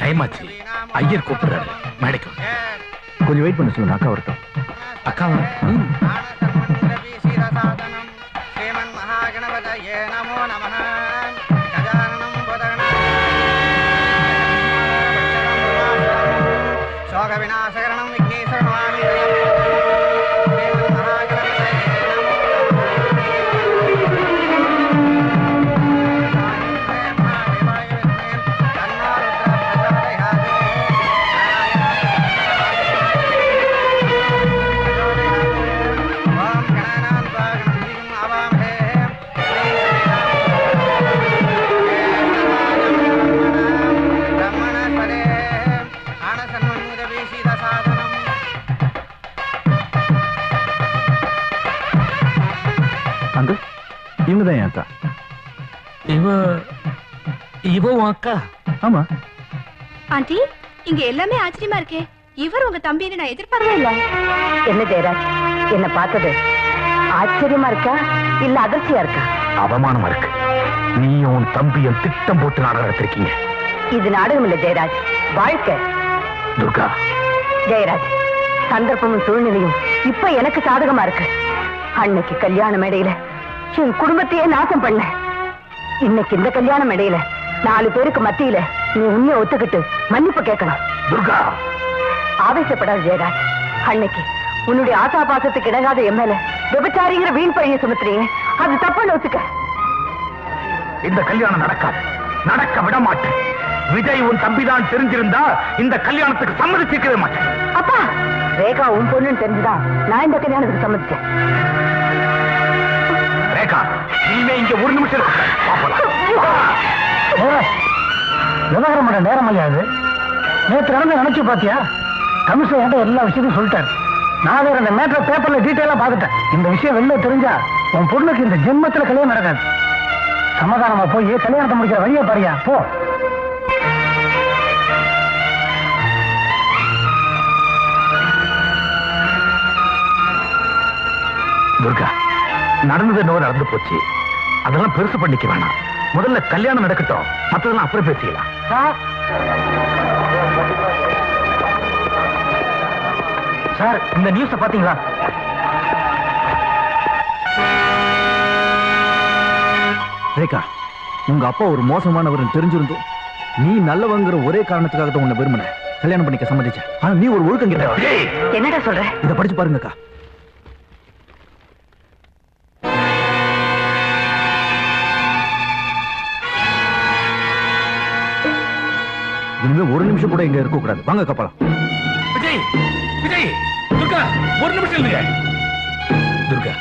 டைம் ஆச்சு, ஐயர் கூப்பிடுறாரு. மேடைக்கு கொஞ்சம் வெயிட் பண்ண சொல்லுங்க, அக்கா வரட்டும். அக்காவா? விநாசகரணம் விக்னேஸ்வரமாமி அங்கிள், இவங்கதான் என் அக்கா. இவ அக்கா? ஆமா. ஆண்டி, இங்க எல்லாமே ஆச்சரியமா இருக்கே. இவர் உங்க தம்பின்னு நான் எதிர்பார்க்கவே இல்ல. என்ன ஜெயராஜ், என்ன பார்த்தது ஆச்சரியமா இருக்கா இல்ல அதிர்ச்சியா இருக்கா? அவமானமா இருக்கு. நீயும் உன் தம்பியும் திட்டம் போட்டு நாடகம் எடுத்திருக்கீங்க. இது நாடகம் இல்ல ஜெயராஜ், வாழ்க்கை. துர்கா. ஜெயராஜ், சந்தர்ப்பமும் சூழ்நிலையும் இப்ப எனக்கு சாதகமா இருக்கு. அன்னைக்கு கல்யாண மேடையில என் குடும்பத்தையே நாசம் பண்ண. இன்னைக்கு இந்த கல்யாண மேடையில 4 பேருக்கு மத்தியில நீ உண்மையை ஒத்துக்கிட்டு மன்னிப்பு கேட்கணும். துர்கா, ஆவேசப்படாத ஜெயராஜ். அன்னைக்கு உன்னுடைய ஆசா பாசத்துக்கு இணங்காத என் மேல விபச்சாரிங்கிற வீண் பழிய சுமத்துறீங்க. அது தப்புன்னு ஒத்துக்க. இந்த கல்யாணம் நடக்காது, நடக்க விட மாட்டேன். விஜய் உன் தம்பிதான் தெரிஞ்சிருந்தா இந்த கல்யாணத்துக்கு சம்மதிச்சிருக்கவே மாட்டேன். அப்பா, ரேகா உன் பொண்ணுன்னு தெரிஞ்சுதான் நான் இந்த கல்யாணத்துக்கு சம்மதிச்சேன். ரேகா, நீமே இங்க ஒரு நிமிஷம் விவகாரம் பண்ண நேரம் ஐயாது. நேற்று நடந்து நினைச்சு பாத்தியா? கமிஷனர் எல்லா விஷயத்தையும் சொல்லிட்டாரு. நான் வேற அந்த மேட்டர் பேப்பர்ல டீட்டெயிலா பாத்துட்டேன். இந்த விஷயம் வெளில தெரிஞ்சா உன் பொண்ணுக்கு இந்த ஜென்மத்துல கல்யாணம் நடக்காது. சமாதானமா போய் கல்யாணத்தை முடிக்கிற வழியை பாரியா போ. துர்கா, நடந்தது என்னவோ நடந்து போச்சு. அதெல்லாம் பெருசு பண்ணிக்க வேணாம். முதல்ல கல்யாணம் நடக்கட்டும், மற்றதெல்லாம் அப்புறம் பேசிக்கலாம். சார், இந்த நியூஸ பாத்தீங்களா? ரேகா, உங்க அப்பா ஒரு மோசமானவர் தெரிஞ்சிருந்தோம் நீ நல்லவங்கிற ஒரே காரணத்துக்காக தான் உன்னை விரும்பின கல்யாணம் பண்ணிக்க சம்மதிச்ச. ஆனா நீ ஒரு ஒழுக்கம் கிட்ட. என்னடா சொல்ற? இதை படிச்சு பாருங்கக்கா. இனிமே ஒரு நிமிஷம் கூட இங்க இருக்க கூடாது. வாங்க கப்பலாம். விஜய், விஜய், துர்கா, ஒரு நிமிஷம் இல்லைங்க. துர்கா,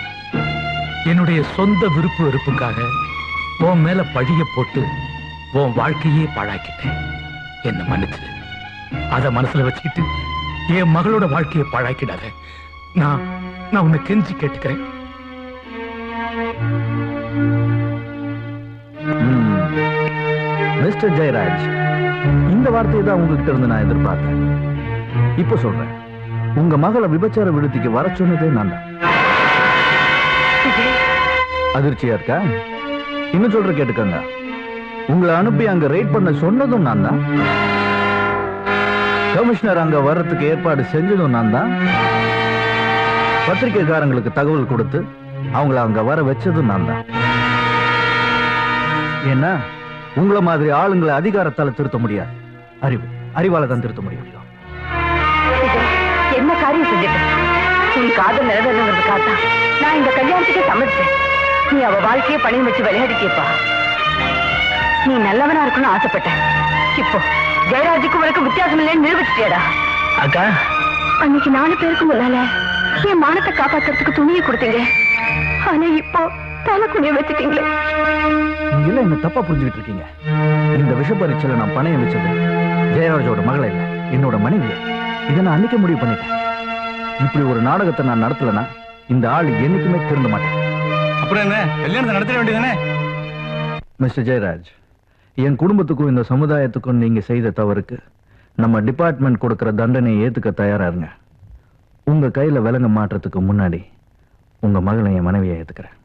என்னுடைய சொந்த விருப்பு வெறுப்புக்காக உன் மேல பழிய போட்டு உன் வாழ்க்கையே பாழாக்கிட்டேன். என்ன மன்னிச்சு அத மனசுல வச்சுக்கிட்டு என் மகளோட வாழ்க்கையை பாழாக்கிடாத. நான் உன்னை கெஞ்சி கேட்டுக்கிறேன். மிஸ்டர் ஜெயராஜ், இந்த வார்த்தையை தான் உங்ககிட்ட இருந்து நான் எதிர்பார்த்தேன். இப்ப சொல்றேன், உங்க மகளை விபச்சார விடுதிக்கு வர சொன்னதே நான் தான். அதிர்ச்சியா இருக்கா? இன்னும் சொல்ற கேட்டுக்கங்க. உங்களை அனுப்பி அங்க ரைட் பண்ண சொன்னதும் நான் தான். கமிஷனர் அங்க வர்றதுக்கு ஏற்பாடு செஞ்சதும் நான் தான். பத்திரிகைக்காரங்களுக்கு தகவல் கொடுத்து அவங்கள அங்க வர வச்சதும் நான் தான். ஏன்னா உங்களை மாதிரி ஆளுங்களை அதிகாரத்தால திருத்த முடியாது. அறிவால தான் திருத்த முடியும். என்ன காரியம் செஞ்சுட்டு உன் காதல் நிறைவேறணுங்கிறதுக்காக தான் நான் இந்த கல்யாணத்துக்கே சம்மதிச்சேன். நீ அவ வாழ்க்கையை பணியும் வச்சு விளையாடிட்டியப்பா. நீ நல்லவனா இருக்கணும்னு ஆசைப்பட்டேன். இப்போ ஜெயராஜுக்கும் உனக்கு வித்தியாசம் இல்லைன்னு நிரூபிச்சிட்டியடா. அக்கா, அன்னைக்கு 4 பேருக்கு முன்னால என் மானத்தை காப்பாத்துறதுக்கு துணியை கொடுத்தீங்க. ஆனா இப்போ தலை குனிய வச்சுட்டீங்களே. நீங்க எல்லாம் என்ன தப்பா புரிஞ்சுக்கிட்டு இருக்கீங்க. இந்த விஷ பரீட்சையில நான் பணையம் வச்சது ஜெயராஜோட மகளை இல்ல, என்னோட மனைவி. இதை நான் அன்னைக்கு முடிவு பண்ணிட்டேன். இப்படி ஒரு நாடகத்தை நான் நடத்தலனா இந்த ஆள் என்னைக்குமே திருந்த மாட்டேன். அப்புறம் என்ன, கல்யாணத்தை நடத்த வேண்டியதானே? மிஸ்டர் ஜெயராஜ், என் குடும்பத்துக்கும் இந்த சமுதாயத்துக்கும் நீங்க செய்த தவறுக்கு நம்ம டிபார்ட்மெண்ட் கொடுக்கிற தண்டனையை ஏத்துக்க தயாரா இருங்க. உங்க கையில விலங்க மாற்றத்துக்கு முன்னாடி உங்க மகளை என் மனைவியை ஏத்துக்கிறேன்.